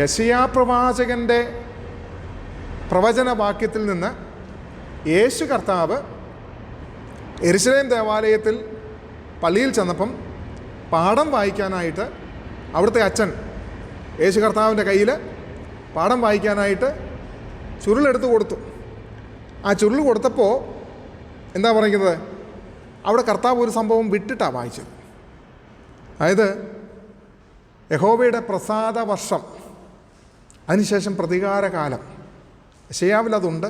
യെശയ്യാ പ്രവാചകൻ്റെ പ്രവചനവാക്യത്തിൽ നിന്ന് യേശു കർത്താവ് യെരുശലേം ദേവാലയത്തിൽ പള്ളിയിൽ ചെന്നപ്പം പാഠം വായിക്കാനായിട്ട് അവിടുത്തെ അച്ഛൻ യേശു കർത്താവിൻ്റെ കയ്യിൽ പാഠം വായിക്കാനായിട്ട് ചുരുളെടുത്ത് കൊടുത്തു. ആ ചുരുൾ കൊടുത്തപ്പോൾ എന്താ പറയുന്നത്, അവിടെ കർത്താവ് ഒരു സംഭവം വിട്ടിട്ടാണ് വായിച്ചത്. അതായത് യഹോവയുടെ പ്രസാദ വർഷം, അതിനുശേഷം പ്രതികാരകാലം. യെശയ്യാവിൽ അതുണ്ട്,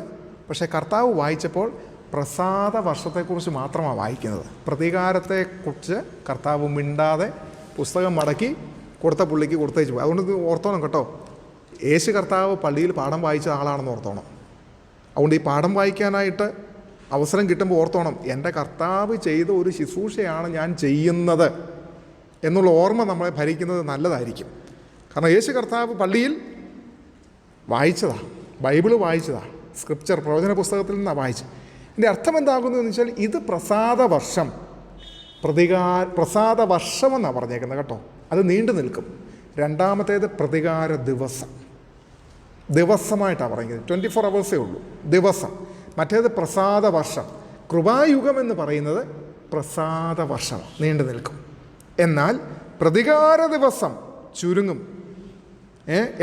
പക്ഷേ കർത്താവ് വായിച്ചപ്പോൾ പ്രസാദ വർഷത്തെക്കുറിച്ച് മാത്രമാണ് വായിക്കുന്നത്. പ്രതികാരത്തെക്കുറിച്ച് കർത്താവ് മിണ്ടാതെ പുസ്തകം മടക്കി കൊടുത്ത പുള്ളിക്ക് കൊടുത്തേച്ചു പോയി. അതുകൊണ്ട് ഇത് ഓർത്തോണം കേട്ടോ, യേശു കർത്താവ് പള്ളിയിൽ പാഠം വായിച്ച ആളാണെന്ന് ഓർത്തോണം. അതുകൊണ്ട് ഈ പാഠം വായിക്കാനായിട്ട് അവസരം കിട്ടുമ്പോൾ ഓർത്തോണം, എൻ്റെ കർത്താവ് ചെയ്ത ഒരു ശുശ്രൂഷയാണ് ഞാൻ ചെയ്യുന്നത് എന്നുള്ള ഓർമ്മ നമ്മളെ ഭരിക്കുന്നത് നല്ലതായിരിക്കും. കാരണം യേശു കർത്താവ് പള്ളിയിൽ വായിച്ചതാണ്, ബൈബിള് വായിച്ചതാണ്, സ്ക്രിപ്ചർ പ്രവചന പുസ്തകത്തിൽ നിന്നാണ് വായിച്ചത്. ഇതിൻ്റെ അർത്ഥം എന്താകുന്നു എന്ന് വെച്ചാൽ ഇത് പ്രസാദ വർഷം, പ്രസാദ വർഷമെന്നാണ് പറഞ്ഞേക്കുന്നത് കേട്ടോ. അത് നീണ്ടു നിൽക്കും. രണ്ടാമത്തേത് പ്രതികാര ദിവസം, ദിവസമായിട്ടാണ് പറയുന്നത്. 24 hours ഉള്ളൂ ദിവസം. മറ്റേത് പ്രസാദ വർഷം. കൃപായുഗം എന്ന് പറയുന്നത് പ്രസാദ വർഷം, നീണ്ടു നിൽക്കും. എന്നാൽ പ്രതികാര ദിവസം ചുരുങ്ങും.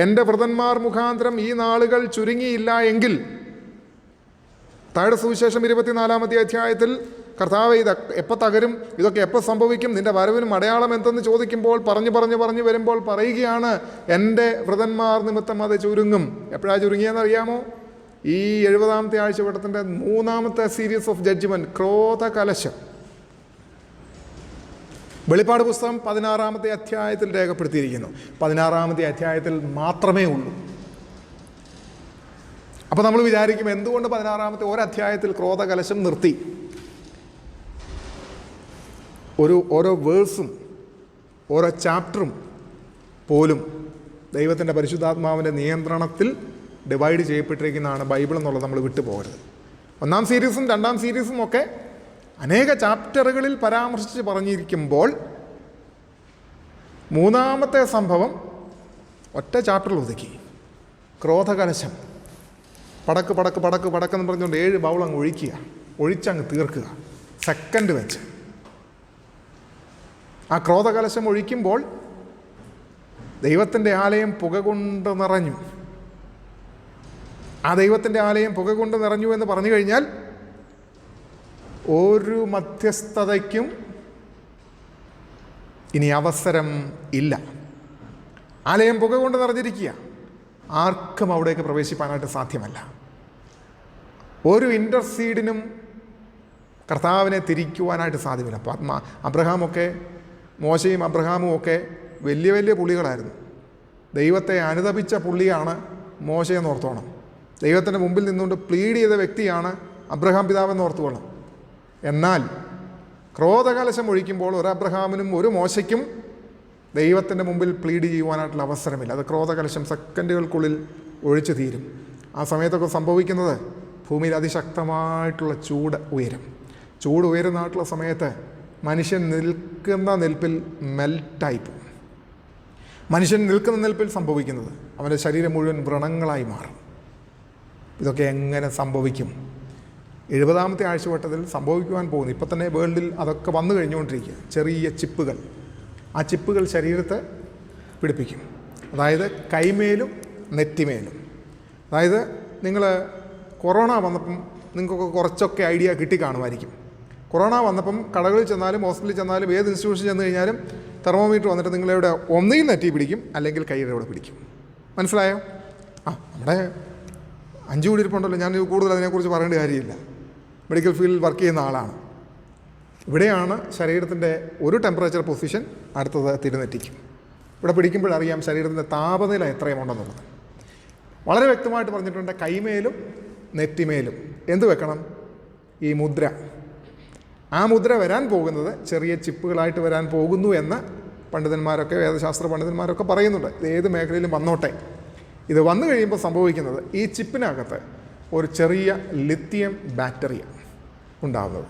എൻ്റെ വൃതന്മാർ മുഖാന്തരം ഈ നാളുകൾ ചുരുങ്ങിയില്ല എങ്കിൽ, താഴെ സുവിശേഷം 24-ാം അധ്യായത്തിൽ കർത്താവ് ഇത് എപ്പോൾ തകരും, ഇതൊക്കെ എപ്പോൾ സംഭവിക്കും, നിൻ്റെ വരവിനും അടയാളം എന്തെന്ന് ചോദിക്കുമ്പോൾ പറഞ്ഞു വരുമ്പോൾ പറയുകയാണ്, എൻ്റെ വൃതന്മാർ നിമിത്തം അത് ചുരുങ്ങും. എപ്പോഴാണ് ചുരുങ്ങിയെന്നറിയാമോ? ഈ 70-ാമത്തെ ആഴ്ചവട്ടത്തിൻ്റെ 3-ാമത്തെ സീരീസ് ഓഫ് ജഡ്ജ്മെൻറ്റ്, ക്രോധ കലശം. വെളിപ്പാട് പുസ്തകം 16-ാമത്തെ അധ്യായത്തിൽ രേഖപ്പെടുത്തിയിരിക്കുന്നു. 16-ാമത്തെ അധ്യായത്തിൽ മാത്രമേ ഉള്ളൂ. അപ്പോൾ നമ്മൾ വിചാരിക്കും എന്തുകൊണ്ട് 16-ാമത്തെ ഒരധ്യായത്തിൽ ക്രോധകലശം നിർത്തി? ഓരോ വേഴ്സും ഓരോ ചാപ്റ്ററും പോലും ദൈവത്തിൻ്റെ പരിശുദ്ധാത്മാവിൻ്റെ നിയന്ത്രണത്തിൽ ഡിവൈഡ് ചെയ്യപ്പെട്ടിരിക്കുന്നതാണ് ബൈബിൾ എന്നുള്ളത് നമ്മൾ വിട്ടുപോകരുത്. 1-ാം സീരീസും 2-ാം സീരീസും ഒക്കെ അനേക ചാപ്റ്ററുകളിൽ പരാമർശിച്ച് പറഞ്ഞിരിക്കുമ്പോൾ 3-ാമത്തെ സംഭവം ഒറ്റ ചാപ്റ്ററിൽ ഒതുക്കി. ക്രോധകലശം. പടക്കെന്ന് പറഞ്ഞുകൊണ്ട് 7 ബൗൾ അങ്ങ് ഒഴിക്കുക, ഒഴിച്ചങ്ങ് തീർക്കുക, സെക്കൻഡ് വെച്ച്. ആ ക്രോധകലശം ഒഴിക്കുമ്പോൾ ദൈവത്തിൻ്റെ ആലയം പുക കൊണ്ട് നിറഞ്ഞു. ആ ദൈവത്തിൻ്റെ ആലയം പുക കൊണ്ട് നിറഞ്ഞു എന്ന് പറഞ്ഞു കഴിഞ്ഞാൽ ഒരു മധ്യസ്ഥതയ്ക്കും ഇനി അവസരം ഇല്ല. ആലയം പുക കൊണ്ട് നിറഞ്ഞിരിക്കുക. ആർക്കും അവിടേക്ക് പ്രവേശിപ്പാനായിട്ട് സാധ്യമല്ല. ഒരു ഇൻ്റർസീഡിനും കർത്താവിനെ തിരിക്കുവാനായിട്ട് സാധ്യമല്ല. അബ്രഹാമൊക്കെ, മോശയും അബ്രഹാമും ഒക്കെ വലിയ വലിയ പുള്ളികളായിരുന്നു. ദൈവത്തെ അനുതപിച്ച പുള്ളിയാണ് മോശയെന്ന് ഓർത്തോണം. ദൈവത്തിൻ്റെ മുമ്പിൽ നിന്നുകൊണ്ട് പ്ലീഡ് ചെയ്ത വ്യക്തിയാണ് അബ്രഹാം പിതാവെന്ന് ഓർത്തുകൊള്ളണം. എന്നാൽ ക്രോധകലശം ഒഴിക്കുമ്പോൾ ഒരു അബ്രഹാമിനും ഒരു മോശയ്ക്കും ദൈവത്തിൻ്റെ മുമ്പിൽ പ്ലീഡ് ചെയ്യുവാനായിട്ടുള്ള അവസരമില്ല. അത് ക്രോധകലശം സെക്കൻഡുകൾക്കുള്ളിൽ ഒഴിച്ചു തീരും. ആ സമയത്തൊക്കെ സംഭവിക്കുന്നത് ഭൂമിയിൽ അതിശക്തമായിട്ടുള്ള ചൂട് ഉയരുന്നതായിട്ടുള്ള സമയത്ത് മനുഷ്യൻ നിൽക്കുന്ന നിൽപ്പിൽ മെൽറ്റായി പോകും. മനുഷ്യൻ നിൽക്കുന്ന നിൽപ്പിൽ സംഭവിക്കുന്നത് അവൻ്റെ ശരീരം മുഴുവൻ വ്രണങ്ങളായി മാറും. ഇതൊക്കെ എങ്ങനെ സംഭവിക്കും? 70-ാമത്തെ ആഴ്ചവട്ടത്തിൽ സംഭവിക്കുവാൻ പോകുന്നു. ഇപ്പം തന്നെ വേൾഡിൽ അതൊക്കെ വന്നു കഴിഞ്ഞുകൊണ്ടിരിക്കുക. ചെറിയ ചിപ്പുകൾ, ആ ചിപ്പുകൾ ശരീരത്തെ പിടിപ്പിക്കും. അതായത് കൈമേലും നെറ്റിമേലും. അതായത് നിങ്ങൾ കൊറോണ വന്നപ്പം നിങ്ങൾക്കൊക്കെ കുറച്ചൊക്കെ ഐഡിയ കിട്ടിക്കാണുമായിരിക്കും. കൊറോണ വന്നപ്പം കടകളിൽ ചെന്നാലും ഹോസ്പിറ്റലിൽ ചെന്നാലും ഏത് ഇൻസ്റ്റിറ്റ്യൂഷനിൽ ചെന്ന് കഴിഞ്ഞാലും തെർമോമീറ്റർ വന്നിട്ട് നിങ്ങളിവിടെ ഒന്നുകിൽ നെറ്റി പിടിക്കും, അല്ലെങ്കിൽ കൈയുടെ ഇവിടെ പിടിക്കും. മനസ്സിലായോ? നമ്മുടെ 5 കൂടിയിരിപ്പുണ്ടല്ലോ, ഞാൻ കൂടുതൽ അതിനെക്കുറിച്ച് പറയേണ്ട കാര്യമില്ല. മെഡിക്കൽ ഫീൽഡിൽ വർക്ക് ചെയ്യുന്ന ആളാണ്. ഇവിടെയാണ് ശരീരത്തിൻ്റെ ഒരു ടെമ്പറേച്ചർ പൊസിഷൻ, അടുത്തത് തിരുനെറ്റിക്കും. ഇവിടെ പിടിക്കുമ്പോഴറിയാം ശരീരത്തിൻ്റെ താപനില എത്രയുമുണ്ടെന്നുള്ളത്. വളരെ വ്യക്തമായിട്ട് പറഞ്ഞിട്ടുണ്ട്. കൈമേലും നെറ്റിമേലും എന്ത് വെക്കണം? ഈ മുദ്ര. ആ മുദ്ര വരാൻ പോകുന്നത് ചെറിയ ചിപ്പുകളായിട്ട് വരാൻ പോകുന്നു എന്ന് പണ്ഡിതന്മാരൊക്കെ, വേദശാസ്ത്ര പണ്ഡിതന്മാരൊക്കെ പറയുന്നുണ്ട്. ഇത് ഏത് മേഖലയിലും വന്നോട്ടെ. ഇത് വന്നു കഴിയുമ്പോൾ സംഭവിക്കുന്നത് ഈ ചിപ്പിനകത്ത് ഒരു ചെറിയ ലിത്തിയം ബാറ്ററി ഉണ്ടാകുന്നത്.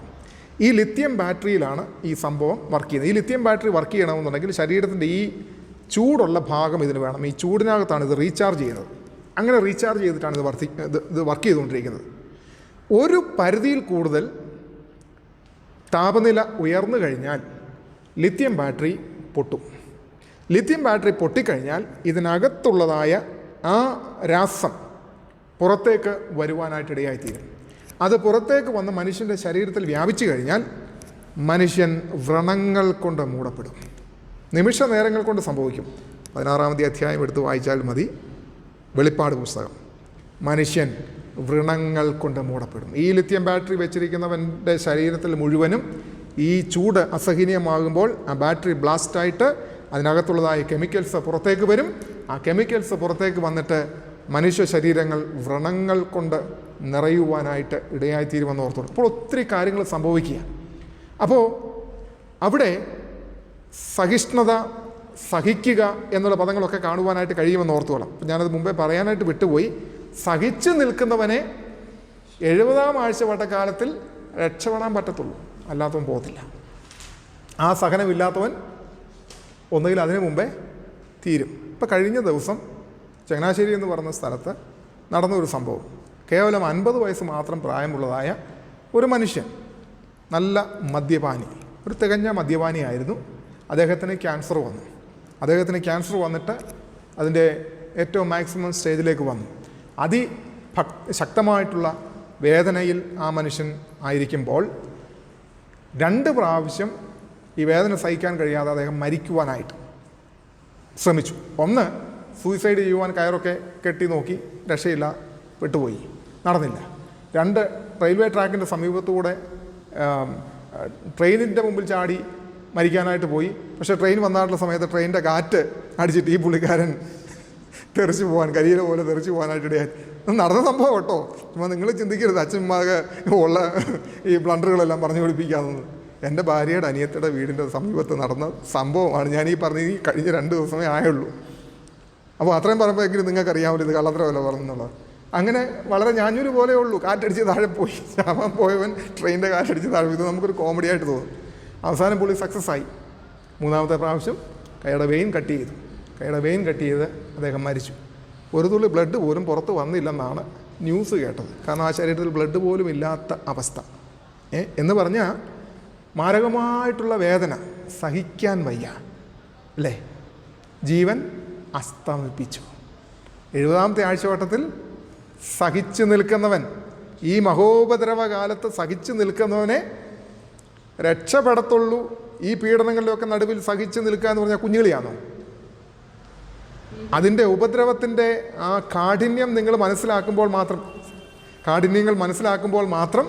ഈ ലിത്തിയം ബാറ്ററിയിലാണ് ഈ സംഭവം വർക്ക് ചെയ്യുന്നത്. ഈ ലിത്തിയം ബാറ്ററി വർക്ക് ചെയ്യണമെന്നുണ്ടെങ്കിൽ ശരീരത്തിൻ്റെ ഈ ചൂടുള്ള ഭാഗം ഇതിന് വേണം. ഈ ചൂടിനകത്താണ് ഇത് റീചാർജ് ചെയ്യുന്നത്. അങ്ങനെ റീചാർജ് ചെയ്തിട്ടാണ് ഇത് വർക്ക് ചെയ്തുകൊണ്ടിരിക്കുന്നത്. ഒരു പരിധിയിൽ കൂടുതൽ താപനില ഉയർന്നു കഴിഞ്ഞാൽ ലിത്തിയം ബാറ്ററി പൊട്ടും. ലിത്തിയം ബാറ്ററി പൊട്ടിക്കഴിഞ്ഞാൽ ഇതിനകത്തുള്ളതായ ആ രാസം പുറത്തേക്ക് വരുവാനായിട്ടിടയായിത്തീരും. അത് പുറത്തേക്ക് വന്ന് മനുഷ്യൻ്റെ ശരീരത്തിൽ വ്യാപിച്ചു കഴിഞ്ഞാൽ മനുഷ്യൻ വ്രണങ്ങൾ കൊണ്ട് മൂടപ്പെടും. നിമിഷ നേരങ്ങൾ കൊണ്ട് സംഭവിക്കും. 16-ാമത്തെ അധ്യായം എടുത്ത് വായിച്ചാൽ മതി. വെളിപ്പാട് പുസ്തകം. മനുഷ്യൻ വ്രണങ്ങൾ കൊണ്ട് മൂടപ്പെടും. ഈ ലിത്തിയം ബാറ്ററി വെച്ചിരിക്കുന്നവൻ്റെ ശരീരത്തിൽ മുഴുവനും ഈ ചൂട് അസഹനീയമാകുമ്പോൾ ആ ബാറ്ററി ബ്ലാസ്റ്റായിട്ട് അതിനകത്തുള്ളതായ കെമിക്കൽസ് പുറത്തേക്ക് വരും. ആ കെമിക്കൽസ് പുറത്തേക്ക് വന്നിട്ട് മനുഷ്യ ശരീരങ്ങൾ വ്രണങ്ങൾ കൊണ്ട് നിറയുവാനായിട്ട് ഇടയായിത്തീരുമെന്ന് ഓർത്തോളൂ. അപ്പോൾ ഒത്തിരി കാര്യങ്ങൾ സംഭവിക്കുക. അപ്പോൾ അവിടെ സഹിഷ്ണുത, സഹിക്കുക എന്നുള്ള പദങ്ങളൊക്കെ കാണുവാനായിട്ട് കഴിയുമെന്ന് ഓർത്തോളാം. അപ്പം ഞാനത് മുമ്പേ പറയാനായിട്ട് വിട്ടുപോയി. സഹിച്ചു നിൽക്കുന്നവനെ 70-ാം ആഴ്ചവട്ടക്കാലത്തിൽ രക്ഷപ്പെടാൻ പറ്റത്തുള്ളൂ, അല്ലാത്തവൻ പോകത്തില്ല. ആ സഹനമില്ലാത്തവൻ ഒന്നുകിൽ അതിനു മുമ്പേ തീരും. ഇപ്പം കഴിഞ്ഞ ദിവസം ചങ്ങനാശ്ശേരി എന്ന് പറഞ്ഞ സ്ഥലത്ത് നടന്നൊരു സംഭവം. കേവലം 50 വയസ്സ് മാത്രം പ്രായമുള്ളതായ ഒരു മനുഷ്യൻ, നല്ല മദ്യപാനി, ഒരു തികഞ്ഞ മദ്യപാനിയായിരുന്നു. അദ്ദേഹത്തിന് ക്യാൻസർ വന്നു. അദ്ദേഹത്തിന് ക്യാൻസർ വന്നിട്ട് അതിൻ്റെ ഏറ്റവും മാക്സിമം സ്റ്റേജിലേക്ക് വന്നു. ശക്തമായിട്ടുള്ള വേദനയിൽ ആ മനുഷ്യൻ ആയിരിക്കുമ്പോൾ 2 പ്രാവശ്യം ഈ വേദന സഹിക്കാൻ കഴിയാതെ അദ്ദേഹം മരിക്കുവാനായിട്ട് ശ്രമിച്ചു. ഒന്ന്, സൂയിസൈഡ് ചെയ്യുവാൻ കയറൊക്കെ കെട്ടി നോക്കി, രക്ഷയില്ല, വിട്ടുപോയി, നടന്നില്ല. 2, റെയിൽവേ ട്രാക്കിൻ്റെ സമീപത്തുകൂടെ ട്രെയിനിൻ്റെ മുമ്പിൽ ചാടി മരിക്കാനായിട്ട് പോയി. പക്ഷേ ട്രെയിൻ വന്നായിട്ടുള്ള സമയത്ത് ട്രെയിനിൻ്റെ കാറ്റ് അടിച്ചിട്ട് ഈ പുള്ളിക്കാരൻ തെറിച്ച് പോകാൻ, കരിയില പോലെ തെറിച്ച് പോകാനായിട്ട് ഇടയായി. നടന്ന സംഭവം കേട്ടോ. ചുമ്മാ നിങ്ങൾ ചിന്തിക്കരുത് അച്ഛന്മാർക്ക് ഉള്ള ഈ ബ്ലണ്ടറുകളെല്ലാം പറഞ്ഞു പഠിപ്പിക്കാമെന്ന്. എൻ്റെ ഭാര്യയുടെ അനിയത്തിയുടെ വീടിൻ്റെ സമീപത്ത് നടന്ന സംഭവമാണ് ഞാൻ ഈ പറഞ്ഞത്. ഈ കഴിഞ്ഞ 2 ദിവസമേ ആയുള്ളൂ. അപ്പോൾ അത്രയും പറയുമ്പോഴെങ്കിലും നിങ്ങൾക്കറിയാമല്ലോ ഇത് കള്ളത്തരമല്ല പറഞ്ഞെന്നുള്ളത്. അങ്ങനെ വളരെ ഞാഞ്ഞൂര് പോലെ ഉള്ളൂ. കാറ്റടിച്ച് താഴെ പോയി, ചാവാൻ പോയവൻ ട്രെയിനിൻ്റെ കാറ്റടിച്ച് താഴെ. ഇത് നമുക്കൊരു കോമഡി ആയിട്ട് തോന്നും. അവസാനം പുള്ളി സക്സസ് ആയി. 3-ാമത്തെ പ്രാവശ്യം കൈയുടെ വെയിൻ കട്ട് ചെയ്തു. കൈയുടെ വെയിൻ കട്ട് ചെയ്ത് അദ്ദേഹം മരിച്ചു. ഒരു തുള്ളി ബ്ലഡ് പോലും പുറത്ത് വന്നില്ലെന്നാണ് ന്യൂസ് കേട്ടത്. കാരണം ആ ശരീരത്തിൽ ബ്ലഡ് പോലും ഇല്ലാത്ത അവസ്ഥ. എന്ന് പറഞ്ഞാൽ മാരകമായിട്ടുള്ള വേദന സഹിക്കാൻ വയ്യ അല്ലേ? ജീവൻ അസ്തമിപ്പിച്ചു. 70-ാമത്തെ ആഴ്ചവട്ടത്തിൽ സഹിച്ചു നിൽക്കുന്നവൻ, ഈ മഹോപദ്രവ കാലത്ത് സഹിച്ചു നിൽക്കുന്നവനെ രക്ഷപ്പെടത്തുള്ളൂ. ഈ പീഡനങ്ങളിലൊക്കെ നടുവിൽ സഹിച്ചു നിൽക്കുക എന്ന് പറഞ്ഞാൽ കുഞ്ഞുകളിയാണോ? അതിൻ്റെ ഉപദ്രവത്തിൻ്റെ ആ കാഠിന്യം നിങ്ങൾ മനസ്സിലാക്കുമ്പോൾ മാത്രം, കാഠിന്യങ്ങൾ മനസ്സിലാക്കുമ്പോൾ മാത്രം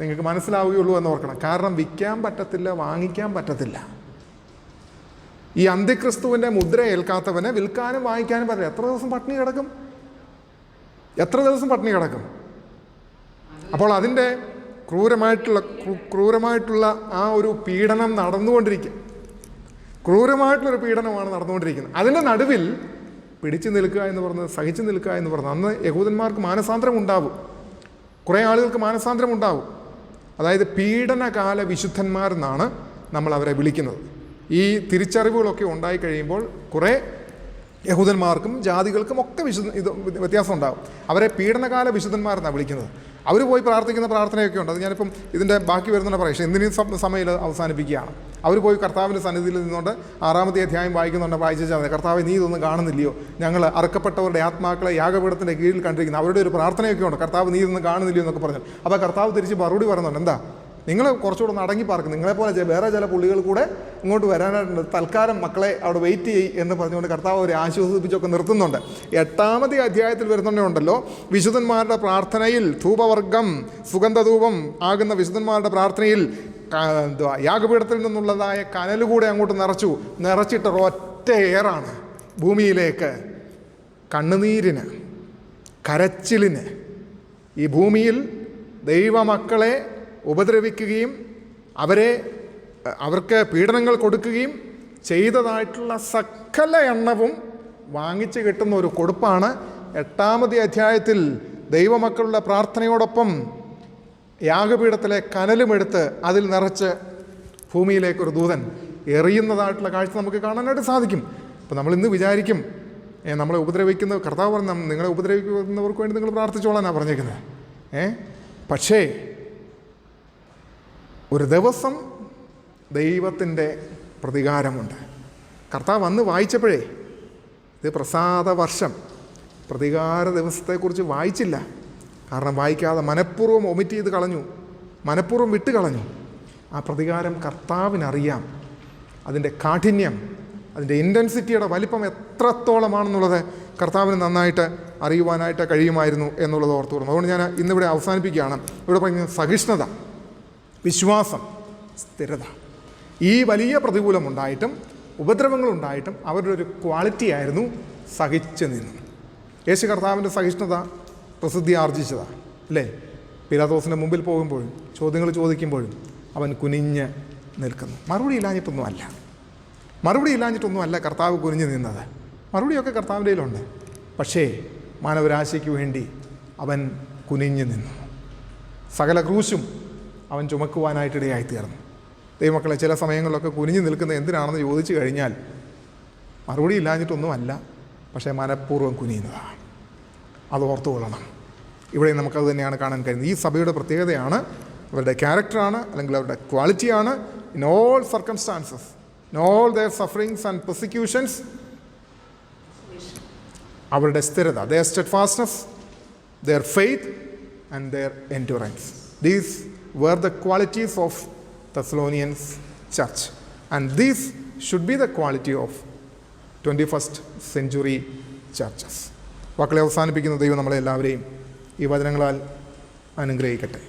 നിങ്ങൾക്ക് മനസ്സിലാവുകയുള്ളൂ എന്ന് ഓർക്കണം. കാരണം വിൽക്കാൻ പറ്റത്തില്ല, വാങ്ങിക്കാൻ പറ്റത്തില്ല. ഈ അന്ത്യക്രിസ്തുവിൻ്റെ മുദ്ര ഏൽക്കാത്തവനെ വിൽക്കാനും വാങ്ങിക്കാനും പറ്റില്ല. എത്ര ദിവസം പട്ടിണി കിടക്കും? എത്ര ദിവസം പട്ടിണി കിടക്കും? അപ്പോൾ അതിൻ്റെ ക്രൂരമായിട്ടുള്ള ആ ഒരു പീഡനം നടന്നുകൊണ്ടിരിക്കുക. ക്രൂരമായിട്ടുള്ളൊരു പീഡനമാണ് നടന്നുകൊണ്ടിരിക്കുന്നത്. അതിൻ്റെ നടുവിൽ പിടിച്ചു നിൽക്കുക എന്ന് പറഞ്ഞത്, സഹിച്ചു നിൽക്കുക എന്ന് പറഞ്ഞത്, അന്ന് യഹൂദന്മാർക്ക് മാനസാന്തരം ഉണ്ടാവും. കുറേ ആളുകൾക്ക് മാനസാന്തരം ഉണ്ടാവും. അതായത് പീഡനകാല വിശുദ്ധന്മാരെന്നാണ് നമ്മൾ അവരെ വിളിക്കുന്നത്. ഈ തിരിച്ചറിവുകളൊക്കെ ഉണ്ടായി കഴിയുമ്പോൾ കുറേ യഹൂദന്മാർക്കും ജാതികൾക്കും ഒക്കെ ഇത് വ്യത്യാസം ഉണ്ടാകും. അവരെ പീഡനകാല വിശുദ്ധന്മാരെന്നാണ് വിളിക്കുന്നത്. അവർ പോയി പ്രാർത്ഥിക്കുന്ന പ്രാർത്ഥനയൊക്കെ ഉണ്ട്. അത് ഞാനിപ്പം ഇതിൻ്റെ ബാക്കി വരുന്ന പറയും. പക്ഷേ എന്തിനും സമയം അവസാനിപ്പിക്കുകയാണ്. അവർ പോയി കർത്താവിൻ്റെ സന്നിധിയിൽ നിന്നുകൊണ്ട് 6-ാമത്തെ അധ്യായം വായിച്ചാൽ മതി. കർത്താവെ, നീ ഇതൊന്നും കാണുന്നില്ലയോ? ഞങ്ങൾ അറുക്കപ്പെട്ടവരുടെ ആത്മാക്കളെ യാഗപീഠത്തിൻ്റെ കീഴിൽ കണ്ടിരിക്കുന്നു. അവരുടെ ഒരു പ്രാർത്ഥനയൊക്കെ ഉണ്ട്. കർത്താവ്, നീ ഇതൊന്നും കാണുന്നില്ലയോ എന്നൊക്കെ പറഞ്ഞു. അപ്പോൾ കർത്താവ് തിരിച്ച് മറുപടി പറയുന്നുണ്ട്, എന്താ, നിങ്ങൾ കുറച്ചുകൂടെ ഒന്ന് അടങ്ങി പാർക്കും, നിങ്ങളെപ്പോലെ വേറെ ചില പുള്ളികൾ കൂടെ ഇങ്ങോട്ട് വരാനായിട്ടുണ്ട്, തൽക്കാലം മക്കളെ അവിടെ വെയിറ്റ് ചെയ്യ് എന്ന് പറഞ്ഞുകൊണ്ട് കർത്താവ് അവരെ ആശ്വസിപ്പിച്ചൊക്കെ നിർത്തുന്നുണ്ട്. 8-ാമത്തെ അധ്യായത്തിൽ വരുന്നുണ്ടല്ലോ, വിശുദ്ധന്മാരുടെ പ്രാർത്ഥനയിൽ ധൂപവർഗം, സുഗന്ധധൂപം ആകുന്ന വിശുദ്ധന്മാരുടെ പ്രാർത്ഥനയിൽ യാഗപീഠത്തിൽ നിന്നുള്ളതായ കനലുകൂടെ അങ്ങോട്ട് നിറച്ചിട്ട് ഒറ്റ ഏറാണ് ഭൂമിയിലേക്ക്. കണ്ണുനീരിന്, കരച്ചിലിന്, ഈ ഭൂമിയിൽ ദൈവമക്കളെ ഉപദ്രവിക്കുകയും അവർക്ക് പീഡനങ്ങൾ കൊടുക്കുകയും ചെയ്തതായിട്ടുള്ള സകല എണ്ണവും വാങ്ങിച്ചു കിട്ടുന്ന ഒരു കൊടുപ്പാണ് 8-ാമത്തെ അധ്യായത്തിൽ ദൈവമക്കളുടെ പ്രാർത്ഥനയോടൊപ്പം യാഗപീഠത്തിലെ കനലുമെടുത്ത് അതിൽ നിറച്ച് ഭൂമിയിലേക്കൊരു ദൂതൻ എറിയുന്നതായിട്ടുള്ള കാഴ്ച നമുക്ക് കാണാനായിട്ട് സാധിക്കും. അപ്പോൾ നമ്മളിന്ന് വിചാരിക്കും, നമ്മളെ ഉപദ്രവിക്കുന്ന കർത്താവ് പറഞ്ഞ നിങ്ങളെ ഉപദ്രവിക്കുന്നവർക്ക് വേണ്ടി നിങ്ങൾ പ്രാർത്ഥിച്ചോളാനാണ് പറഞ്ഞേക്കുന്നത്. പക്ഷേ ഒരു ദിവസം ദൈവത്തിൻ്റെ പ്രതികാരമുണ്ട്. കർത്താവ് അന്ന് വായിച്ചപ്പോഴേ ഇത് പ്രസാദ വർഷം, പ്രതികാര ദിവസത്തെക്കുറിച്ച് വായിച്ചില്ല. കാരണം വായിക്കാതെ മനഃപൂർവ്വം ഒമിറ്റ് ചെയ്ത് കളഞ്ഞു, മനഃപൂർവ്വം വിട്ട് കളഞ്ഞു. ആ പ്രതികാരം കർത്താവിനറിയാം. അതിൻ്റെ കാഠിന്യം, അതിൻ്റെ ഇൻറ്റൻസിറ്റിയുടെ വലിപ്പം എത്രത്തോളമാണെന്നുള്ളത് കർത്താവിന് നന്നായിട്ട് അറിയുവാനായിട്ട് കഴിയുമായിരുന്നു എന്നുള്ളത് ഓർത്തുകൊള്ളുന്നു. അതുകൊണ്ട് ഞാൻ ഇന്നിവിടെ അവസാനിപ്പിക്കുകയാണ്. ഇവിടെ പറയുന്നത് സഹിഷ്ണുത, വിശ്വാസം, സ്ഥിരത. ഈ വലിയ പ്രതികൂലമുണ്ടായിട്ടും ഉപദ്രവങ്ങളുണ്ടായിട്ടും അവരുടെ ഒരു ക്വാളിറ്റി ആയിരുന്നു സഹിച്ചു നിന്നു. യേശു കർത്താവിൻ്റെ സഹിഷ്ണുത പ്രസിദ്ധി ആർജിച്ചതാണ് അല്ലേ? പീലാത്തോസിൻ്റെ മുമ്പിൽ പോകുമ്പോഴും ചോദ്യങ്ങൾ ചോദിക്കുമ്പോഴും അവൻ കുനിഞ്ഞ് നിൽക്കുന്നു. മറുപടി ഇല്ലാഞ്ഞിട്ടൊന്നുമല്ല കർത്താവ് കുനിഞ്ഞ് നിന്നത്. മറുപടിയൊക്കെ കർത്താവിൻ്റെ കയ്യിലുണ്ട്. പക്ഷേ മാനവരാശിക്ക് വേണ്ടി അവൻ കുനിഞ്ഞ് നിന്നു. സകല ക്രൂശും അവൻ ചുമക്കുവാനായിട്ടിടയായിത്തീർന്നു. ദൈവമക്കളെ, ചില സമയങ്ങളിലൊക്കെ കുനിഞ്ഞു നിൽക്കുന്നത് എന്തിനാണെന്ന് ചോദിച്ചു കഴിഞ്ഞാൽ മറുപടി ഇല്ലാഞ്ഞിട്ടൊന്നുമല്ല, പക്ഷേ മനഃപൂർവ്വം കുനിയുന്നതാണ്. അത് ഓർത്തുകൊള്ളണം. ഇവിടെ നമുക്കത് തന്നെയാണ് കാണാൻ കഴിയുന്നത്. ഈ സഭയുടെ പ്രത്യേകതയാണ്, അവരുടെ ക്യാരക്ടറാണ്, അല്ലെങ്കിൽ അവരുടെ ക്വാളിറ്റിയാണ്. In all circumstances, in all their sufferings and persecutions, അവരുടെ സ്ഥിരത, their steadfastness, their faith and their endurance. These were the qualities of Thessalonians church, and these should be the quality of 21st century churches. വാക്കുകളെ അവസാനിപ്പിക്കുന്ന ദൈവം നമ്മളെല്ലാവരെയും ഈ വചനങ്ങളാൽ അനുഗ്രഹിക്കട്ടെ.